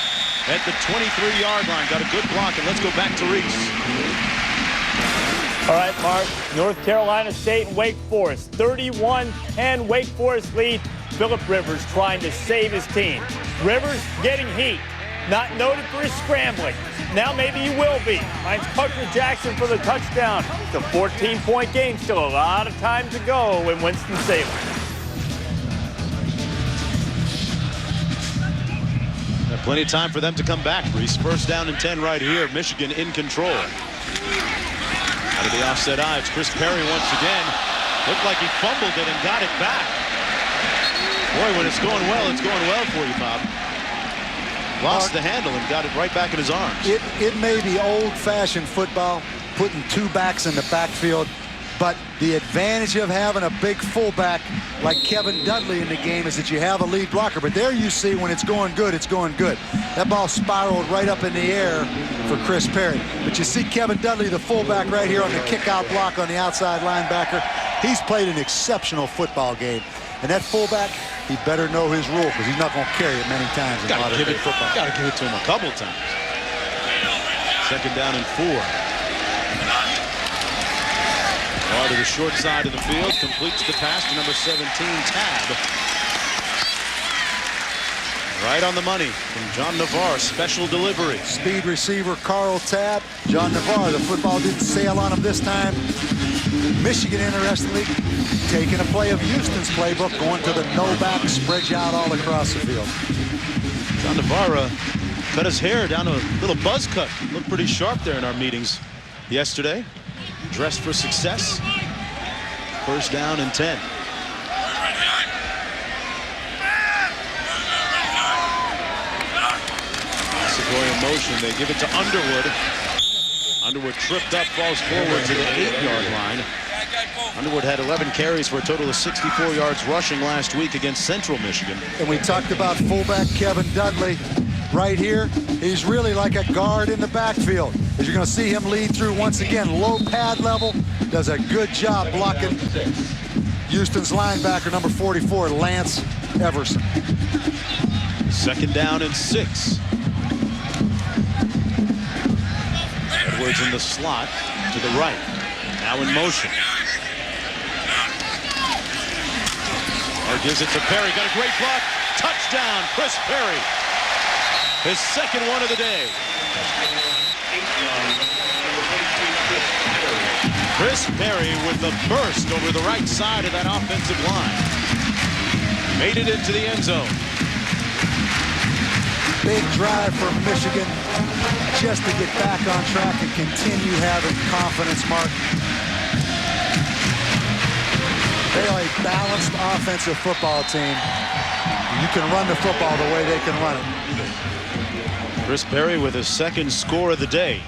at the 23-yard line. Got a good block, and let's go back to Reese. All right, Mark, North Carolina State and Wake Forest. 31-10 Wake Forest lead. Phillip Rivers trying to save his team. Rivers getting heat. Not noted for his scrambling. Now maybe he will be. Finds Tucker Jackson for the touchdown. It's a 14-point game. Still a lot of time to go in Winston-Salem. Plenty of time for them to come back, Reese. 1st down and 10 right here. Michigan in control. Out of the offset eye, it's Chris Perry once again. Looked like he fumbled it and got it back. Boy, when it's going well for you, Bob. Lost the handle and got it right back in his arms. It may be old-fashioned football, putting 2 backs in the backfield, but the advantage of having a big fullback like Kevin Dudley in the game is that you have a lead blocker. But there you see when it's going good, it's going good. That ball spiraled right up in the air for Chris Perry. But you see Kevin Dudley, the fullback, right here on the kick-out block on the outside linebacker. He's played an exceptional football game. And that fullback, he better know his rule because he's not going to carry it many times in modern day football. Got to give it to him a couple times. 2nd down and 4. Ball to the short side of the field, completes the pass to number 17, Tab. Right on the money from John Navarre, special delivery. Speed receiver Carl Tab. John Navarre, the football didn't sail on him this time. Michigan, interestingly, taking a play of Houston's playbook, going to the no-back, spread you out all across the field. John Navarre cut his hair down a little buzz cut. Looked pretty sharp there in our meetings yesterday. Dressed for success. 1st down and 10. Sequoia in motion. They give it to Underwood. Underwood tripped up, falls forward to the 8-yard line. Underwood had 11 carries for a total of 64 yards rushing last week against Central Michigan. And we talked about fullback Kevin Dudley right here. He's really like a guard in the backfield. As you're going to see him lead through once again, low pad level, does a good job blocking Houston's linebacker, number 44, Lance Everson. 2nd down and 6. Edwards in the slot to the right. Now in motion. Or gives it to Perry. Got a great block. Touchdown, Chris Perry. His 2nd one of the day. Chris Perry with the burst over the right side of that offensive line. Made it into the end zone. big drive for Michigan just to get back on track and continue having confidence, Mark. They are a balanced offensive football team. You can run the football the way they can run it. Chris Perry with his second score of the day.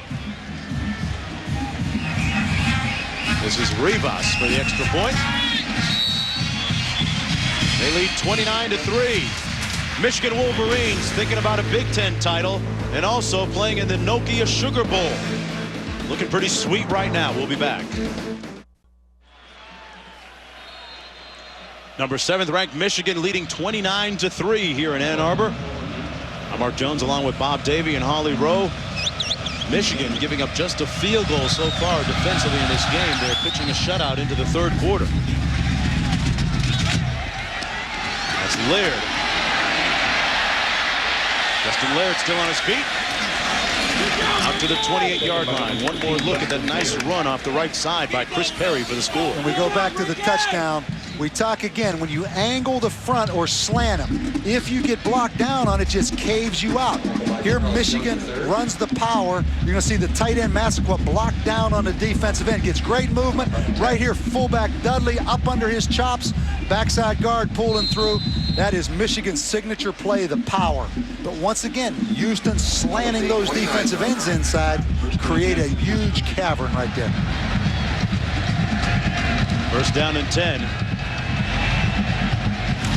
This is Rivas for the extra point. They lead 29-3. Michigan Wolverines thinking about a Big Ten title and also playing in the Nokia Sugar Bowl. Looking pretty sweet right now. We'll be back. Number 7th ranked Michigan leading 29-3 here in Ann Arbor. I'm Mark Jones along with Bob Davie and Holly Rowe. Michigan giving up just a field goal so far defensively in this game. They're pitching a shutout into the third quarter. That's Laird. Justin Laird still on his feet. Out to the 28-yard line. One more look at that nice run off the right side by Chris Perry for the score. When we go back to the touchdown, we talk again, when you angle the front or slant him, if you get blocked down on it, just caves you out. Here Michigan runs the power. You're going to see the tight end Massaquoi blocked down on the defensive end. Gets great movement. Right here, fullback Dudley up under his chops. Backside guard pulling through. That is Michigan's signature play, the power. But once again, Houston slanting those defensive ends inside, create a huge cavern right there. First down and 10.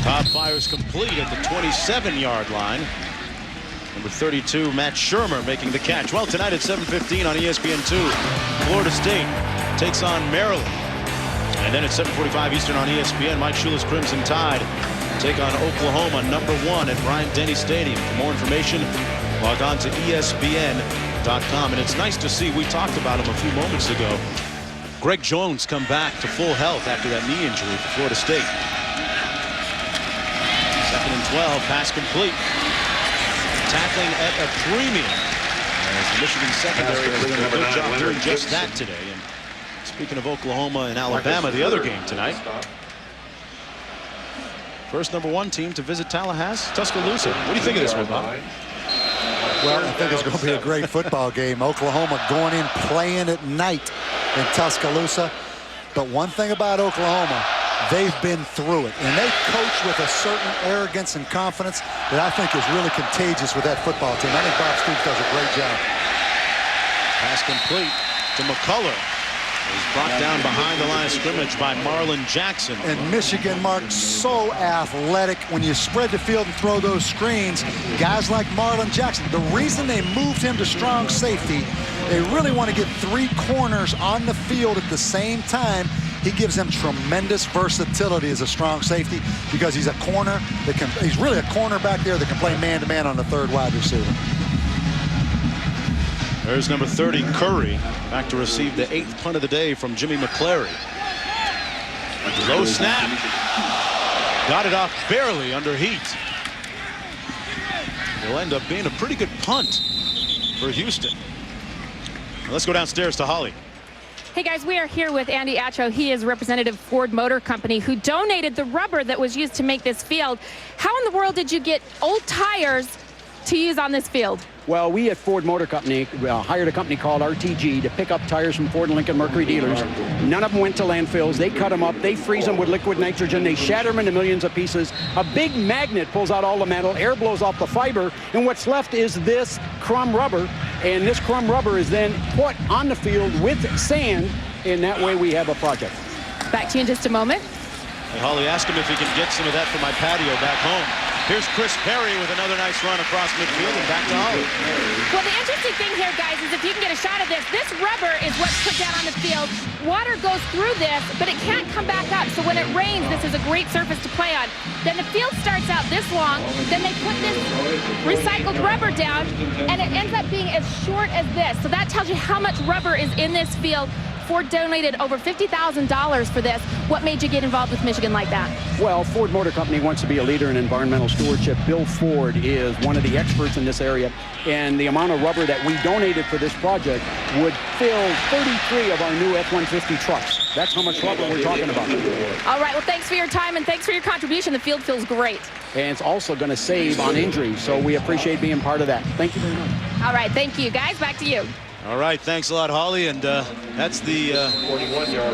Todd fires complete at the 27-yard line. Number 32, Matt Shermer making the catch. Well, tonight at 7:15 on ESPN2, Florida State takes on Maryland. And then at 7:45 Eastern on ESPN, Mike Shula's Crimson Tide take on Oklahoma, number 1 at Bryant-Denny Stadium. For more information, log on to ESPN.com. And it's nice to see, we talked about him a few moments ago, Greg Jones come back to full health after that knee injury for Florida State. 2nd and 12, pass complete. Tackling at a premium as the Michigan secondary doing a good job doing just that today. And speaking of Oklahoma and Alabama, the other game tonight. First number 1 team to visit Tallahassee, Tuscaloosa. What do you think of this one, Bob? Well, I think it's going to be a great football game. Oklahoma going in playing at night in Tuscaloosa. But one thing about Oklahoma, they've been through it. And they coach with a certain arrogance and confidence that I think is really contagious with that football team. I think Bob Stoops does a great job. Pass complete to McCullough. He's brought down behind the line of scrimmage by Marlon Jackson. And Michigan, Mark, so athletic. When you spread the field and throw those screens, guys like Marlon Jackson, the reason they moved him to strong safety, they really want to get 3 corners on the field at the same time. He gives them tremendous versatility as a strong safety because he's a corner that can, he's really a corner back there that can play man-to-man on the 3rd wide receiver. There's number 30, Curry, back to receive the 8th punt of the day from Jimmy McClary. Low snap. Got it off barely under heat. It'll end up being a pretty good punt for Houston. Now let's go downstairs to Holly. Hey guys, we are here with Andy Atcho. He is representative Ford Motor Company who donated the rubber that was used to make this field. How in the world did you get old tires to use on this field? Well, we at Ford Motor Company hired a company called RTG to pick up tires from Ford and Lincoln Mercury dealers. None of them went to landfills. They cut them up, they freeze them with liquid nitrogen, they shatter them into millions of pieces. A big magnet pulls out all the metal, air blows off the fiber, and what's left is this crumb rubber. And this crumb rubber is then put on the field with sand, and that way we have a project. Back to you in just a moment. Hey, Holly, ask him if he can get some of that for my patio back home. Here's Chris Perry with another nice run across midfield and back to Holly. Well, the interesting thing here, guys, is if you can get a shot of this, this rubber is what's put down on the field. Water goes through this, but it can't come back up. So when it rains, this is a great surface to play on. Then the field starts out this long. Then they put this recycled rubber down, and it ends up being as short as this. So that tells you how much rubber is in this field. Ford donated over $50,000 for this. What made you get involved with Michigan like that? Well, Ford Motor Company wants to be a leader in environmental stewardship. Bill Ford is one of the experts in this area, and the amount of rubber that we donated for this project would fill 33 of our new F-150 trucks. That's how much rubber we're talking about. All right, well, thanks for your time and thanks for your contribution. The field feels great. And it's also going to save on injuries, so we appreciate being part of that. Thank you very much. All right, thank you. Guys, back to you. All right, thanks a lot, Holly. And that's the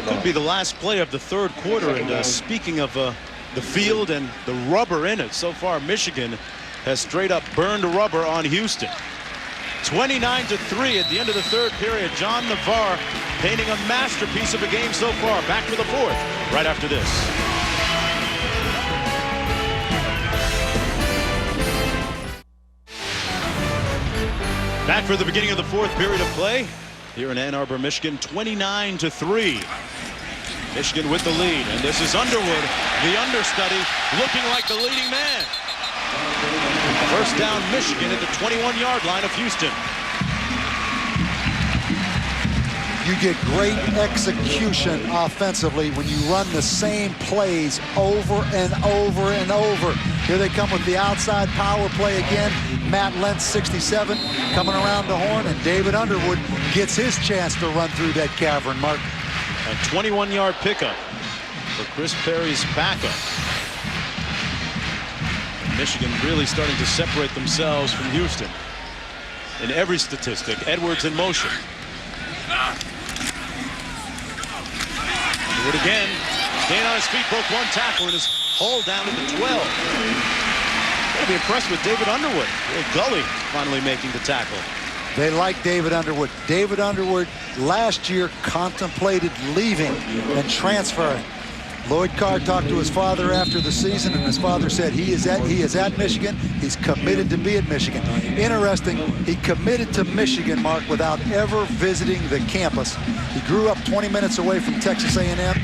could be the last play of the third quarter. And speaking of the field and the rubber in it, so far Michigan has straight up burned rubber on Houston. 29-3 at the end of the third period. John Navarre painting a masterpiece of a game so far. Back for the fourth right after this. Back for the beginning of the fourth period of play here in Ann Arbor, Michigan. 29-3. Michigan with the lead, and this is Underwood, the understudy, looking like the leading man. First down, Michigan at the 21-yard line of Houston. You get great execution offensively when you run the same plays over and over and over. Here they come with the outside power play again. Matt Lentz, 67, coming around the horn, and David Underwood gets his chance to run through that cavern, Mark. A 21-yard pickup for Chris Perry's backup. Michigan really starting to separate themselves from Houston in every statistic. Edwards in motion. Edwards again. Staying on his feet, broke one tackle and is hauled down to the 12. Gotta be impressed with David Underwood. Gully finally making the tackle. They like David Underwood. David Underwood last year contemplated leaving and transferring. Lloyd Carr talked to his father after the season, and his father said he is at Michigan. He's committed to be at Michigan. Interesting, he committed to Michigan, Mark, without ever visiting the campus. He grew up 20 minutes away from Texas A&M,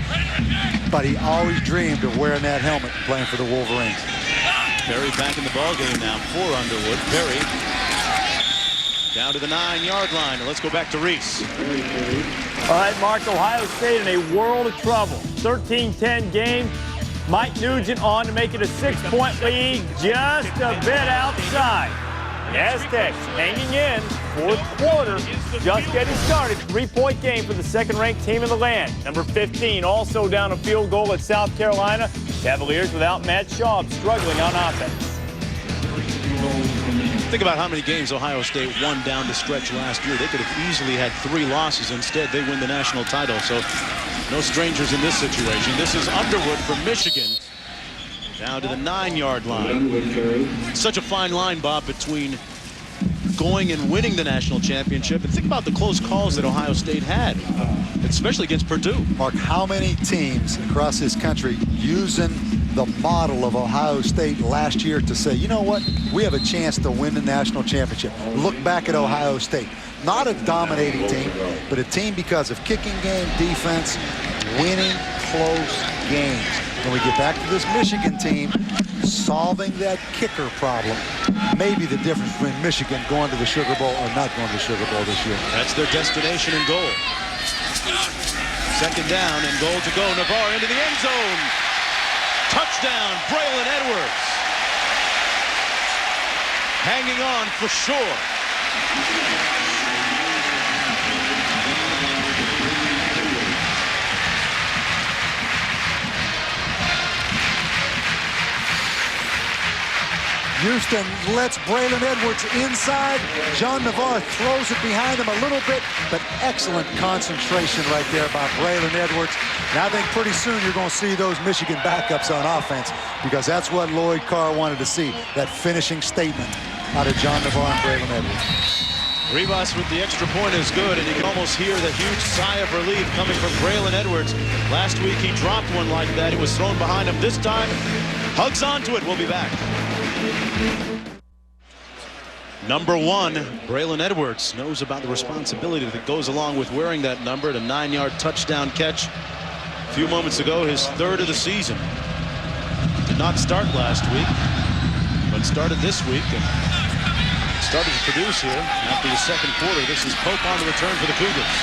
but he always dreamed of wearing that helmet and playing for the Wolverines. Perry back in the ballgame now for Underwood. Perry down to the 9-yard line. And let's go back to Reese. All right, Mark, Ohio State in a world of trouble. 13-10 game. Mike Nugent on to make it a 6-point lead, just a bit outside. The Aztecs hanging in. Fourth quarter, just getting started. 3-point game for the second-ranked team in the land. Number 15 also down a field goal at South Carolina. Cavaliers without Matt Schaub struggling on offense. Think about how many games Ohio State won down the stretch last year. They could have easily had 3 losses. Instead, they win the national title. So no strangers in this situation. This is Underwood from Michigan. Down to the 9-yard line. Such a fine line, Bob, between going and winning the national championship. And think about the close calls that Ohio State had, especially against Purdue. Mark, how many teams across this country using the model of Ohio State last year to say, you know what, we have a chance to win the national championship. Look back at Ohio State. Not a dominating team, but a team because of kicking game, defense, winning close games. When we get back to this Michigan team, solving that kicker problem may be the difference between Michigan going to the Sugar Bowl or not going to the Sugar Bowl this year. That's their destination and goal. Second down and goal to go. Navarre into the end zone. Touchdown, Braylon Edwards. Hanging on for sure. Houston lets Braylon Edwards inside. John Navarre throws it behind him a little bit, but excellent concentration right there by Braylon Edwards. And I think pretty soon you're going to see those Michigan backups on offense, because that's what Lloyd Carr wanted to see, that finishing statement out of John Navarre and Braylon Edwards. Rivas with the extra point is good, and you can almost hear the huge sigh of relief coming from Braylon Edwards. Last week he dropped one like that. It was thrown behind him. This time, hugs onto it. We'll be back. Number 1, Braylon Edwards knows about the responsibility that goes along with wearing that number. The 9-yard touchdown catch a few moments ago, his 3rd of the season. Did not start last week, but started this week and started to produce here after the second quarter. This is Pope on the return for the Cougars.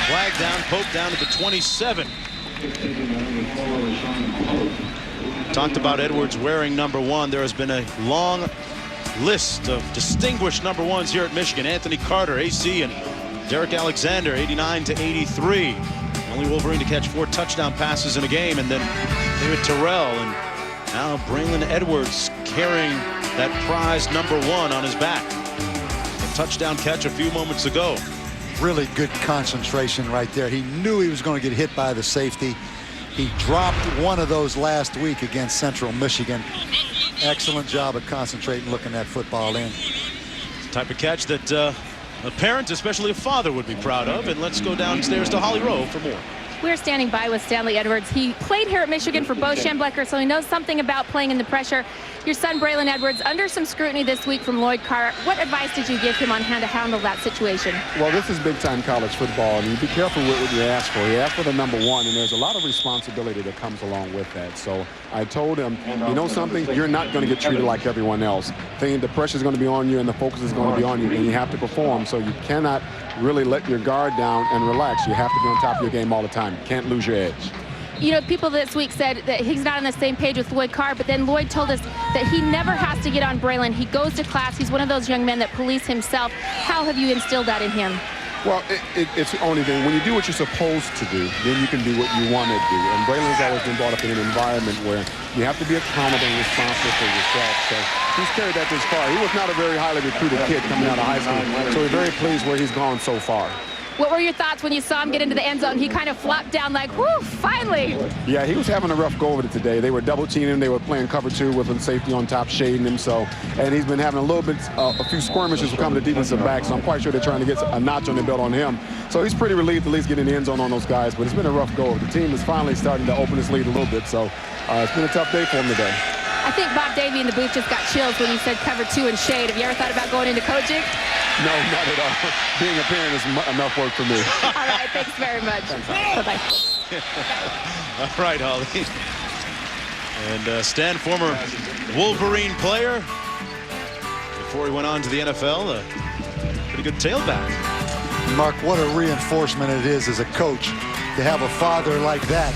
Flag down, poked down to the 27. Talked about Edwards wearing number 1. There has been a long list of distinguished number 1s here at Michigan. Anthony Carter, AC, and Derek Alexander, 89 to 83. Only Wolverine to catch 4 touchdown passes in a game, and then David Terrell, and now Braylon Edwards carrying that prize number 1 on his back. A touchdown catch a few moments ago. Really good concentration right there. He knew he was going to get hit by the safety. He dropped one of those last week against Central Michigan. Excellent job of concentrating, looking that football in. It's the type of catch that a parent, especially a father, would be proud of. And let's go downstairs to Holly Rowe for more. We're standing by with Stanley Edwards. He played here at Michigan for Bo Schembechler, so he knows something about playing in the pressure. Your son, Braylon Edwards, under some scrutiny this week from Lloyd Carr. What advice did you give him on how to handle that situation? Well, this is big-time college football, and you be careful with what you ask for. You ask for the number 1, and there's a lot of responsibility that comes along with that. So I told him, you know something? You're not going to get treated like everyone else. The pressure is going to be on you, and the focus is going to be on you, and you have to perform. So you cannot really let your guard down and relax. You have to be on top of your game all the time. You can't lose your edge. You know, people this week said that he's not on the same page with Lloyd Carr, but then Lloyd told us that he never has to get on Braylon. He goes to class. He's one of those young men that police himself. How have you instilled that in him? Well, it's the only thing. When you do what you're supposed to do, then you can do what you want to do. And Braylon's always been brought up in an environment where you have to be accountable and responsible for yourself. So he's carried that this far. He was not a very highly recruited kid coming out of high school, so we're very pleased where he's gone so far. What were your thoughts when you saw him get into the end zone? He kind of flopped down like, whoo, finally. Yeah, he was having a rough go of it today. They were double teaming him. They were playing cover 2 with a safety on top, shading him. And he's been having a little bit, a few skirmishes with coming to defensive back. So I'm quite sure they're trying to get a notch on their belt on him. So he's pretty relieved to at least get in the end zone on those guys. But it's been a rough go. The team is finally starting to open its lead a little bit. So it's been a tough day for him today. I think Bob Davey in the booth just got chills when you said cover 2 and shade. Have you ever thought about going into coaching? No, not at all. Being a parent is enough work for me. All right, thanks very much. Bye-bye. All right, Holly. And Stan, former Wolverine player. Before he went on to the NFL, a pretty good tailback. Mark, what a reinforcement it is as a coach to have a father like that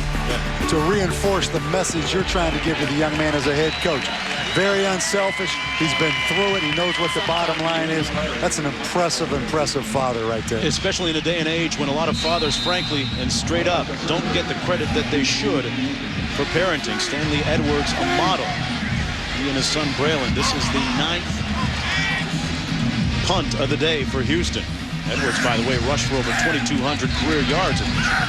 to reinforce the message you're trying to give to the young man as a head coach. Very unselfish. He's been through it. He knows what the bottom line is. That's an impressive, impressive father right there. Especially in a day and age when a lot of fathers, frankly, and straight up, don't get the credit that they should for parenting. Stanley Edwards, a model. He and his son, Braylon. This is the 9th punt of the day for Houston. Edwards, by the way, rushed for over 2,200 career yards in Michigan.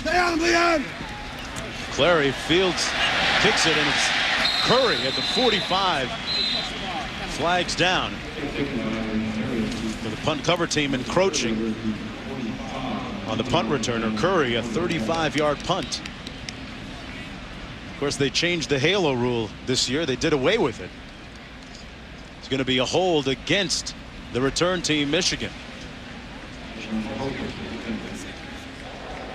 Stay on him, Leon! Clary fields, kicks it, and it's Curry at the 45. Flags down. For the punt cover team encroaching on the punt returner. Curry, a 35-yard punt. Of course, they changed the halo rule this year. They did away with it. It's going to be a hold against the return team, Michigan.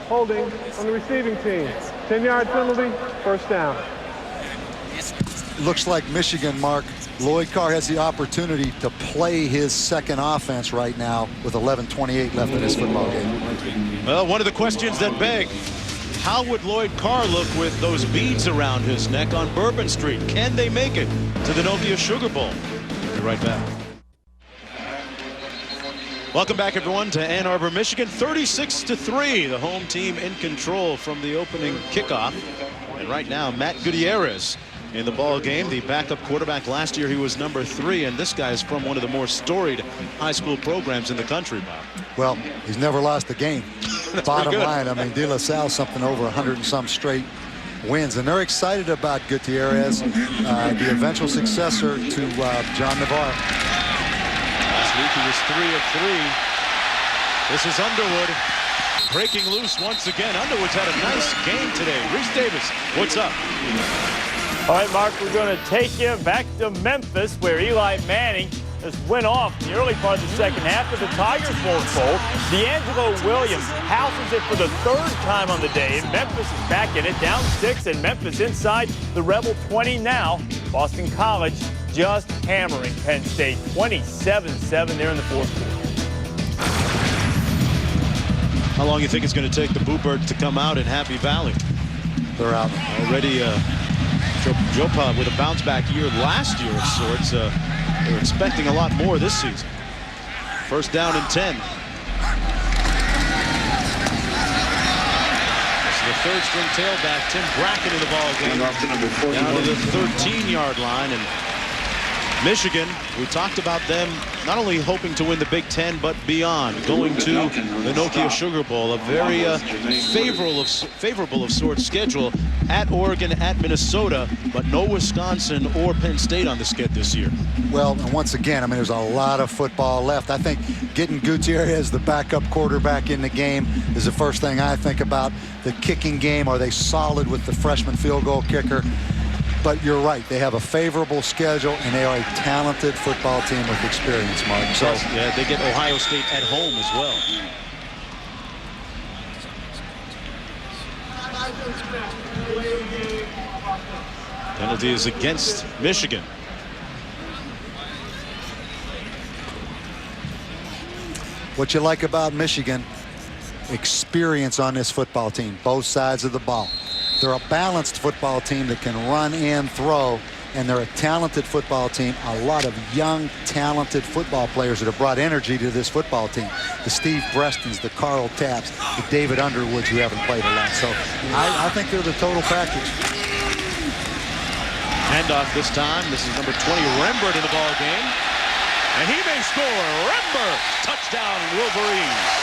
Holding on the receiving team. 10-yard penalty, first down. Looks like Michigan, Mark. Lloyd Carr has the opportunity to play his second offense right now with 11:28 left in this football game. Well, one of the questions that beg, how would Lloyd Carr look with those beads around his neck on Bourbon Street? Can they make it to the Nokia Sugar Bowl? We'll be right back. Welcome back, everyone, to Ann Arbor, Michigan. 36-3, the home team in control from the opening kickoff. And right now, Matt Gutierrez in the ball game, the backup quarterback. Last year, he was number 3, and this guy is from one of the more storied high school programs in the country, Bob. Well, he's never lost a game. Bottom line, I mean, De La Salle something over 100 and some straight wins, and they're excited about Gutierrez, the eventual successor to John Navarre. Last week he was 3 of 3. This is Underwood breaking loose once again. Underwood's had a nice game today. Reese Davis, what's up? All right, Mark, we're going to take you back to Memphis, where Eli Manning just went off in the early part of the second half, but the Tigers won't fold. D'Angelo Williams houses it for the 3rd time on the day, and Memphis is back in it, down 6, and Memphis inside the Rebel 20 now. Boston College just hammering Penn State 27-7 there in the fourth quarter. How long do you think it's going to take the Bluebirds to come out in Happy Valley? They're out already. Joe Pod with a bounce back year last year of sorts. They're expecting a lot more this season. First down and 10. The third-string tailback, Tim Bracken, in the ball game. Down to the 13-yard line. And Michigan, we talked about them not only hoping to win the Big Ten, but beyond, going to the Nokia Sugar Bowl, a very favorable of sorts schedule at Oregon, at Minnesota, but no Wisconsin or Penn State on the skid this year. Well, and once again, I mean, there's a lot of football left. I think getting Gutierrez, the backup quarterback, in the game is the first thing I think about. The kicking game, are they solid with the freshman field goal kicker? But you're right, they have a favorable schedule, and they are a talented football team with experience, Mark. So yeah, they get Ohio State at home as well. Penalty is against Michigan. What you like about Michigan, experience on this football team, both sides of the ball. They're a balanced football team that can run and throw, and they're a talented football team. A lot of young, talented football players that have brought energy to this football team. The Steve Brestons, the Carl Tapps, the David Underwoods, who haven't played a lot. So I think they're the total package. Handoff this time. This is number 20, Rembert, in the ball game. And he may score. Rembert, touchdown, Wolverines.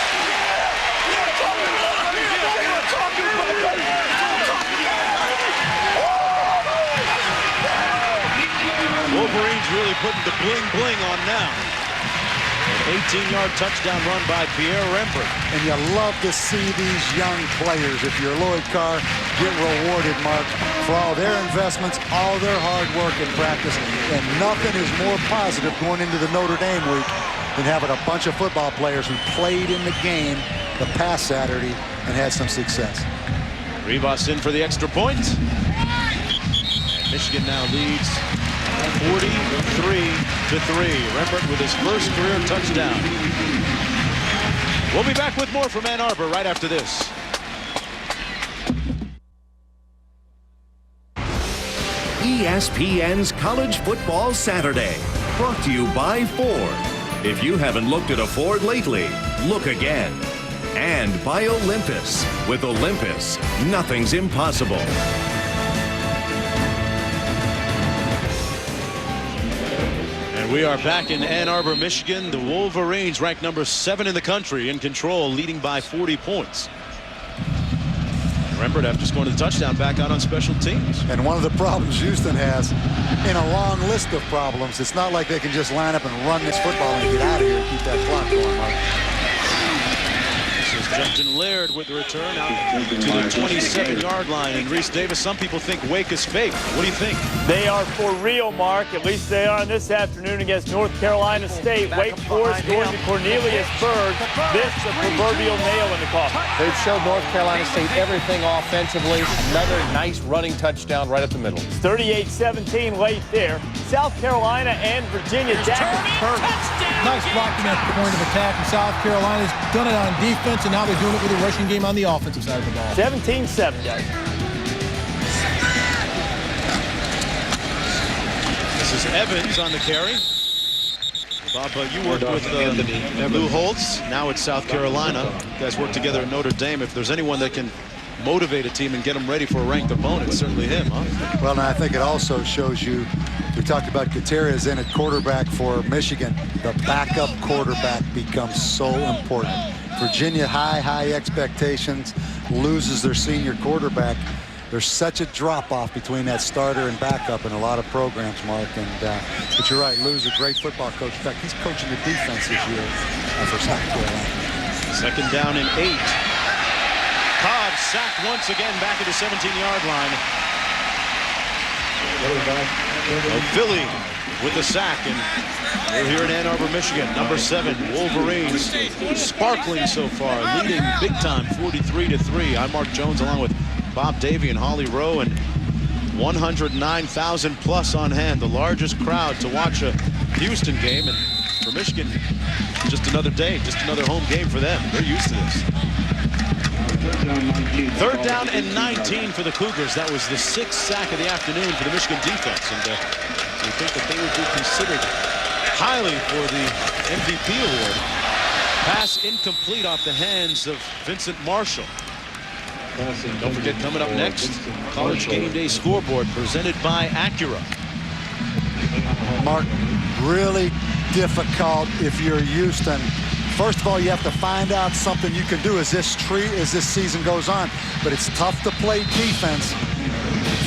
Wolverines really putting the bling-bling on now. An 18-yard touchdown run by Pierre Rembert. And you love to see these young players, if you're Lloyd Carr, get rewarded, Mark, for all their investments, all their hard work and practice. And nothing is more positive going into the Notre Dame week than having a bunch of football players who played in the game the past Saturday and had some success. Rivas in for the extra point. And Michigan now leads 43-3. Rembert with his first career touchdown. We'll be back with more from Ann Arbor right after this. ESPN's College Football Saturday, brought to you by Ford. If you haven't looked at a Ford lately, look again. And by Olympus. With Olympus, nothing's impossible. We are back in Ann Arbor, Michigan. The Wolverines, ranked number 7 in the country, in control, leading by 40 points. Rembert, after scoring the touchdown, back out on special teams. And one of the problems Houston has, in a long list of problems, it's not like they can just line up and run this football and get out of here and keep that clock going, Mark. This is Justin Laird with the return out to the 27-yard line. And Reese Davis, some people think Wake is fake. What do you think? They are for real, Mark. At least they are this afternoon against North Carolina State. Wake Forest going to Cornelius Byrd. This is a proverbial nail in the coffin. They've showed North Carolina State everything offensively. Another nice running touchdown right up the middle. 38-17 late there. South Carolina and Virginia. Nice blocking at the point of attack, and South Carolina's done it on defense, and now they're doing it with a rushing game on the offensive side of the ball. 17-7, guys. This is Evans on the carry. Bob, you worked with Lou Holtz. Now it's South Carolina. You guys work together at Notre Dame. If there's anyone that can motivate a team and get them ready for a ranked opponent, it's certainly him, huh? Well, and I think it also shows you, we talked about Gutierrez in at quarterback for Michigan. The backup quarterback becomes so important. Virginia, high expectations, loses their senior quarterback. There's such a drop-off between that starter and backup in a lot of programs, Mark. And but you're right, Lou's a great football coach. In fact, he's coaching the defense this year for South Carolina. Second down and 8. Cobb sacked once again back at the 17-yard line. Philly with the sack, and we're here in Ann Arbor, Michigan. Number 7, Wolverines, sparkling so far, leading big time, 43-3. I'm Mark Jones, along with Bob Davey and Holly Rowe, and 109,000 plus on hand, the largest crowd to watch a Houston game. And for Michigan, just another day, just another home game for them. They're used to this. 3rd down and 19 for the Cougars. That was the 6th sack of the afternoon for the Michigan defense. And so you think that they would be considered highly for the MVP award. Pass incomplete off the hands of Vincent Marshall. Don't forget, coming up next, College Game Day scoreboard presented by Acura. Mark, really difficult if you're Houston. First of all, you have to find out something you can do as this season goes on. But it's tough to play defense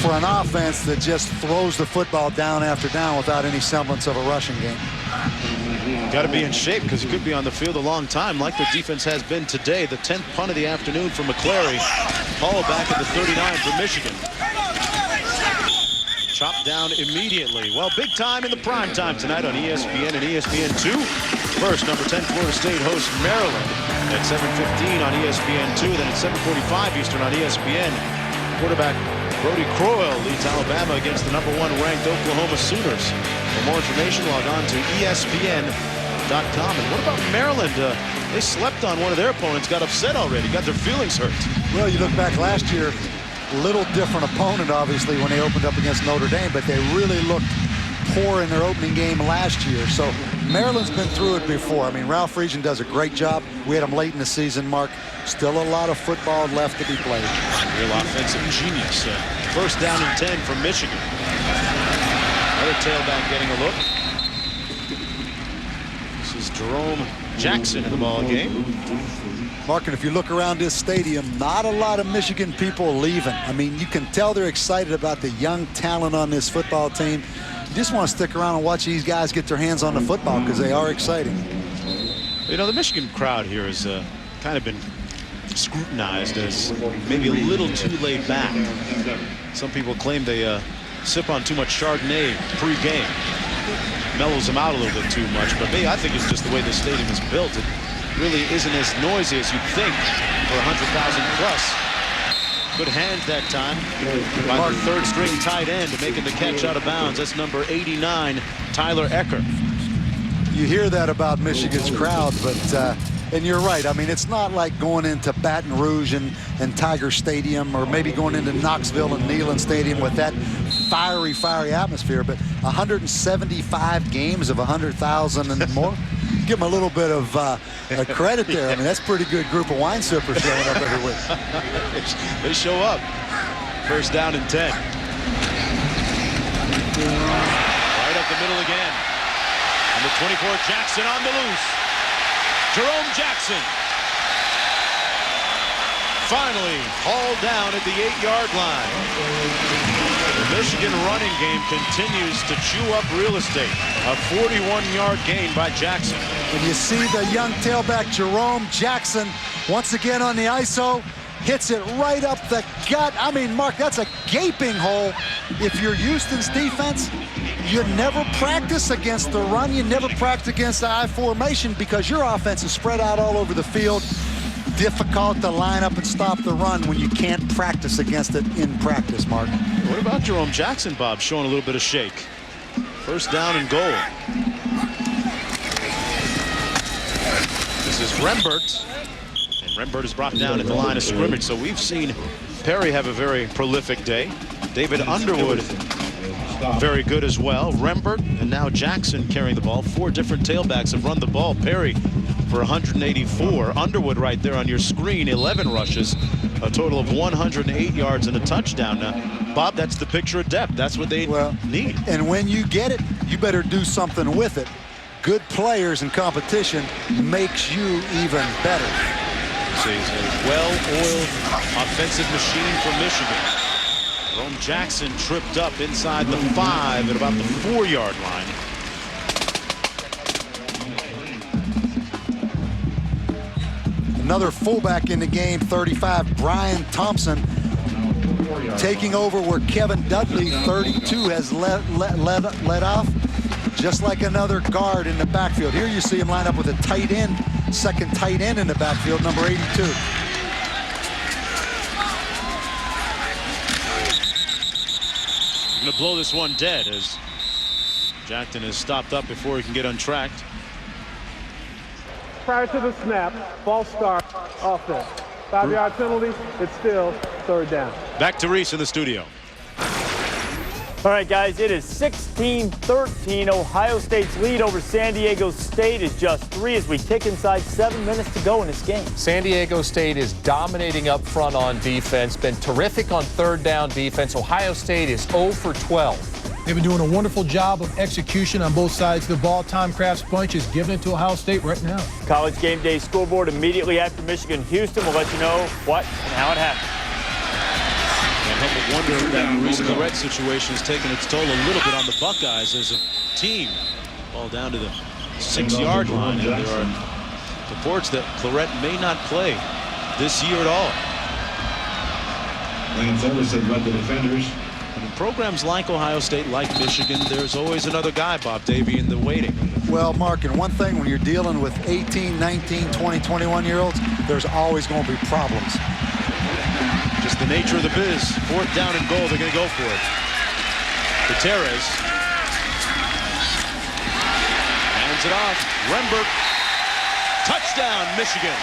for an offense that just throws the football down after down without any semblance of a rushing game. Got to be in shape because he could be on the field a long time, like the defense has been today. The 10th punt of the afternoon for McClary. Paul back at the 39 for Michigan. Chopped down immediately. Well, big time in the prime time tonight on ESPN and ESPN2. First, number 10 Florida State hosts Maryland at 7:15 on ESPN2. Then at 7:45 Eastern on ESPN. Quarterback Brody Crowell leads Alabama against the number 1 ranked Oklahoma Sooners. For more information, log on to ESPN.com. And what about Maryland? They slept on one of their opponents, got upset already, got their feelings hurt. Well, you look back last year, a little different opponent, obviously, when they opened up against Notre Dame, but they really looked poor in their opening game last year. So Maryland's been through it before. I mean, Ralph Friedgen does a great job. We had him late in the season, Mark. Still a lot of football left to be played. Real offensive genius. 1st down and 10 from Michigan. Another tailback getting a look. This is Jerome Jackson in the ball game. Mark, and if you look around this stadium, not a lot of Michigan people leaving. I mean, you can tell they're excited about the young talent on this football team. You just want to stick around and watch these guys get their hands on the football because they are exciting. You know, the Michigan crowd here has kind of been scrutinized as maybe a little too laid back. Some people claim they sip on too much Chardonnay pre-game. Mellows them out a little bit too much. But me, I think it's just the way the stadium is built. It really isn't as noisy as you'd think for 100,000 plus. Good hands that time by the 3rd string tight end making the catch out of bounds. That's number 89, Tyler Ecker. You hear that about Michigan's crowd, but and you're right. I mean, it's not like going into Baton Rouge and Tiger Stadium, or maybe going into Knoxville and Neyland Stadium with that fiery atmosphere. But 175 games of 100,000 and more. Give them a little bit of credit there. I mean, that's a pretty good group of wine sippers showing up every week. They show up. 1st down and 10. Right up the middle again. Number 24, Jackson on the loose. Jerome Jackson. Finally hauled down at the 8-yard line. The Michigan running game continues to chew up real estate. A 41-yard gain by Jackson. And you see the young tailback Jerome Jackson once again on the ISO. Hits it right up the gut. I mean, Mark, that's a gaping hole. If you're Houston's defense, you never practice against the run. You never practice against the I formation because your offense is spread out all over the field. Difficult to line up and stop the run when you can't practice against it in practice, Mark. What about Jerome Jackson, Bob, showing a little bit of shake? 1st down and goal. This is Rembert. And Rembert is brought down at the line of scrimmage. So we've seen Perry have a very prolific day. David Underwood, very good as well. Rembert and now Jackson carrying the ball. 4 different tailbacks have run the ball. Perry for 184. Underwood right there on your screen, 11 rushes, a total of 108 yards and a touchdown. Now, Bob, that's the picture of depth. That's what they need. And when you get it, you better do something with it. Good players in competition makes you even better. This is a well-oiled offensive machine for Michigan. Jerome Jackson tripped up inside the 5 at about the 4-yard line. Another fullback in the game, 35, Brian Thompson, taking over where Kevin Dudley, 32, has let off. Just like another guard in the backfield. Here you see him line up with a tight end, second tight end in the backfield, number 82. Looking to blow this one dead as Jackson is stopped up before he can get untracked. Prior to the snap, false start, offense. 5-yard penalty, it's still third down. Back to Reese in the studio. All right, guys, it is 16-13. Ohio State's lead over San Diego State is just 3 as we kick inside 7 minutes to go in this game. San Diego State is dominating up front on defense, been terrific on third down defense. Ohio State is 0 for 12. They've been doing a wonderful job of execution on both sides of the ball. Tom Kraft's bunch is giving it to Ohio State right now. College Game Day scoreboard immediately after Michigan-Houston. We'll let you know what and how it happened. Can't help but wonder if that Reese Clarett situation has taken its toll a little bit on the Buckeyes as a team. Ball down to the 6-yard line, and there are reports that Clarett may not play this year at all. Lance Everson led the defenders. And in programs like Ohio State, like Michigan, there's always another guy, Bob Davie, in the waiting. Well, Mark, and one thing when you're dealing with 18, 19, 20, 21-year-olds, there's always going to be problems. Just the nature of the biz. 4th down and goal, they're going to go for it. Gutierrez hands it off. Rembert. Touchdown, Michigan.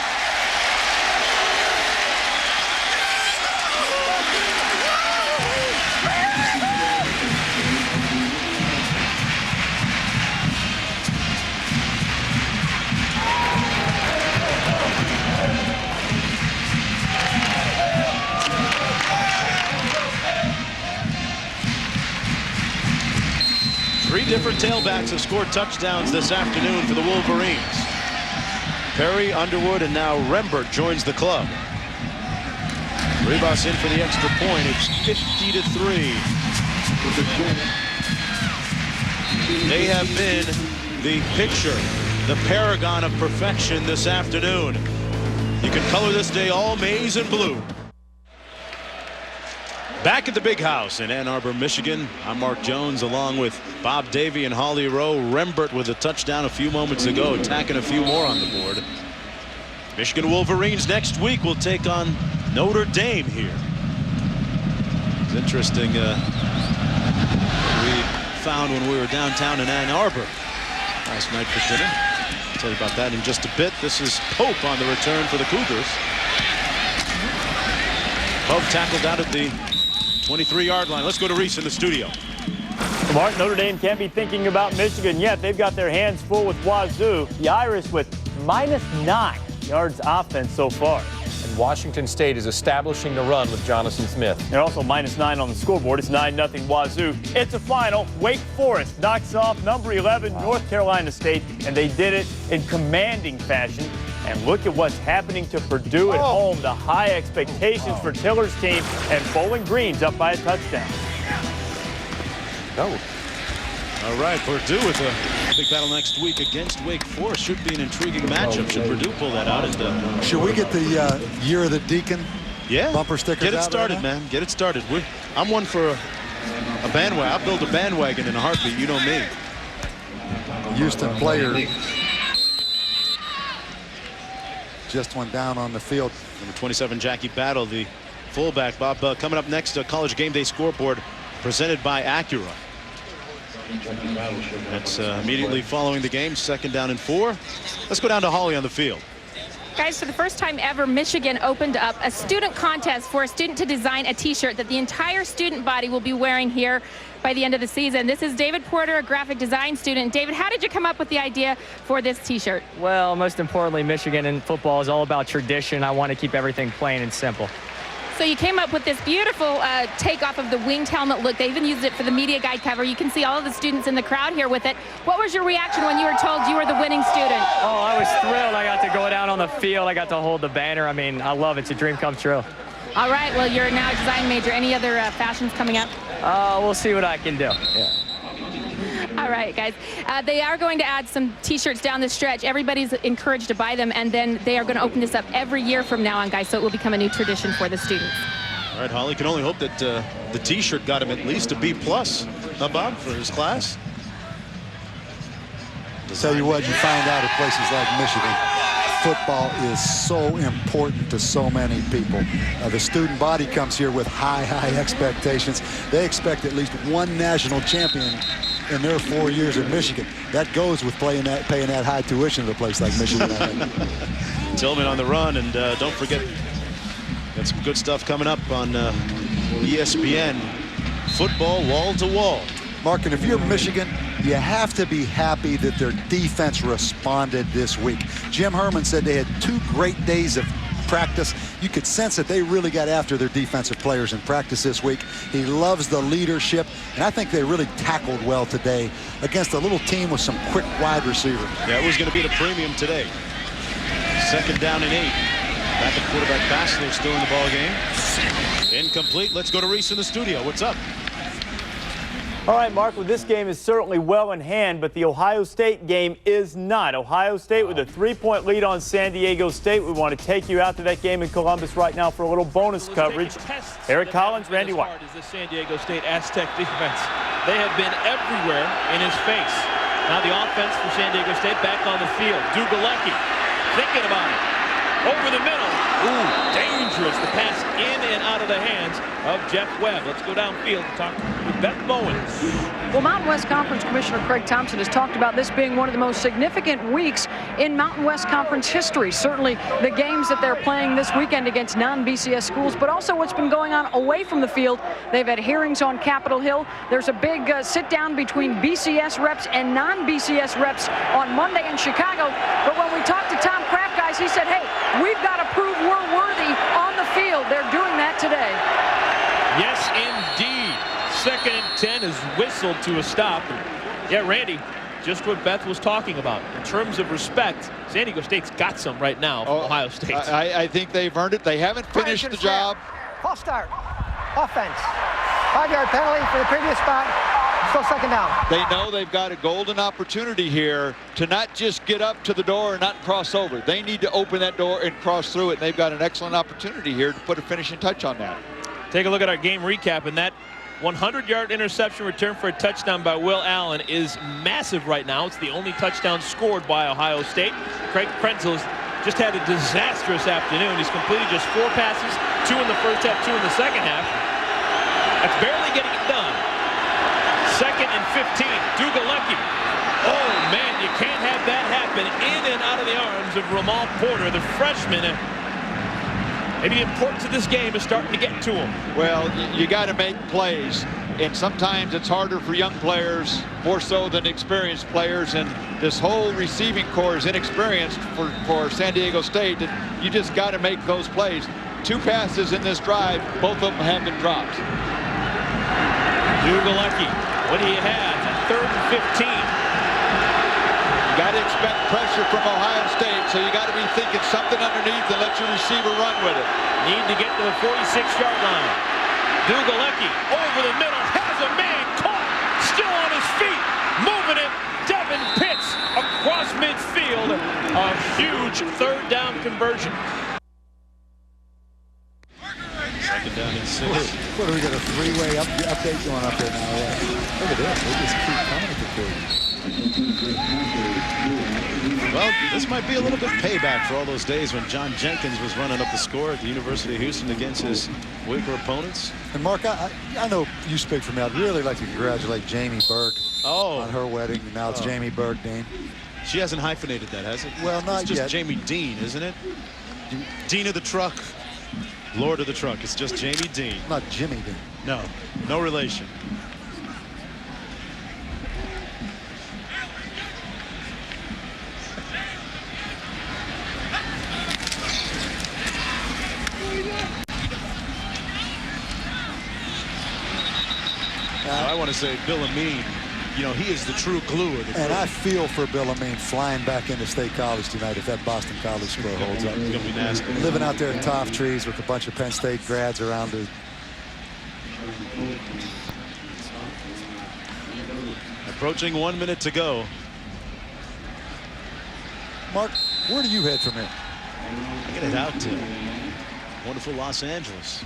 Three different tailbacks have scored touchdowns this afternoon for the Wolverines. Perry, Underwood, and now Rembert joins the club. Ribas in for the extra point. It's 50-3. They have been the picture, the paragon of perfection this afternoon. You can color this day all maize and blue. Back at the Big House in Ann Arbor, Michigan, I'm Mark Jones along with Bob Davie and Holly Rowe. Rembert with a touchdown a few moments ago, tacking a few more on the board. Michigan Wolverines next week will take on Notre Dame here. It's interesting we found when we were downtown in Ann Arbor last night for dinner. I'll tell you about that in just a bit. This is Pope on the return for the Cougars. Pope tackled out at the 23-yard line. Let's go to Reese in the studio. Mark, Notre Dame can't be thinking about Michigan yet. They've got their hands full with Wazoo. The Irish with -9 yards offense so far. And Washington State is establishing the run with Jonathan Smith. They're also -9 on the scoreboard. It's 9-0 Wazoo. It's a final. Wake Forest knocks off number 11 North Carolina State, and they did it in commanding fashion. And look at what's happening to Purdue at home. The high expectations for Tiller's team, and Bowling Green's up by a touchdown. Oh. All right, Purdue with a big battle next week against Wake Forest. Should be an intriguing matchup. Should Purdue pull that out? Should we get the Year of the Deacon bumper stickers Get it out started, right man. Get it started. I'm one for a bandwagon. I'll build a bandwagon in a heartbeat. You know me. Houston player just went down on the field. Number 27, Jackie Battle, the fullback. Bob, coming up next, a College Game Day scoreboard presented by Acura. That's immediately following the game, 2nd down and 4. Let's go down to Holly on the field. Guys, for the first time ever, Michigan opened up a student contest for a student to design a T-shirt that the entire student body will be wearing here by the end of the season. This is David Porter, a graphic design student. David, how did you come up with the idea for this T-shirt? Well, most importantly, Michigan and football is all about tradition. I want to keep everything plain and simple. So you came up with this beautiful takeoff of the winged helmet look. They even used it for the media guide cover. You can see all of the students in the crowd here with it. What was your reaction when you were told you were the winning student? Oh, I was thrilled. I got to go down on the field. I got to hold the banner. I mean, I love it. It's a dream come true. All right, well, you're now a design major. Any other fashions coming up? We'll see what I can do. Yeah. All right, guys. They are going to add some T-shirts down the stretch. Everybody's encouraged to buy them, and then they are going to open this up every year from now on, guys, so it will become a new tradition for the students. All right, Holly, can only hope that the T-shirt got him at least a B+, Bob, for his class. Tell you what, you find out at places like Michigan, football is so important to so many people. The student body comes here with high expectations. They expect at least one national champion in their 4 years in Michigan. That goes with paying that high tuition at a place like Michigan. Tillman on the run, and don't forget, got some good stuff coming up on ESPN. Football wall to wall. Mark, and if you're Michigan, you have to be happy that their defense responded this week. Jim Herman said they had 2 great days of practice. You could sense that they really got after their defensive players in practice this week. He loves the leadership, and I think they really tackled well today against a little team with some quick wide receivers. Yeah, it was going to be the premium today. 2nd down and 8. Backup quarterback Bassler still in the ball game. Incomplete. Let's go to Reese in the studio. What's up? All right, Mark, well, this game is certainly well in hand, but the Ohio State game is not. Ohio State with a 3-point lead on San Diego State. We want to take you out to that game in Columbus right now for a little bonus coverage. Eric Collins, Randy White. As the San Diego State Aztec defense. They have been everywhere in his face. Now the offense for San Diego State back on the field. Dugalecki thinking about it. Over the middle. Ooh, dangerous. The pass in and out of the hands of Jeff Webb. Let's go downfield and talk with Beth Bowen. Well, Mountain West Conference Commissioner Craig Thompson has talked about this being one of the most significant weeks in Mountain West Conference history. Certainly the games that they're playing this weekend against non-BCS schools, but also what's been going on away from the field. They've had hearings on Capitol Hill. There's a big sit-down between BCS reps and non-BCS reps on Monday in Chicago. But when we talked to Tom Kraft, guys, he said, hey, we've got to prove we're worthy on the field. They're doing that today. Yes, indeed. 2nd and 10 is whistled to a stop. Yeah, Randy, just what Beth was talking about. In terms of respect, San Diego State's got some right now from Ohio State. I think they've earned it. They haven't finished the job. False start. Offense. 5-yard penalty for the previous spot. Still 2nd down. They know they've got a golden opportunity here to not just get up to the door and not cross over. They need to open that door and cross through it. And they've got an excellent opportunity here to put a finishing touch on that. Take a look at our game recap, and that 100-yard interception return for a touchdown by Will Allen is massive right now. It's the only touchdown scored by Ohio State. Craig Krenzel's just had a disastrous afternoon. He's completed just 4 passes, 2 in the first half, 2 in the second half. That's barely getting it done. 2nd and 15. Dugalecki. Oh, man, you can't have that happen in and out of the arms of Ramal Porter, the freshman. Maybe the importance of this game is starting to get to him. Well, you got to make plays, and sometimes it's harder for young players, more so than experienced players, and this whole receiving corps is inexperienced for San Diego State, and you just got to make those plays. 2 passes in this drive, both of them have been dropped. Dugalecki, what do you have? 3rd and 15. You got to expect pressure from Ohio State, so you got to be thinking something underneath and let your receiver run with it. Need to get to the 46-yard line. Dugalecki over the middle, has a man caught, still on his feet, moving it. Devin Pitts across midfield. A huge 3rd down conversion. 2nd down and 6. What do we got, a 3-way update going up there now? Look at this. They just keep coming at the 3. Well, this might be a little bit payback for all those days when John Jenkins was running up the score at the University of Houston against his weaker opponents. And Mark, I know you speak for me. I'd really like to congratulate Jamie Burke on her wedding. Now it's Jamie Burke, Dean. She hasn't hyphenated that, has it? Well, not yet. It's just yet. Jamie Dean, isn't it? Dean of the truck, Lord of the truck. It's just Jamie Dean. Not Jimmy Dean. No relation. I want to say Bill Amin, you know, he is the true glue of the group. And I feel for Bill Amin flying back into State College tonight if that Boston College score holds up. It's going to be nasty. Living out there in Toff Trees with a bunch of Penn State grads around it. Approaching 1 minute to go. Mark, where do you head from here? I get it out to wonderful Los Angeles.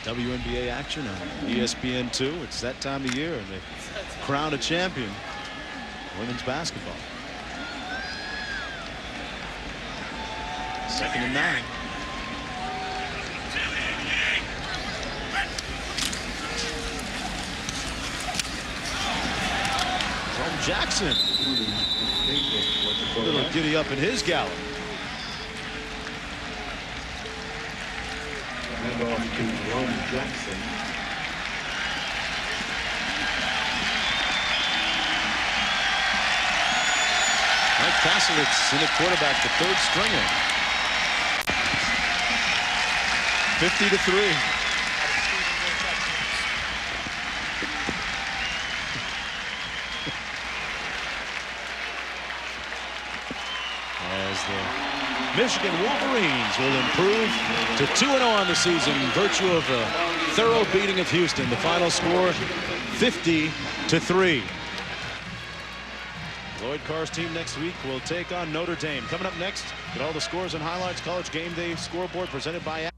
WNBA action on ESPN 2. It's that time of year, and they crown a champion. Women's basketball. Second and 9. From Jackson. A little giddy up in his gallop. Handoff to Ron Jackson. Mike Passelitz in at quarterback, the third stringer. 50-3. As the Michigan Wolverines will improve to 2-0 on the season, in virtue of a thorough beating of Houston. The final score, 50-3. Lloyd Carr's team next week will take on Notre Dame. Coming up next, get all the scores and highlights. College Game Day scoreboard presented by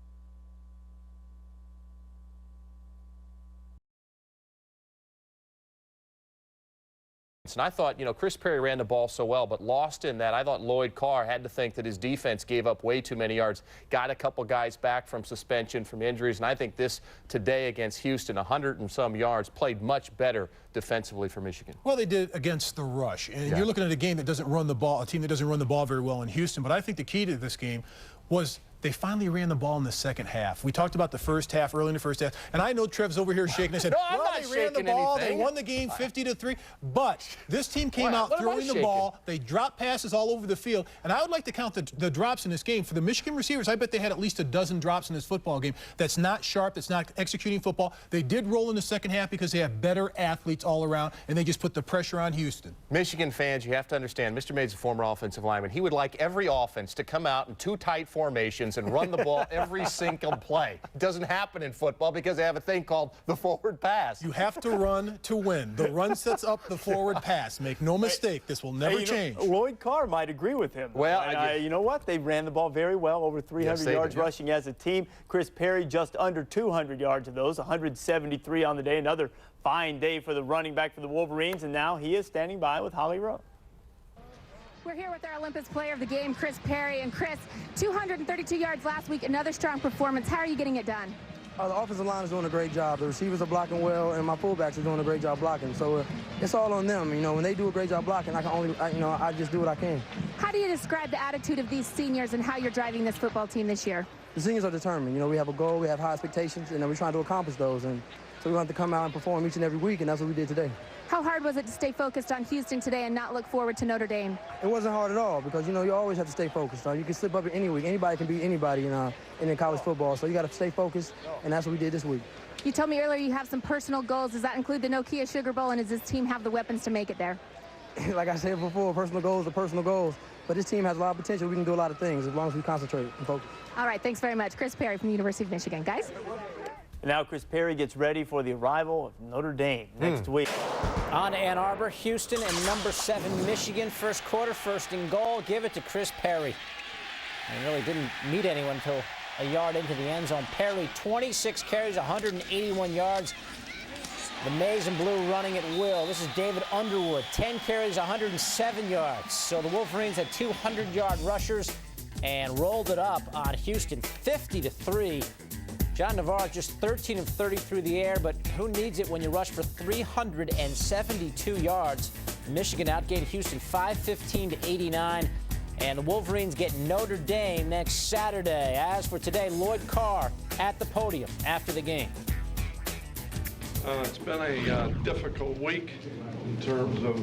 And I thought, you know, Chris Perry ran the ball so well, but lost in that. I thought Lloyd Carr had to think that his defense gave up way too many yards, got a couple guys back from suspension, from injuries, and I think this today against Houston, 100 and some yards, played much better defensively for Michigan. Well, they did against the rush, and you're looking at a game that doesn't run the ball, a team that doesn't run the ball very well in Houston, but I think the key to this game was they finally ran the ball in the second half. We talked about the first half, early in the first half, and I know Trev's over here shaking. I said, well, they ran the ball, they won the game 50-3, but this team came out throwing the ball. They dropped passes all over the field, and I would like to count the drops in this game. For the Michigan receivers, I bet they had at least a dozen drops in this football game. That's not sharp, that's not executing football. They did roll in the second half because they have better athletes all around, and they just put the pressure on Houston. Michigan fans, you have to understand, Mr. Mays is a former offensive lineman. He would like every offense to come out in two tight formations and run the ball every single play. It doesn't happen in football because they have a thing called the forward pass. You have to run to win. The run sets up the forward pass. Make no mistake, this will never change. Lloyd Carr might agree with him. Well, you know what? They ran the ball very well, over 300 yards rushing as a team. Chris Perry just under 200 yards of those, 173 on the day. Another fine day for the running back for the Wolverines, and now he is standing by with Holly Rowe. We're here with our Olympus player of the game, Chris Perry. And Chris, 232 yards last week, another strong performance. How are you getting it done? The offensive line is doing a great job. The receivers are blocking well, and my fullbacks are doing a great job blocking. So it's all on them. You know, when they do a great job blocking, I just do what I can. How do you describe the attitude of these seniors and how you're driving this football team this year? The seniors are determined. You know, we have a goal, we have high expectations, and we're trying to accomplish those. And so we have to come out and perform each and every week, and that's what we did today. How hard was it to stay focused on Houston today and not look forward to Notre Dame? It wasn't hard at all because, you know, you always have to stay focused. You can slip up any week. Anybody can beat anybody in college football, so you got to stay focused, and that's what we did this week. You told me earlier you have some personal goals. Does that include the Nokia Sugar Bowl, and does this team have the weapons to make it there? Like I said before, personal goals are personal goals, but this team has a lot of potential. We can do a lot of things as long as we concentrate and focus. All right, thanks very much. Chris Perry from the University of Michigan. Guys? And now Chris Perry gets ready for the arrival of Notre Dame next week. On to Ann Arbor, Houston, and number 7 Michigan. First quarter, first and goal. Give it to Chris Perry. And really didn't meet anyone until a yard into the end zone. Perry, 26 carries, 181 yards. The maize and blue running at will. This is David Underwood, 10 carries, 107 yards. So the Wolverines had 200-yard rushers and rolled it up on Houston, 50-3. John Navarre just 13 of 30 through the air, but who needs it when you rush for 372 yards? Michigan outgained Houston 515-89, and the Wolverines get Notre Dame next Saturday. As for today, Lloyd Carr at the podium after the game. It's been a difficult week in terms of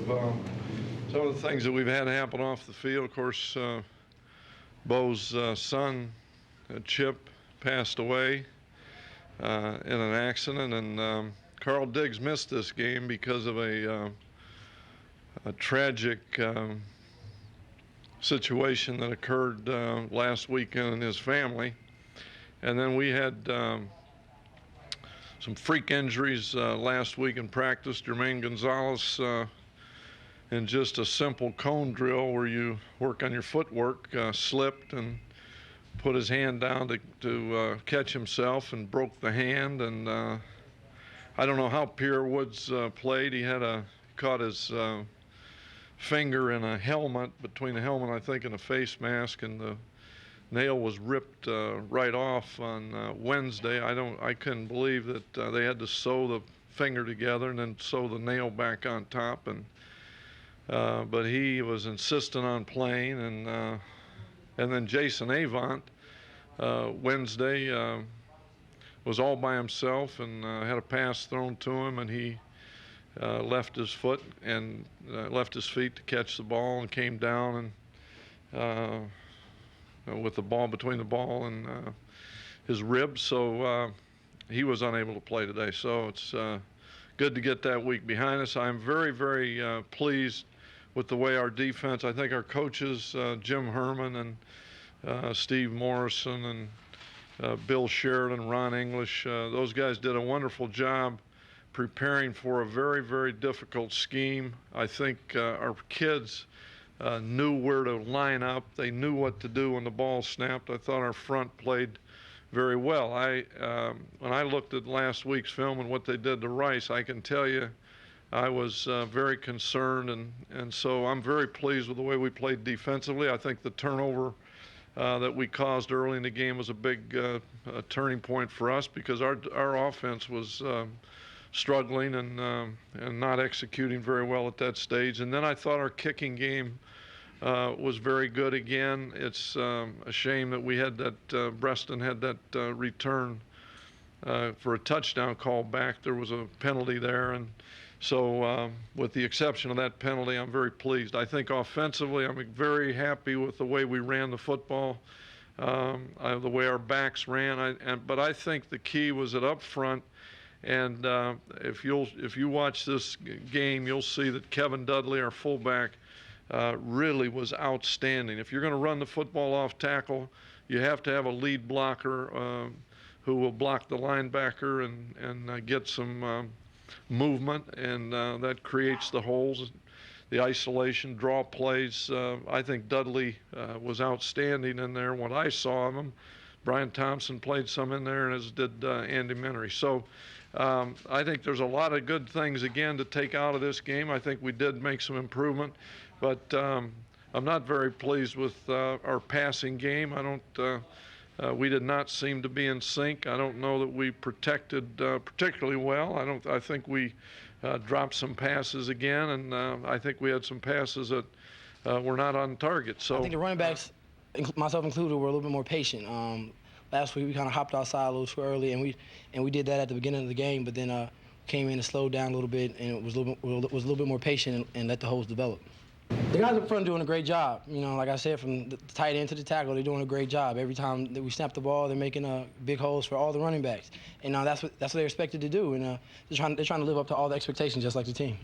some of the things that we've had happen off the field. Of course, Bo's son, Chip, passed away in an accident, and Carl Diggs missed this game because of a tragic situation that occurred last weekend in his family. And then we had some freak injuries last week in practice. Jermaine Gonzalez, in just a simple cone drill where you work on your footwork, slipped and put his hand down to catch himself and broke the hand. And I don't know how Pierre Woods played. He caught his finger in a helmet, between the helmet, I think, and a face mask, and nail was ripped right off on Wednesday. I couldn't believe that they had to sew the finger together and then sew the nail back on top. And but he was insistent on playing, and then Jason Avant Wednesday was all by himself and had a pass thrown to him, and he left his foot and left his feet to catch the ball and came down and with the ball between the ball and his ribs, so he was unable to play today. So it's good to get that week behind us. I'm very, very pleased with the way our defense, I think our coaches, Jim Herman and Steve Morrison and Bill Sheridan, Ron English, those guys did a wonderful job preparing for a very, very difficult scheme. I think our kids knew where to line up. They knew what to do when the ball snapped. I thought our front played very well. When I looked at last week's film and what they did to Rice, I can tell you I was very concerned, and so I'm very pleased with the way we played defensively. I think the turnover that we caused early in the game was a big turning point for us, because our offense was struggling and not executing very well at that stage. And then I thought our kicking game was very good again. It's a shame that we had that Breston had that return for a touchdown call back. There was a penalty there, and so with the exception of that penalty, I'm very pleased. I think offensively, I'm very happy with the way we ran the football, the way our backs ran. But I think the key was that up front. And if you watch this game, you'll see that Kevin Dudley, our fullback, really was outstanding. If you're going to run the football off tackle, you have to have a lead blocker who will block the linebacker and get some movement, and that creates the holes, the isolation, draw plays. I think Dudley was outstanding in there. When I saw him, Brian Thompson played some in there, and as did Andy Menery. So I think there's a lot of good things, again, to take out of this game. I think we did make some improvement, but I'm not very pleased with our passing game. We did not seem to be in sync. I don't know that we protected particularly well. I think we dropped some passes again, and I think we had some passes that were not on target. So I think the running backs, myself included, were a little bit more patient. Last week we kind of hopped outside a little too early, and we did that at the beginning of the game, but then came in and slowed down a little bit, and it was a little bit more patient and let the holes develop. The guys up front are doing a great job. You know, like I said, from the tight end to the tackle, they're doing a great job. Every time that we snap the ball, they're making big holes for all the running backs, and that's what they're expected to do. And they're trying to live up to all the expectations, just like the team.